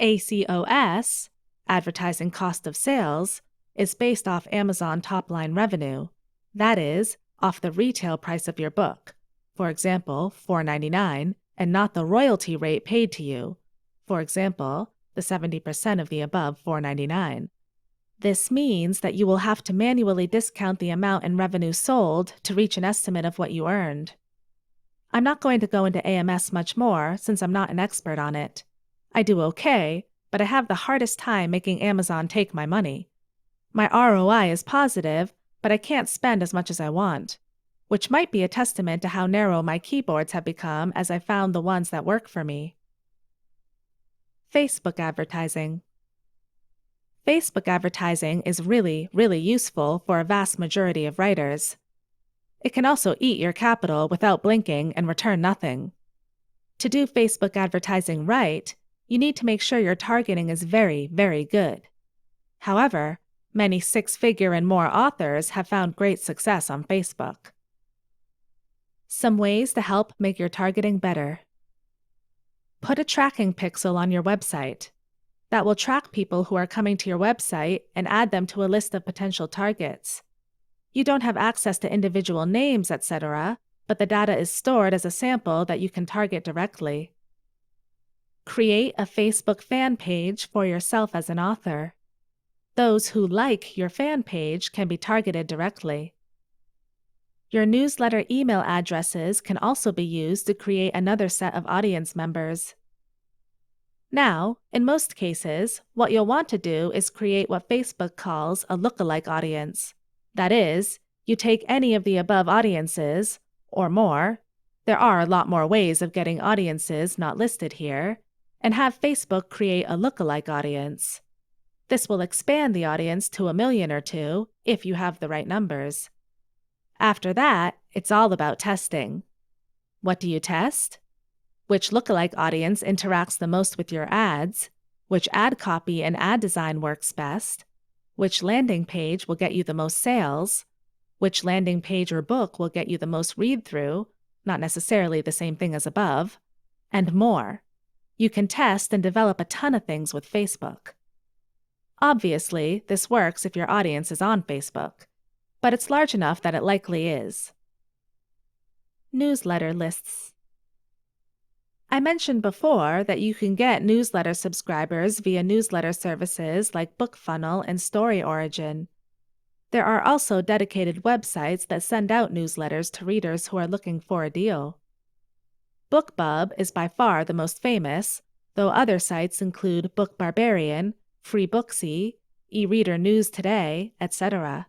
ACOS, Advertising Cost of Sales, is based off Amazon top-line revenue. That is, off the retail price of your book, for example, $4.99, and not the royalty rate paid to you, for example, the 70% of the above $4.99. This means that you will have to manually discount the amount in revenue sold to reach an estimate of what you earned. I'm not going to go into AMS much more since I'm not an expert on it. I do okay, but I have the hardest time making Amazon take my money. My ROI is positive, but I can't spend as much as I want, which might be a testament to how narrow my keyboards have become as I found the ones that work for me. Facebook advertising. Facebook advertising is really, really useful for a vast majority of writers. It can also eat your capital without blinking and return nothing. To do Facebook advertising right, you need to make sure your targeting is very, very good. However, many six-figure and more authors have found great success on Facebook. Some ways to help make your targeting better. Put a tracking pixel on your website. That will track people who are coming to your website and add them to a list of potential targets. You don't have access to individual names, etc., but the data is stored as a sample that you can target directly. Create a Facebook fan page for yourself as an author. Those who like your fan page can be targeted directly. Your newsletter email addresses can also be used to create another set of audience members. Now, in most cases, what you'll want to do is create what Facebook calls a lookalike audience. That is, you take any of the above audiences, or more, there are a lot more ways of getting audiences not listed here, and have Facebook create a lookalike audience. This will expand the audience to 1 million or 2 if you have the right numbers. After that, it's all about testing. What do you test? Which lookalike audience interacts the most with your ads, which ad copy and ad design works best, which landing page will get you the most sales, which landing page or book will get you the most read-through, not necessarily the same thing as above, and more. You can test and develop a ton of things with Facebook. Obviously, this works if your audience is on Facebook, but it's large enough that it likely is. Newsletter lists. I mentioned before that you can get newsletter subscribers via newsletter services like BookFunnel and StoryOrigin. There are also dedicated websites that send out newsletters to readers who are looking for a deal. BookBub is by far the most famous, though other sites include BookBarbarian, FreeBooksy, eReader News Today, etc.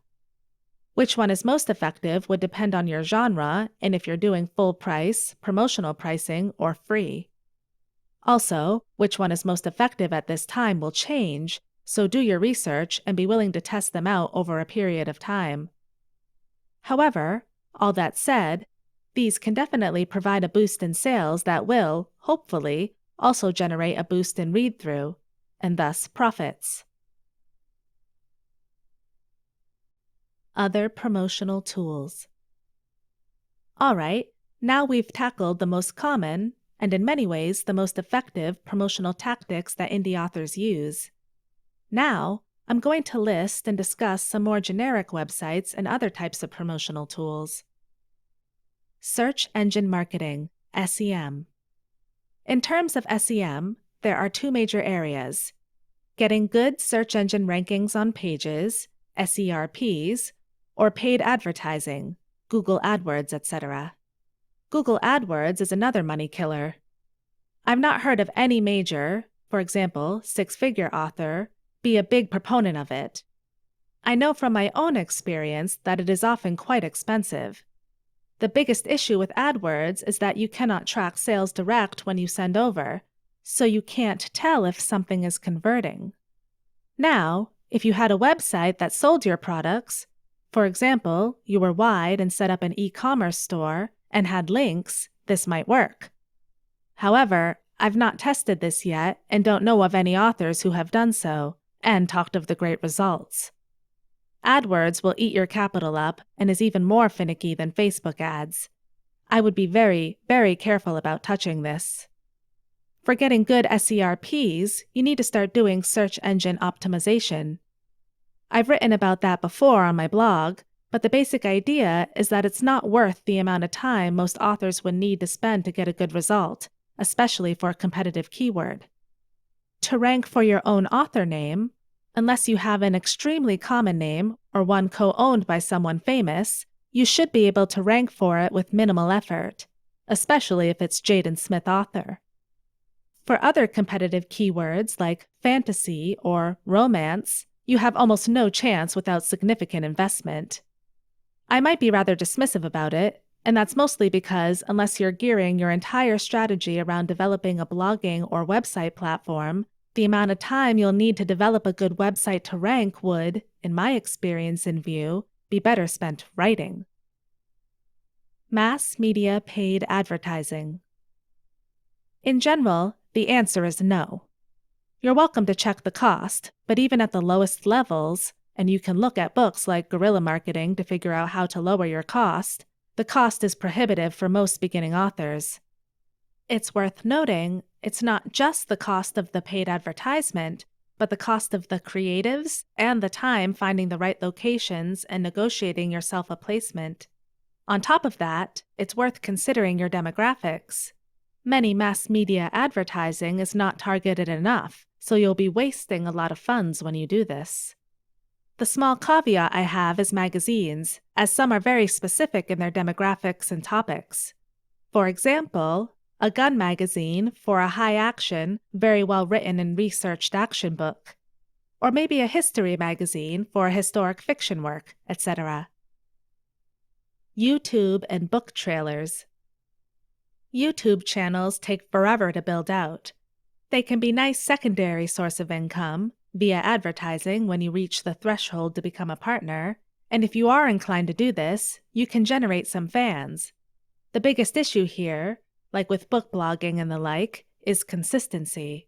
Which one is most effective would depend on your genre and if you're doing full price, promotional pricing, or free. Also, which one is most effective at this time will change, so do your research and be willing to test them out over a period of time. However, all that said, these can definitely provide a boost in sales that will, hopefully, also generate a boost in read-through, and thus profits. Other promotional tools. Alright, now we've tackled the most common, and in many ways the most effective promotional tactics that indie authors use. Now, I'm going to list and discuss some more generic websites and other types of promotional tools. Search engine marketing, SEM. In terms of SEM, there are 2 major areas: getting good search engine rankings on pages, SERPs, or paid advertising, Google AdWords, etc. Google AdWords is another money killer. I've not heard of any major, for example, six-figure author, be a big proponent of it. I know from my own experience that it is often quite expensive. The biggest issue with AdWords is that you cannot track sales direct when you send over, so you can't tell if something is converting. Now, if you had a website that sold your products, for example, you were wide and set up an e-commerce store and had links, this might work. However, I've not tested this yet and don't know of any authors who have done so and talked of the great results. AdWords will eat your capital up and is even more finicky than Facebook ads. I would be very, very careful about touching this. For getting good SERPs, you need to start doing search engine optimization. I've written about that before on my blog, but the basic idea is that it's not worth the amount of time most authors would need to spend to get a good result, especially for a competitive keyword. To rank for your own author name, unless you have an extremely common name or one co-owned by someone famous, you should be able to rank for it with minimal effort, especially if it's Jaden Smith author. For other competitive keywords like fantasy or romance, you have almost no chance without significant investment. I might be rather dismissive about it, and that's mostly because unless you're gearing your entire strategy around developing a blogging or website platform, the amount of time you'll need to develop a good website to rank would, in my experience and view, be better spent writing. Mass media paid advertising. In general, the answer is no. You're welcome to check the cost, but even at the lowest levels, and you can look at books like Guerrilla Marketing to figure out how to lower your cost, the cost is prohibitive for most beginning authors. It's worth noting, it's not just the cost of the paid advertisement, but the cost of the creatives and the time finding the right locations and negotiating yourself a placement. On top of that, it's worth considering your demographics. Many mass media advertising is not targeted enough, so you'll be wasting a lot of funds when you do this. The small caveat I have is magazines, as some are very specific in their demographics and topics. For example, a gun magazine for a high-action, very well-written and researched action book, or maybe a history magazine for a historic fiction work, etc. YouTube and book trailers. YouTube channels take forever to build out. They can be a nice secondary source of income, via advertising when you reach the threshold to become a partner, and if you are inclined to do this, you can generate some fans. The biggest issue here, like with book blogging and the like, is consistency.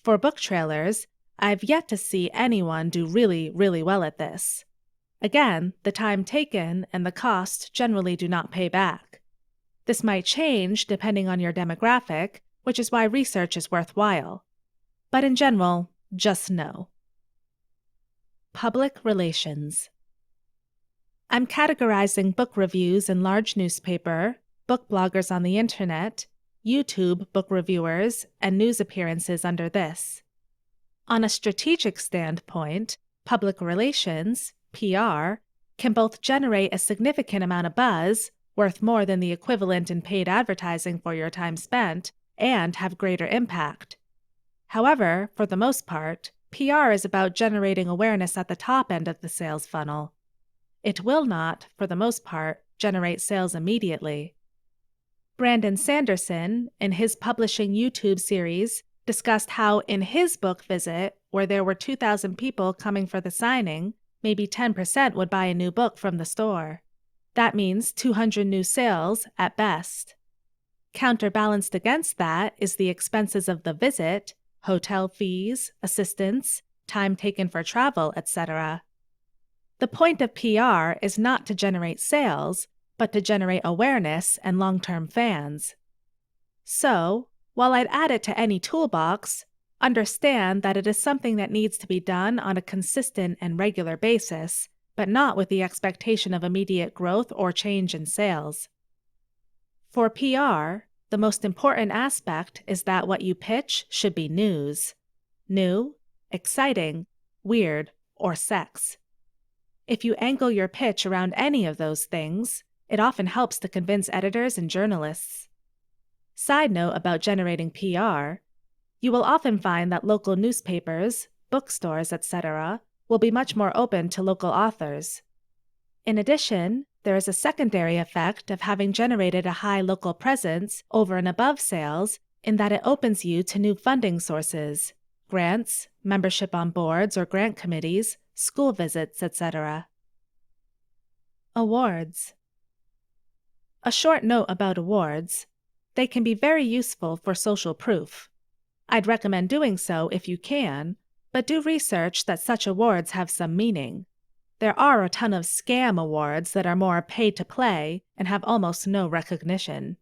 For book trailers, I've yet to see anyone do really, really well at this. Again, the time taken and the cost generally do not pay back. This might change depending on your demographic, which is why research is worthwhile. But in general, just no. Public relations. I'm categorizing book reviews in large newspaper, book bloggers on the internet, YouTube book reviewers, and news appearances under this. On a strategic standpoint, public relations, PR, can both generate a significant amount of buzz, worth more than the equivalent in paid advertising for your time spent, and have greater impact. However, for the most part, PR is about generating awareness at the top end of the sales funnel. It will not, for the most part, generate sales immediately. Brandon Sanderson, in his publishing YouTube series, discussed how in his book visit, where there were 2,000 people coming for the signing, maybe 10% would buy a new book from the store. That means 200 new sales at best. Counterbalanced against that is the expenses of the visit, hotel fees, assistance, time taken for travel, etc. The point of PR is not to generate sales, but to generate awareness and long-term fans. So, while I'd add it to any toolbox, understand that it is something that needs to be done on a consistent and regular basis, but not with the expectation of immediate growth or change in sales. For PR, the most important aspect is that what you pitch should be news. New, exciting, weird, or sex. If you angle your pitch around any of those things, it often helps to convince editors and journalists. Side note about generating PR, you will often find that local newspapers, bookstores, etc. will be much more open to local authors. In addition, there is a secondary effect of having generated a high local presence over and above sales in that it opens you to new funding sources, grants, membership on boards or grant committees, school visits, etc. Awards. A short note about awards. They can be very useful for social proof. I'd recommend doing so if you can, but do research that such awards have some meaning. There are a ton of scam awards that are more paid to play and have almost no recognition.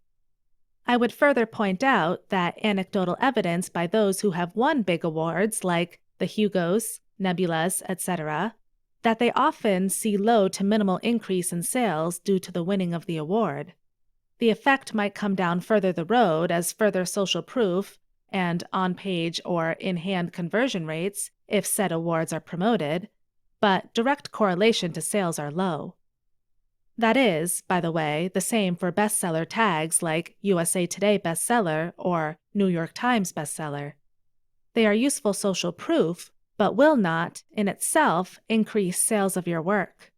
I would further point out that anecdotal evidence by those who have won big awards like the Hugos, Nebulas, etc., that they often see low to minimal increase in sales due to the winning of the award. The effect might come down further the road as further social proof, and on-page or in-hand conversion rates if said awards are promoted, but direct correlation to sales are low. That is, by the way, the same for bestseller tags like USA Today bestseller or New York Times bestseller. They are useful social proof, but will not, in itself, increase sales of your work.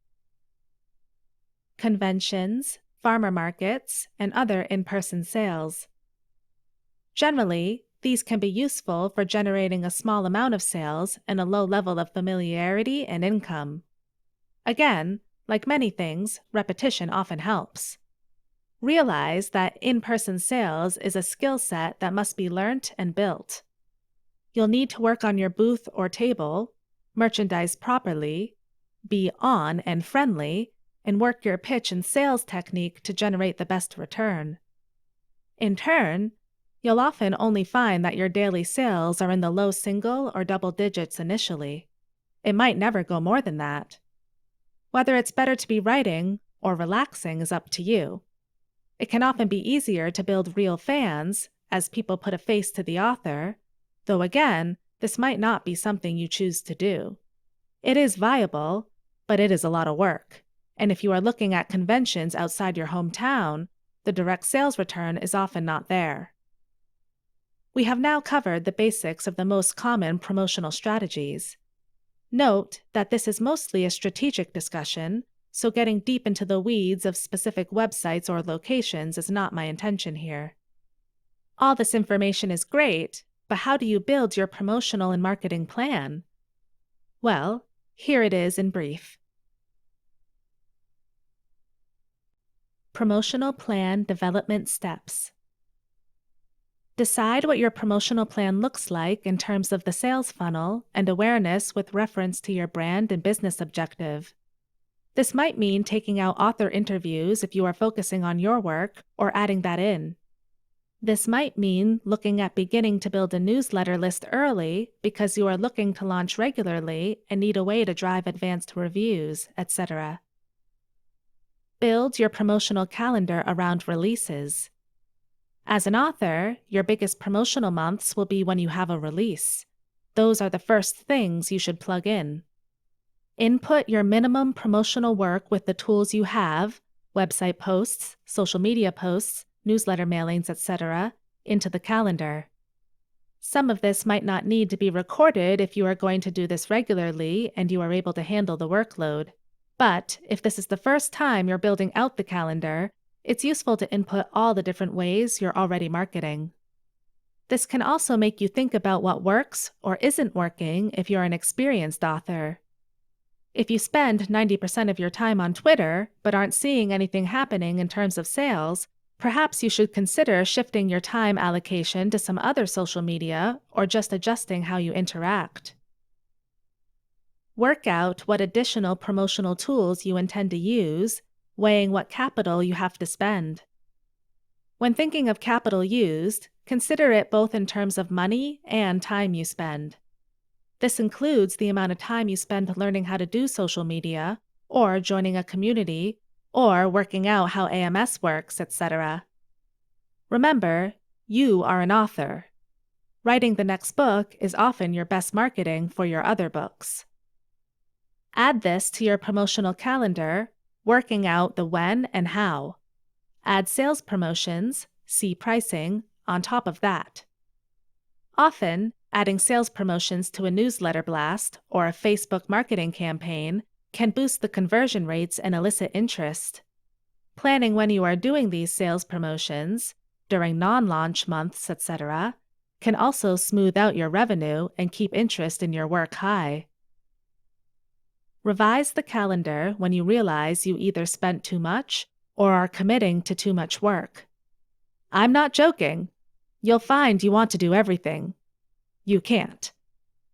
Conventions, farmer markets, and other in-person sales. Generally, these can be useful for generating a small amount of sales and a low level of familiarity and income. Again, like many things, repetition often helps. Realize that in-person sales is a skill set that must be learnt and built. You'll need to work on your booth or table, merchandise properly, be on and friendly, and work your pitch and sales technique to generate the best return. In turn, you'll often only find that your daily sales are in the low single or double digits initially. It might never go more than that. Whether it's better to be writing or relaxing is up to you. It can often be easier to build real fans, as people put a face to the author, though again, this might not be something you choose to do. It is viable, but it is a lot of work, and if you are looking at conventions outside your hometown, the direct sales return is often not there. We have now covered the basics of the most common promotional strategies. Note that this is mostly a strategic discussion, so getting deep into the weeds of specific websites or locations is not my intention here. All this information is great, but how do you build your promotional and marketing plan? Well, here it is in brief. Promotional plan development steps. Decide what your promotional plan looks like in terms of the sales funnel and awareness with reference to your brand and business objective. This might mean taking out author interviews if you are focusing on your work or adding that in. This might mean looking at beginning to build a newsletter list early because you are looking to launch regularly and need a way to drive advanced reviews, etc. Build your promotional calendar around releases. As an author, your biggest promotional months will be when you have a release. Those are the first things you should plug in. Input your minimum promotional work with the tools you have, website posts, social media posts, newsletter mailings, etc., into the calendar. Some of this might not need to be recorded if you are going to do this regularly and you are able to handle the workload. But if this is the first time you're building out the calendar, it's useful to input all the different ways you're already marketing. This can also make you think about what works or isn't working if you're an experienced author. If you spend 90% of your time on Twitter but aren't seeing anything happening in terms of sales, perhaps you should consider shifting your time allocation to some other social media or just adjusting how you interact. Work out what additional promotional tools you intend to use, weighing what capital you have to spend. When thinking of capital used, consider it both in terms of money and time you spend. This includes the amount of time you spend learning how to do social media, or joining a community, or working out how AMS works, etc. Remember, you are an author. Writing the next book is often your best marketing for your other books. Add this to your promotional calendar, working out the when and how. Add sales promotions, see pricing, on top of that. Often, adding sales promotions to a newsletter blast or a Facebook marketing campaign can boost the conversion rates and elicit interest. Planning when you are doing these sales promotions, during non-launch months, etc., can also smooth out your revenue and keep interest in your work high. Revise the calendar when you realize you either spent too much or are committing to too much work. I'm not joking. You'll find you want to do everything. You can't,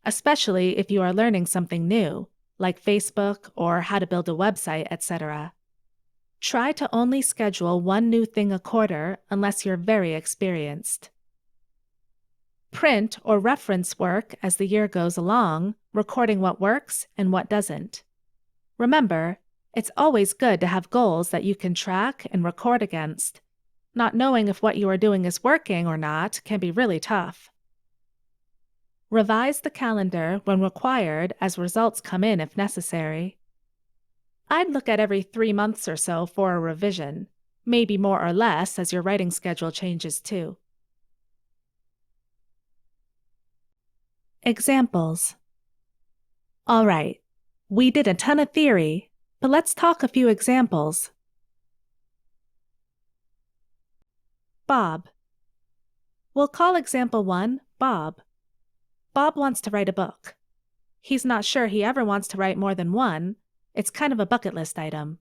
especially if you are learning something new, like Facebook or how to build a website, etc. Try to only schedule one new thing a quarter unless you're very experienced. Print or reference work as the year goes along, recording what works and what doesn't. Remember, it's always good to have goals that you can track and record against. Not knowing if what you are doing is working or not can be really tough. Revise the calendar when required as results come in if necessary. I'd look at every 3 months or so for a revision, maybe more or less as your writing schedule changes too. Examples. All right, we did a ton of theory, but let's talk a few examples. Bob. We'll call example 1 Bob. Bob wants to write a book. He's not sure he ever wants to write more than one. It's kind of a bucket list item.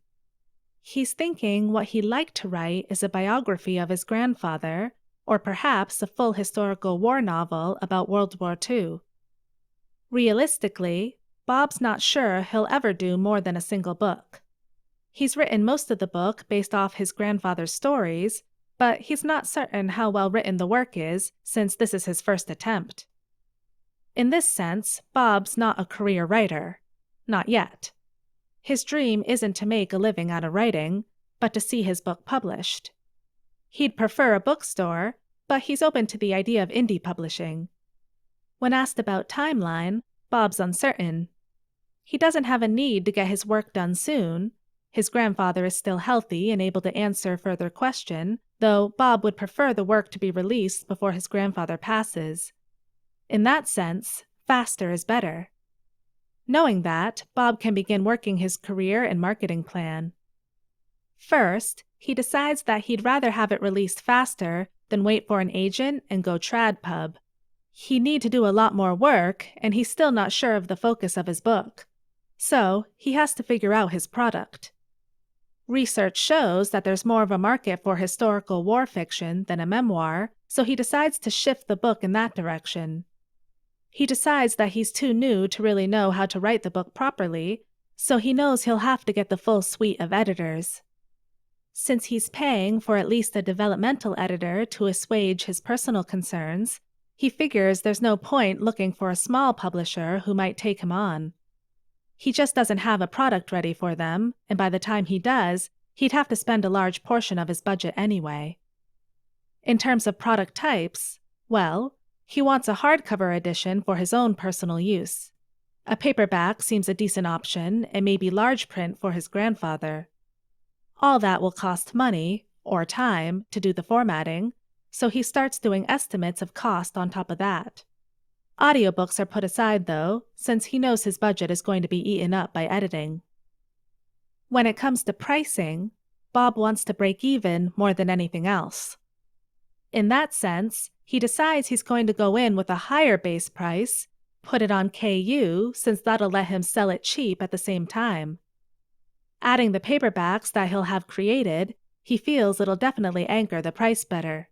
He's thinking what he'd like to write is a biography of his grandfather, or perhaps a full historical war novel about World War II. Realistically, Bob's not sure he'll ever do more than a single book. He's written most of the book based off his grandfather's stories, but he's not certain how well written the work is since this is his first attempt. In this sense, Bob's not a career writer. Not yet. His dream isn't to make a living out of writing, but to see his book published. He'd prefer a bookstore, but he's open to the idea of indie publishing. When asked about timeline, Bob's uncertain. He doesn't have a need to get his work done soon. His grandfather is still healthy and able to answer further questions, though Bob would prefer the work to be released before his grandfather passes. In that sense, faster is better. Knowing that, Bob can begin working his career and marketing plan. First, he decides that he'd rather have it released faster than wait for an agent and go trad pub. He'd need to do a lot more work, and he's still not sure of the focus of his book. So, he has to figure out his product. Research shows that there's more of a market for historical war fiction than a memoir, so he decides to shift the book in that direction. He decides that he's too new to really know how to write the book properly, so he knows he'll have to get the full suite of editors. Since he's paying for at least a developmental editor to assuage his personal concerns, he figures there's no point looking for a small publisher who might take him on. He just doesn't have a product ready for them, and by the time he does, he'd have to spend a large portion of his budget anyway. In terms of product types, well, he wants a hardcover edition for his own personal use. A paperback seems a decent option, and maybe large print for his grandfather. All that will cost money, or time, to do the formatting, so he starts doing estimates of cost on top of that. Audiobooks are put aside, though, since he knows his budget is going to be eaten up by editing. When it comes to pricing, Bob wants to break even more than anything else. In that sense, he decides he's going to go in with a higher base price, put it on KU since that'll let him sell it cheap at the same time. Adding the paperbacks that he'll have created, he feels it'll definitely anchor the price better.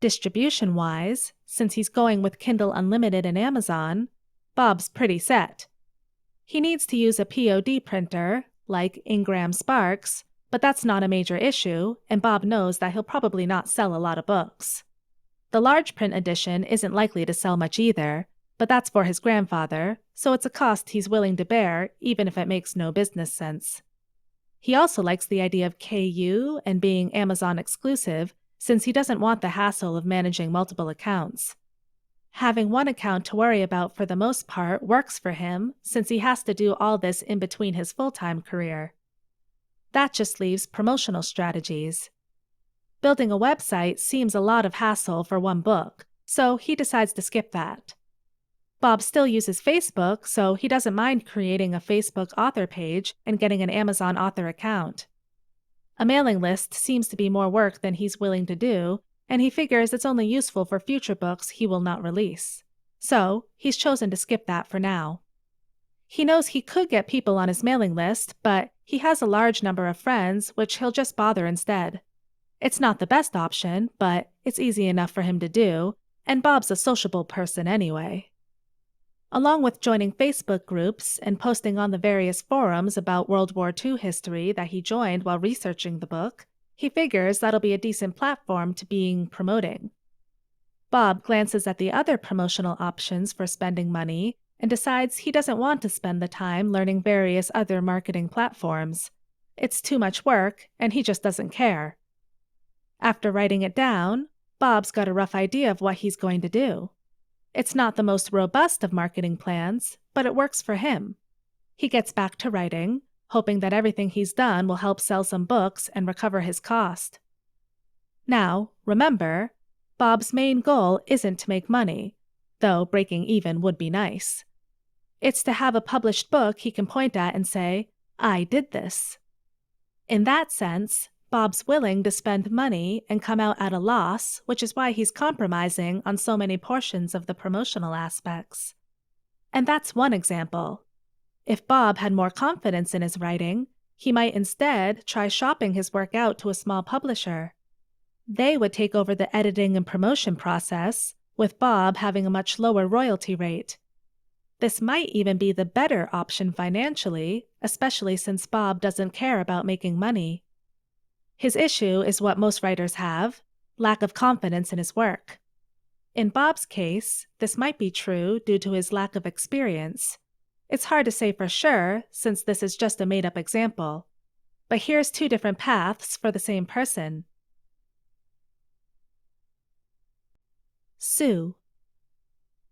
Distribution-wise, since he's going with Kindle Unlimited and Amazon, Bob's pretty set. He needs to use a POD printer, like Ingram Sparks, but that's not a major issue, and Bob knows that he'll probably not sell a lot of books. The large print edition isn't likely to sell much either, but that's for his grandfather, so it's a cost he's willing to bear even if it makes no business sense. He also likes the idea of KU and being Amazon exclusive, since he doesn't want the hassle of managing multiple accounts. Having one account to worry about for the most part works for him, since he has to do all this in between his full-time career. That just leaves promotional strategies. Building a website seems a lot of hassle for one book, so he decides to skip that. Bob still uses Facebook, so he doesn't mind creating a Facebook author page and getting an Amazon author account. A mailing list seems to be more work than he's willing to do, and he figures it's only useful for future books he will not release. So, he's chosen to skip that for now. He knows he could get people on his mailing list, but he has a large number of friends, which he'll just bother instead. It's not the best option, but it's easy enough for him to do, and Bob's a sociable person anyway. Along with joining Facebook groups and posting on the various forums about World War II history that he joined while researching the book, he figures that'll be a decent platform to be promoting. Bob glances at the other promotional options for spending money and decides he doesn't want to spend the time learning various other marketing platforms. It's too much work, and he just doesn't care. After writing it down, Bob's got a rough idea of what he's going to do. It's not the most robust of marketing plans, but it works for him. He gets back to writing, hoping that everything he's done will help sell some books and recover his cost. Now, remember, Bob's main goal isn't to make money, though breaking even would be nice. It's to have a published book he can point at and say, "I did this." In that sense, Bob's willing to spend money and come out at a loss, which is why he's compromising on so many portions of the promotional aspects. And that's one example. If Bob had more confidence in his writing, he might instead try shopping his work out to a small publisher. They would take over the editing and promotion process, with Bob having a much lower royalty rate. This might even be the better option financially, especially since Bob doesn't care about making money. His issue is what most writers have: lack of confidence in his work. In Bob's case, this might be true due to his lack of experience. It's hard to say for sure, since this is just a made-up example. But here's two different paths for the same person. Sue.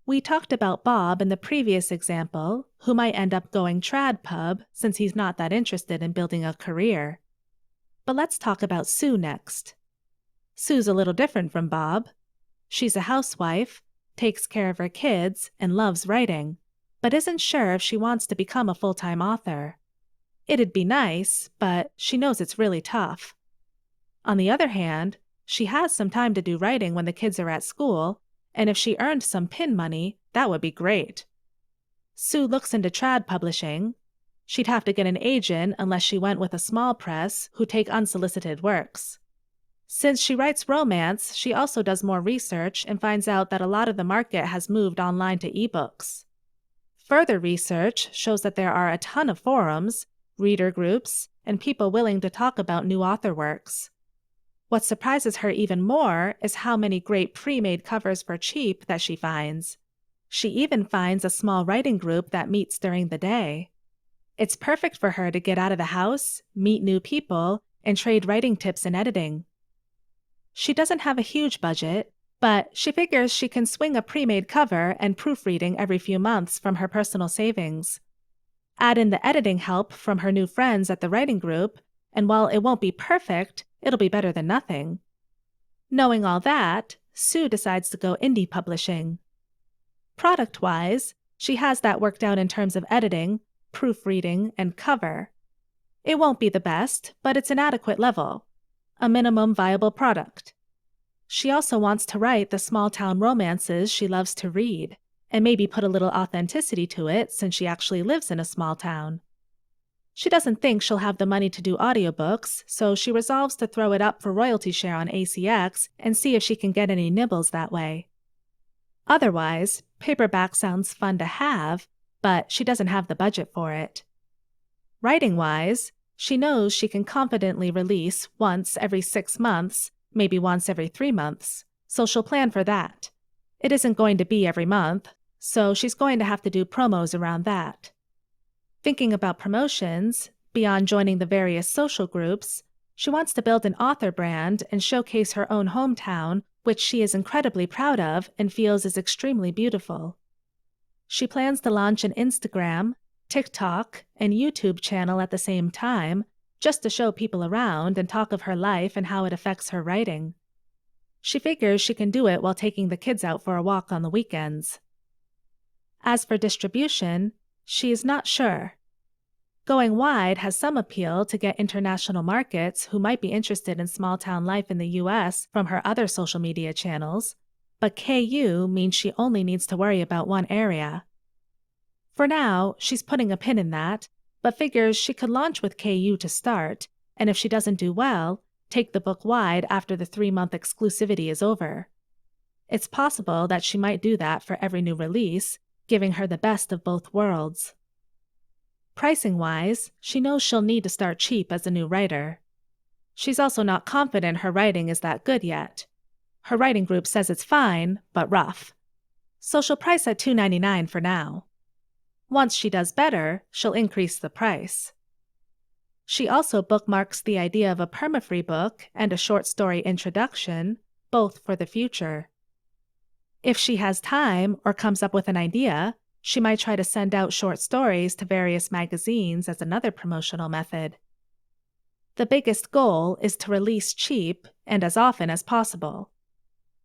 We talked about Bob in the previous example, who might end up going trad pub since he's not that interested in building a career. But let's talk about Sue next. Sue's a little different from Bob. She's a housewife, takes care of her kids, and loves writing, but isn't sure if she wants to become a full-time author. It'd be nice, but she knows it's really tough. On the other hand, she has some time to do writing when the kids are at school, and if she earned some pin money, that would be great. Sue looks into trad publishing. She'd have to get an agent unless she went with a small press who take unsolicited works. Since she writes romance, she also does more research and finds out that a lot of the market has moved online to ebooks. Further research shows that there are a ton of forums, reader groups, and people willing to talk about new author works. What surprises her even more is how many great pre-made covers for cheap that she finds. She even finds a small writing group that meets during the day. It's perfect for her to get out of the house, meet new people, and trade writing tips and editing. She doesn't have a huge budget, but she figures she can swing a pre-made cover and proofreading every few months from her personal savings. Add in the editing help from her new friends at the writing group, and while it won't be perfect, it'll be better than nothing. Knowing all that, Sue decides to go indie publishing. Product-wise, she has that worked out in terms of editing, proofreading, and cover. It won't be the best, but it's an adequate level, a minimum viable product. She also wants to write the small-town romances she loves to read, and maybe put a little authenticity to it since she actually lives in a small town. She doesn't think she'll have the money to do audiobooks, so she resolves to throw it up for royalty share on ACX and see if she can get any nibbles that way. Otherwise, paperback sounds fun to have, but she doesn't have the budget for it. Writing-wise, she knows she can confidently release once every 6 months, maybe once every 3 months, so she'll plan for that. It isn't going to be every month, so she's going to have to do promos around that. Thinking about promotions, beyond joining the various social groups, she wants to build an author brand and showcase her own hometown, which she is incredibly proud of and feels is extremely beautiful. She plans to launch an Instagram, TikTok, and YouTube channel at the same time, just to show people around and talk of her life and how it affects her writing. She figures she can do it while taking the kids out for a walk on the weekends. As for distribution, she is not sure. Going wide has some appeal to get international markets who might be interested in small-town life in the US from her other social media channels, but KU means she only needs to worry about one area. For now, she's putting a pin in that, but figures she could launch with KU to start, and if she doesn't do well, take the book wide after the 3-month exclusivity is over. It's possible that she might do that for every new release, giving her the best of both worlds. Pricing-wise, she knows she'll need to start cheap as a new writer. She's also not confident her writing is that good yet. Her writing group says it's fine, but rough. So she'll price at $2.99 for now. Once she does better, she'll increase the price. She also bookmarks the idea of a perma-free book and a short story introduction, both for the future. If she has time or comes up with an idea, she might try to send out short stories to various magazines as another promotional method. The biggest goal is to release cheap and as often as possible.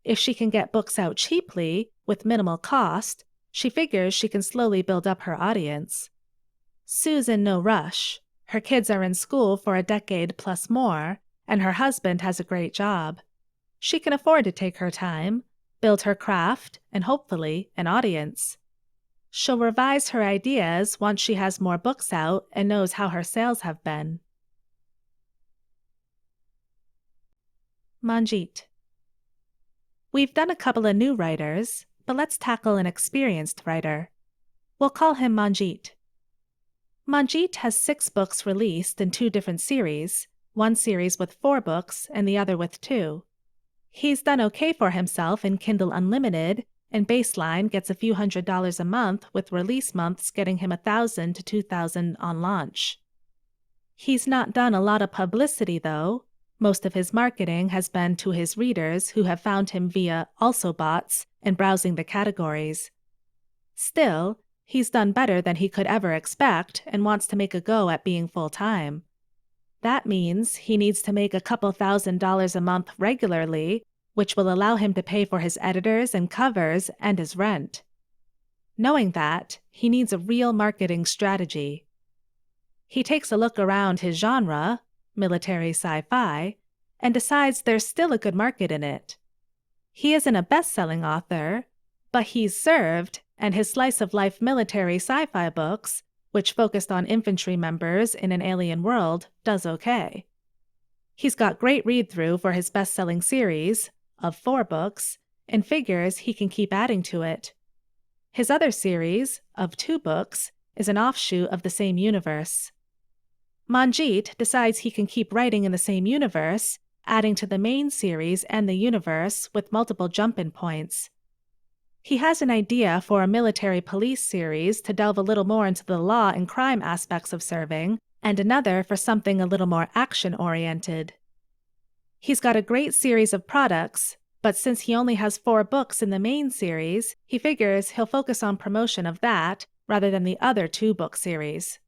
If she can get books out cheaply, with minimal cost, she figures she can slowly build up her audience. Sue's in no rush. Her kids are in school for a decade plus more, and her husband has a great job. She can afford to take her time, build her craft, and hopefully an audience. She'll revise her ideas once she has more books out and knows how her sales have been. Manjeet. We've done a couple of new writers, but let's tackle an experienced writer. We'll call him Manjeet. Manjeet has 6 books released in 2 different series, one series with 4 books and the other with 2. He's done okay for himself in Kindle Unlimited, and Baseline gets a few $100s a month, with release months getting him $1,000 to $2,000 on launch. He's not done a lot of publicity, though. Most of his marketing has been to his readers who have found him via AlsoBots and browsing the categories. Still, he's done better than he could ever expect and wants to make a go at being full-time. That means he needs to make a couple $1,000s a month regularly, which will allow him to pay for his editors and covers and his rent. Knowing that, he needs a real marketing strategy. He takes a look around his genre, military sci-fi, and decides there's still a good market in it. He isn't a best-selling author, but he's served, and his slice-of-life military sci-fi books, which focused on infantry members in an alien world, does okay. He's got great read-through for his best-selling series, of 4 books, and figures he can keep adding to it. His other series, of 2 books, is an offshoot of the same universe. Manjeet decides he can keep writing in the same universe, adding to the main series and the universe with multiple jump-in points. He has an idea for a military police series to delve a little more into the law and crime aspects of serving, and another for something a little more action-oriented. He's got a great series of products, but since he only has 4 books in the main series, he figures he'll focus on promotion of that rather than the other 2-book series.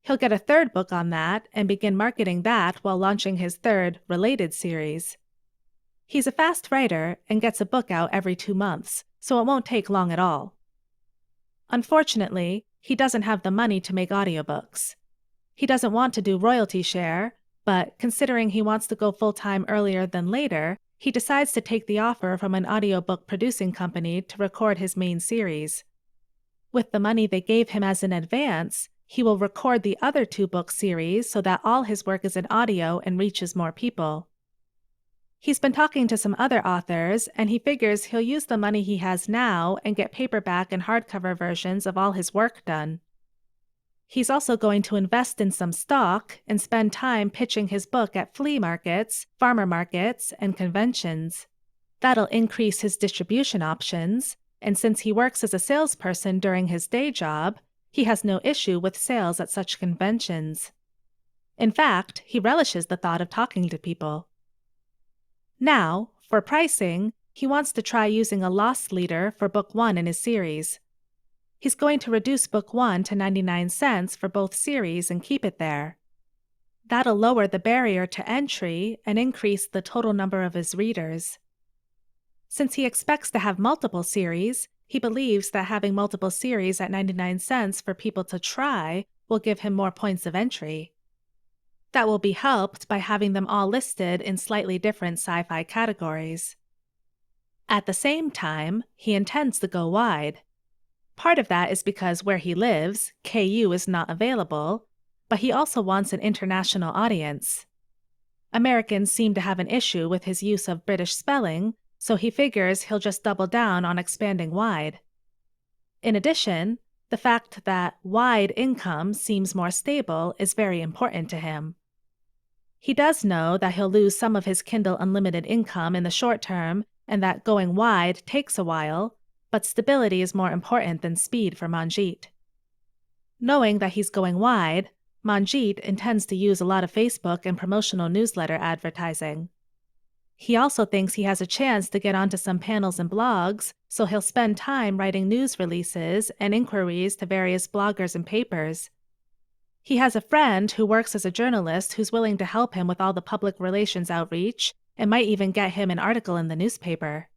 He'll get a 3rd book on that and begin marketing that while launching his 3rd, related series. He's a fast writer and gets a book out every 2 months, so it won't take long at all. Unfortunately, he doesn't have the money to make audiobooks. He doesn't want to do royalty share, but considering he wants to go full-time earlier than later, he decides to take the offer from an audiobook producing company to record his main series. With the money they gave him as an advance, he will record the other 2-book series so that all his work is in audio and reaches more people. He's been talking to some other authors, and he figures he'll use the money he has now and get paperback and hardcover versions of all his work done. He's also going to invest in some stock and spend time pitching his book at flea markets, farmer markets, and conventions. That'll increase his distribution options, and since he works as a salesperson during his day job, he has no issue with sales at such conventions. In fact, he relishes the thought of talking to people. Now, for pricing, he wants to try using a loss leader for Book 1 in his series. He's going to reduce Book 1 to 99 cents for both series and keep it there. That'll lower the barrier to entry and increase the total number of his readers. Since he expects to have multiple series, he believes that having multiple series at 99 cents for people to try will give him more points of entry. That will be helped by having them all listed in slightly different sci-fi categories. At the same time, he intends to go wide. Part of that is because where he lives, KU is not available, but he also wants an international audience. Americans seem to have an issue with his use of British spelling, so he figures he'll just double down on expanding wide. In addition, the fact that wide income seems more stable is very important to him. He does know that he'll lose some of his Kindle Unlimited income in the short term and that going wide takes a while, but stability is more important than speed for Manjeet. Knowing that he's going wide, Manjeet intends to use a lot of Facebook and promotional newsletter advertising. He also thinks he has a chance to get onto some panels and blogs, so he'll spend time writing news releases and inquiries to various bloggers and papers. He has a friend who works as a journalist who's willing to help him with all the public relations outreach and might even get him an article in the newspaper.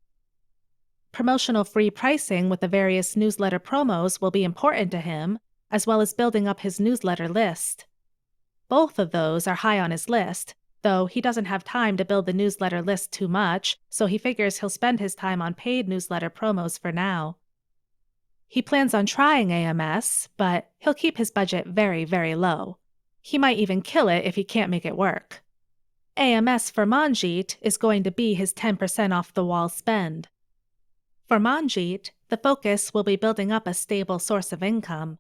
Promotional free pricing with the various newsletter promos will be important to him, as well as building up his newsletter list. Both of those are high on his list, though he doesn't have time to build the newsletter list too much, so he figures he'll spend his time on paid newsletter promos for now. He plans on trying AMS, but he'll keep his budget very, very low. He might even kill it if he can't make it work. AMS for Manjeet is going to be his 10% off-the-wall spend. For Manjeet, the focus will be building up a stable source of income.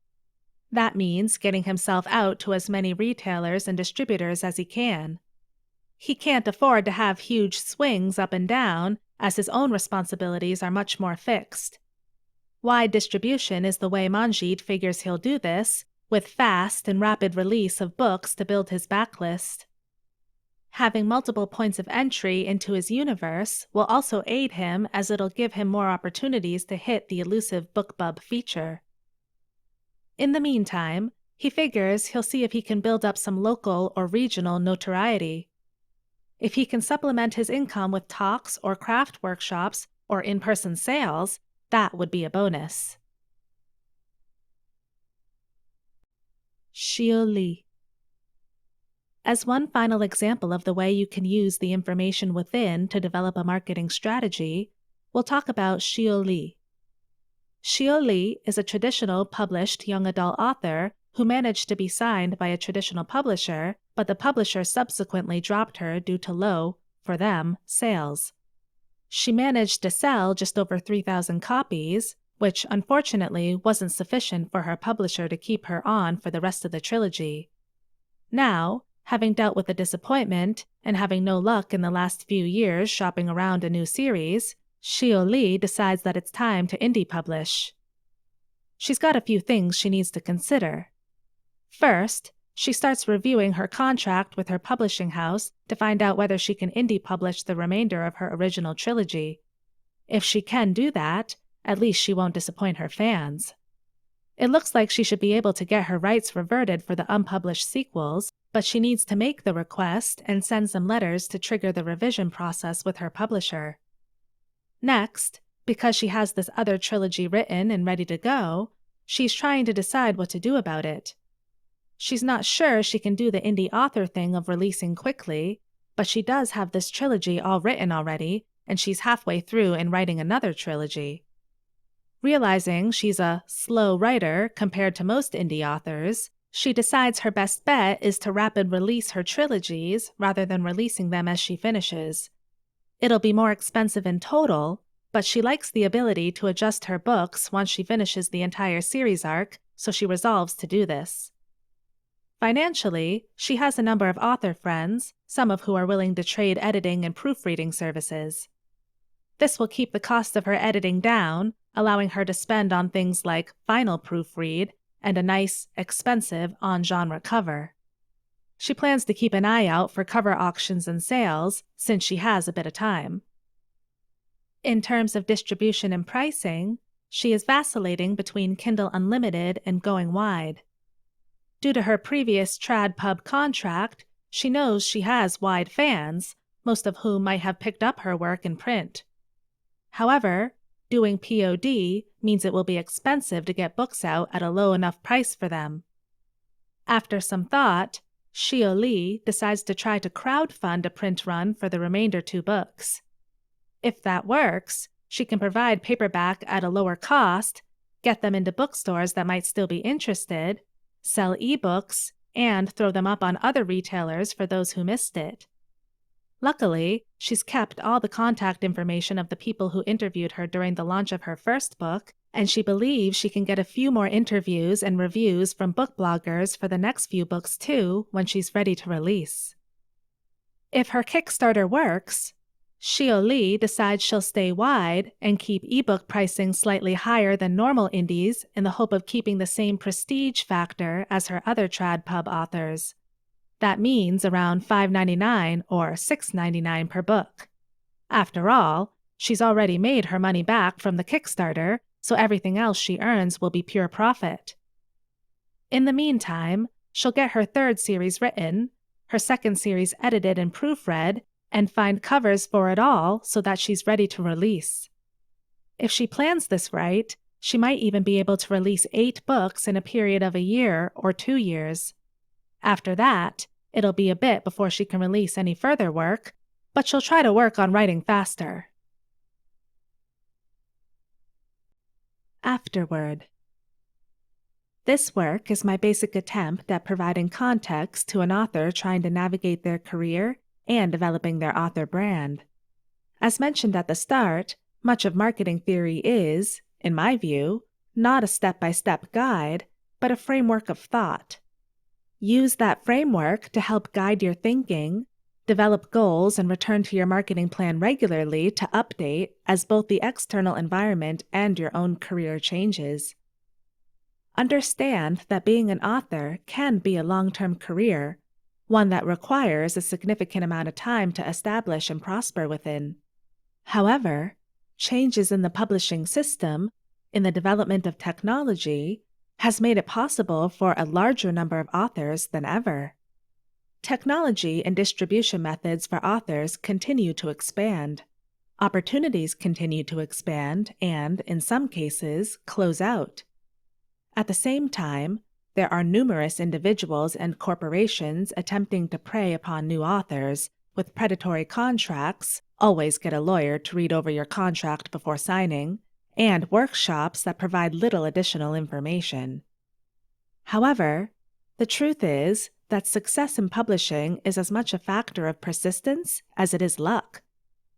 That means getting himself out to as many retailers and distributors as he can. He can't afford to have huge swings up and down, as his own responsibilities are much more fixed. Wide distribution is the way Manjeet figures he'll do this, with fast and rapid release of books to build his backlist. Having multiple points of entry into his universe will also aid him, as it'll give him more opportunities to hit the elusive BookBub feature. In the meantime, he figures he'll see if he can build up some local or regional notoriety. If he can supplement his income with talks or craft workshops or in-person sales, that would be a bonus. 𝗠𝗿𝗶𝗴. As one final example of the way you can use the information within to develop a marketing strategy, we'll talk about 𝗠𝗿𝗶𝗴. 𝗠𝗿𝗶𝗴 is a traditional published young adult author who managed to be signed by a traditional publisher, but the publisher subsequently dropped her due to low, for them, sales. She managed to sell just over 3,000 copies, which unfortunately wasn't sufficient for her publisher to keep her on for the rest of the trilogy. Now, having dealt with the disappointment and having no luck in the last few years shopping around a new series, 𝗠𝗿𝗶𝗴 decides that it's time to indie publish. She's got a few things she needs to consider. First, she starts reviewing her contract with her publishing house to find out whether she can indie publish the remainder of her original trilogy. If she can do that, at least she won't disappoint her fans. It looks like she should be able to get her rights reverted for the unpublished sequels, but she needs to make the request and send some letters to trigger the revision process with her publisher. Next, because she has this other trilogy written and ready to go, she's trying to decide what to do about it. She's not sure she can do the indie author thing of releasing quickly, but she does have this trilogy all written already, and she's halfway through in writing another trilogy. Realizing she's a slow writer compared to most indie authors, she decides her best bet is to rapid release her trilogies rather than releasing them as she finishes. It'll be more expensive in total, but she likes the ability to adjust her books once she finishes the entire series arc, so she resolves to do this. Financially, she has a number of author friends, some of who are willing to trade editing and proofreading services. This will keep the cost of her editing down, allowing her to spend on things like final proofread and a nice, expensive, on-genre cover. She plans to keep an eye out for cover auctions and sales, since she has a bit of time. In terms of distribution and pricing, she is vacillating between Kindle Unlimited and going wide. Due to her previous TradPub contract, she knows she has wide fans, most of whom might have picked up her work in print. However, doing POD means it will be expensive to get books out at a low enough price for them. After some thought, 𝗠𝗿𝗶𝗴 decides to try to crowdfund a print run for the remainder 2 books. If that works, she can provide paperback at a lower cost, get them into bookstores that might still be interested, sell ebooks, and throw them up on other retailers for those who missed it. Luckily, she's kept all the contact information of the people who interviewed her during the launch of her first book, and she believes she can get a few more interviews and reviews from book bloggers for the next few books too when she's ready to release. If her Kickstarter works, 𝗠𝗿𝗶𝗴 decides she'll stay wide and keep ebook pricing slightly higher than normal indies in the hope of keeping the same prestige factor as her other TradPub authors. That means around $5.99 or $6.99 per book. After all, she's already made her money back from the Kickstarter, so everything else she earns will be pure profit. In the meantime, she'll get her third series written, her second series edited and proofread, and find covers for it all so that she's ready to release. If she plans this right, she might even be able to release 8 books in a period of a year or 2 years. After that, it'll be a bit before she can release any further work, but she'll try to work on writing faster. Afterword. This work is my basic attempt at providing context to an author trying to navigate their career and developing their author brand. As mentioned at the start, much of marketing theory is, in my view, not a step-by-step guide, but a framework of thought. Use that framework to help guide your thinking, develop goals, and return to your marketing plan regularly to update as both the external environment and your own career changes. Understand that being an author can be a long-term career, one that requires a significant amount of time to establish and prosper within. However, changes in the publishing system, in the development of technology, has made it possible for a larger number of authors than ever. Technology and distribution methods for authors continue to expand. Opportunities continue to expand and, in some cases, close out. At the same time, there are numerous individuals and corporations attempting to prey upon new authors with predatory contracts, always get a lawyer to read over your contract before signing, and workshops that provide little additional information. However, the truth is that success in publishing is as much a factor of persistence as it is luck.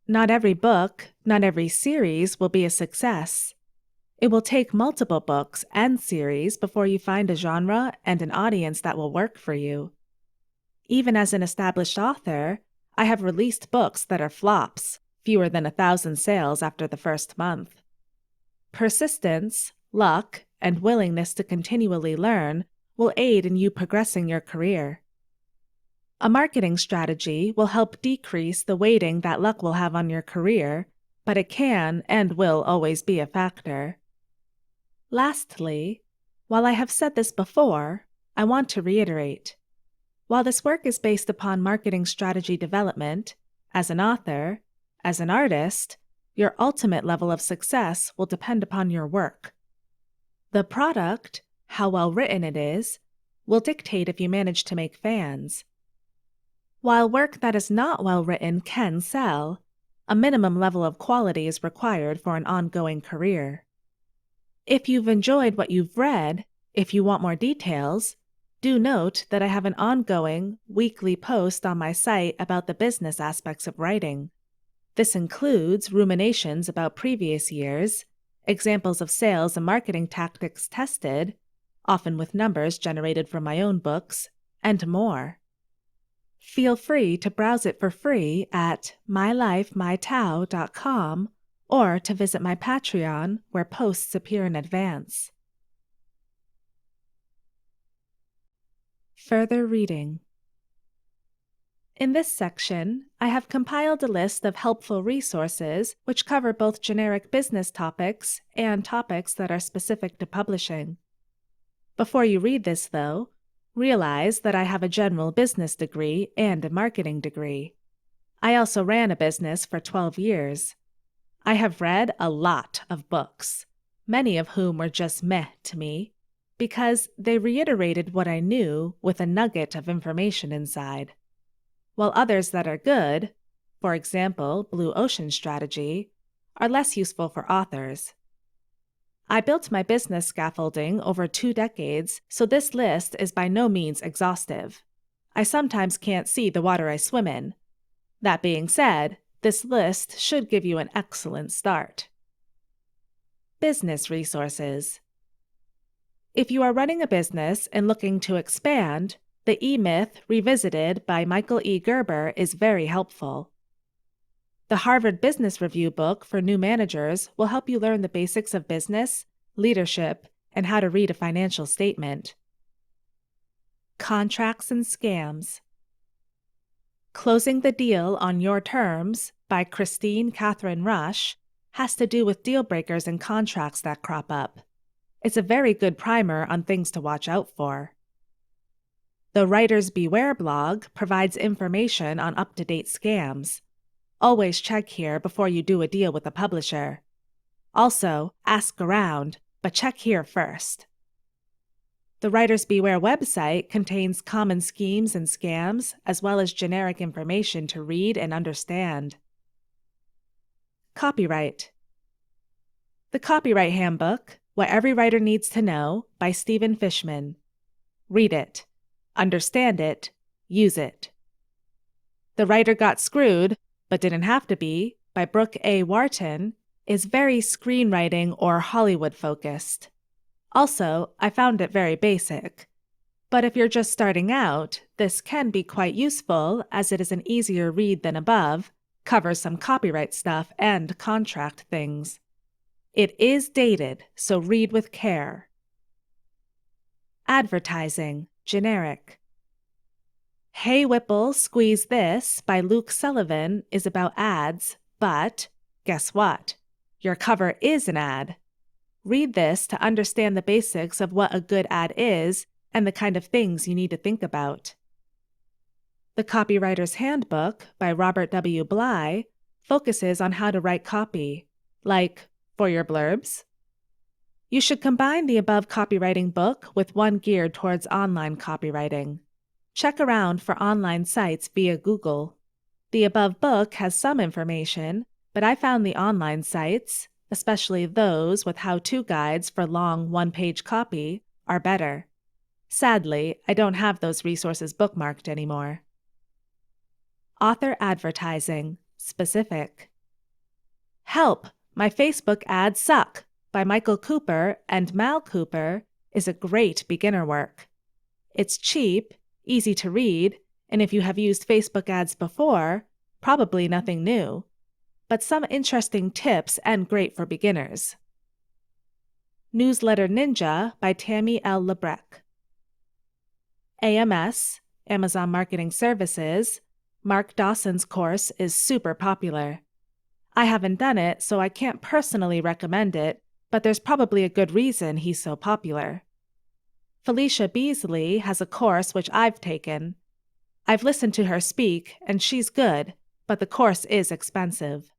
Not every book, not every series will be a success. It will take multiple books and series before you find a genre and an audience that will work for you. Even as an established author, I have released books that are flops, fewer than 1,000 sales after the first month. Persistence, luck, and willingness to continually learn will aid in you progressing your career. A marketing strategy will help decrease the weighting that luck will have on your career, but it can and will always be a factor. Lastly, while I have said this before, I want to reiterate. While this work is based upon marketing strategy development, as an author, as an artist, your ultimate level of success will depend upon your work. The product, how well written it is, will dictate if you manage to make fans. While work that is not well written can sell, a minimum level of quality is required for an ongoing career. If you've enjoyed what you've read, if you want more details, do note that I have an ongoing, weekly post on my site about the business aspects of writing. This includes ruminations about previous years, examples of sales and marketing tactics tested, often with numbers generated from my own books, and more. Feel free to browse it for free at mylifemytao.com or to visit my Patreon, where posts appear in advance. Further reading. In this section, I have compiled a list of helpful resources which cover both generic business topics and topics that are specific to publishing. Before you read this, though, realize that I have a general business degree and a marketing degree. I also ran a business for 12 years. I have read a lot of books, many of whom were just meh to me, because they reiterated what I knew with a nugget of information inside. While others that are good, for example, Blue Ocean Strategy, are less useful for authors. I built my business scaffolding over 2 decades, so this list is by no means exhaustive. I sometimes can't see the water I swim in. That being said, this list should give you an excellent start. Business resources. If you are running a business and looking to expand, the E-Myth Revisited by Michael E. Gerber is very helpful. The Harvard Business Review book for new managers will help you learn the basics of business, leadership, and how to read a financial statement. Contracts and Scams. Closing the Deal on Your Terms by 𝗔𝗂𝘁𝗵𝗏 has to do with deal breakers in contracts that crop up. It's a very good primer on things to watch out for. The Writers Beware blog provides information on up-to-date scams. Always check here before you do a deal with a publisher. Also, ask around, but check here first. The Writers Beware website contains common schemes and scams, as well as generic information to read and understand. Copyright. The Copyright Handbook, What Every Writer Needs to Know, by Stephen Fishman. Read it. Understand it. Use it. The Writer Got Screwed, but Didn't Have to Be, by Brooke A. Wharton, is very screenwriting or Hollywood-focused. Also, I found it very basic. But if you're just starting out, this can be quite useful as it is an easier read than above, covers some copyright stuff and contract things. It is dated, so read with care. Advertising, generic. Hey Whipple, Squeeze This by Luke Sullivan is about ads, but guess what? Your cover is an ad. Read this to understand the basics of what a good ad is and the kind of things you need to think about. The Copywriter's Handbook by Robert W. Bly focuses on how to write copy, like for your blurbs. You should combine the above copywriting book with one geared towards online copywriting. Check around for online sites via Google. The above book has some information, but I found the online sites, especially those with how-to guides for long one-page copy, are better. Sadly, I don't have those resources bookmarked anymore. Author advertising, specific. Help! My Facebook Ads Suck by Michael Cooper and Mal Cooper is a great beginner work. It's cheap, easy to read, and if you have used Facebook ads before, probably nothing new, but some interesting tips and great for beginners. Newsletter Ninja by Tammy L. Lebrecq. AMS, Amazon Marketing Services, Mark Dawson's course is super popular. I haven't done it, so I can't personally recommend it, but there's probably a good reason he's so popular. Felicia Beasley has a course which I've taken. I've listened to her speak, and she's good, but the course is expensive.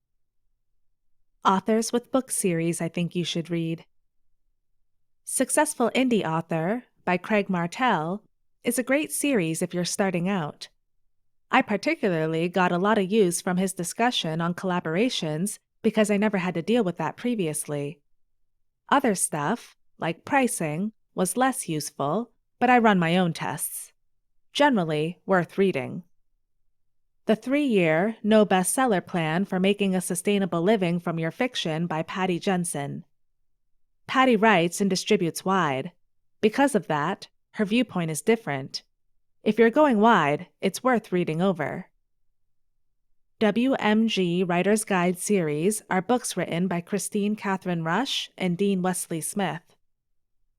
Authors with book series I think you should read. Successful Indie Author by Craig Martell is a great series if you're starting out. I particularly got a lot of use from his discussion on collaborations because I never had to deal with that previously. Other stuff, like pricing, was less useful, but I run my own tests. Generally worth reading. The 3-year, no bestseller plan for making a sustainable living from your fiction by Patty Jensen. Patty writes and distributes wide. Because of that, her viewpoint is different. If you're going wide, it's worth reading over. WMG Writer's Guide series are books written by 𝗔𝗂𝘁𝗵𝗏 and Dean Wesley Smith.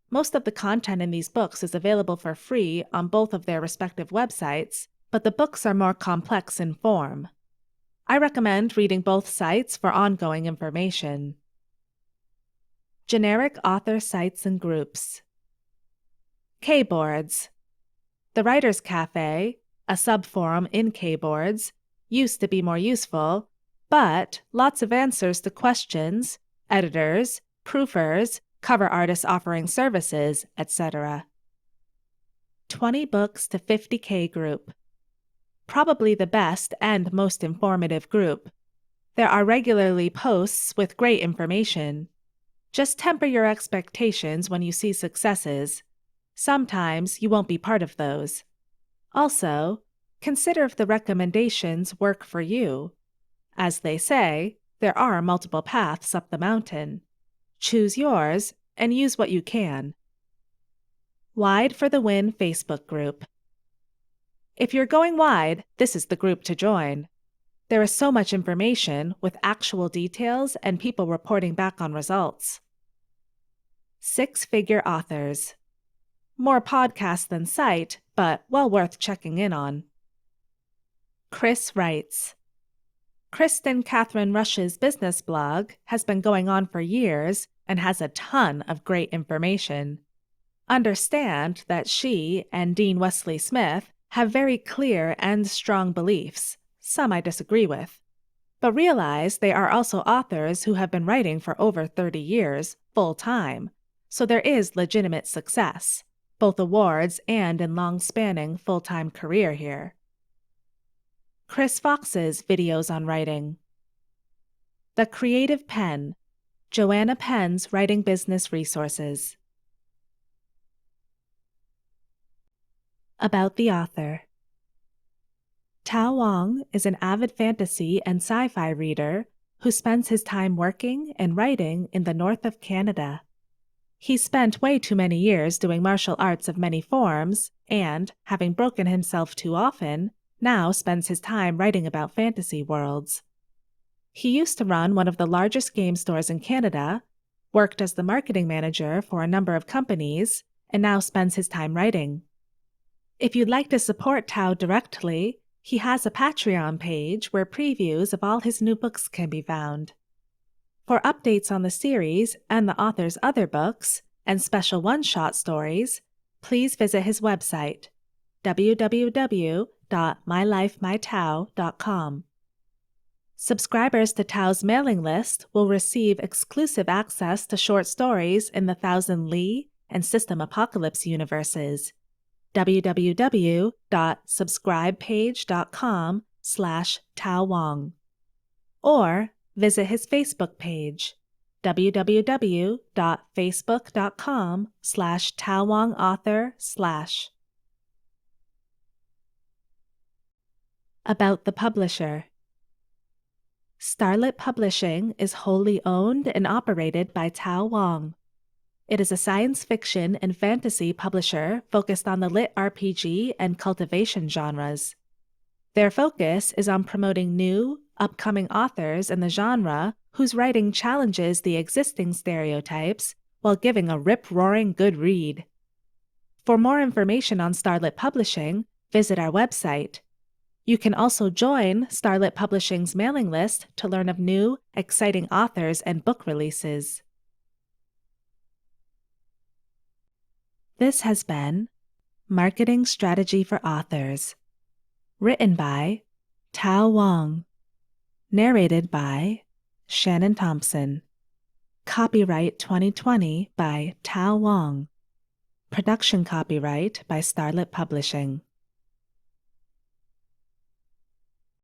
Most of the content in these books is available for free on both of their respective websites, but the books are more complex in form. I recommend reading both sites for ongoing information. Generic author sites and groups. K-Boards. The Writers' Cafe, a subforum in K-Boards, used to be more useful, but lots of answers to questions, editors, proofers, cover artists offering services, etc. 20 Books to 50K group. Probably the best and most informative group. There are regularly posts with great information. Just temper your expectations when you see successes. Sometimes you won't be part of those. Also, consider if the recommendations work for you. As they say, there are multiple paths up the mountain. Choose yours and use what you can. Wide for the Win Facebook group. If you're going wide, this is the group to join. There is so much information with actual details and people reporting back on results. 6-Figure Authors. More podcast than site, but well worth checking in on. Chris writes. Kristen Catherine Rush's business blog has been going on for years and has a ton of great information. Understand that she and Dean Wesley Smith have very clear and strong beliefs, some I disagree with. But realize they are also authors who have been writing for over 30 years, full-time, so there is legitimate success, both awards and in long-spanning full-time career here. Chris Fox's videos on writing. The Creative Pen, Joanna Penn's Writing Business Resources. About the author. Tao Wong is an avid fantasy and sci-fi reader who spends his time working and writing in the north of Canada. He spent way too many years doing martial arts of many forms and, having broken himself too often, now spends his time writing about fantasy worlds. He used to run one of the largest game stores in Canada, worked as the marketing manager for a number of companies, and now spends his time writing. If you'd like to support Tao directly, he has a Patreon page where previews of all his new books can be found. For updates on the series and the author's other books, and special one-shot stories, please visit his website, www.mylifemytao.com. Subscribers to Tao's mailing list will receive exclusive access to short stories in the Thousand Li and System Apocalypse universes, www.subscribepage.com/Tao Wong, or visit his Facebook page, www.facebook.com/Tao Wong author/. About the publisher. Starlit Publishing is wholly owned and operated by Tao Wong. It is a science fiction and fantasy publisher focused on the lit RPG and cultivation genres. Their focus is on promoting new, upcoming authors in the genre whose writing challenges the existing stereotypes while giving a rip-roaring good read. For more information on Starlit Publishing, visit our website. You can also join Starlit Publishing's mailing list to learn of new, exciting authors and book releases. This has been Marketing Strategy for Authors, written by Tao Wong, narrated by Shannon Thompson. Copyright 2020 by Tao Wong. Production copyright by Starlit Publishing.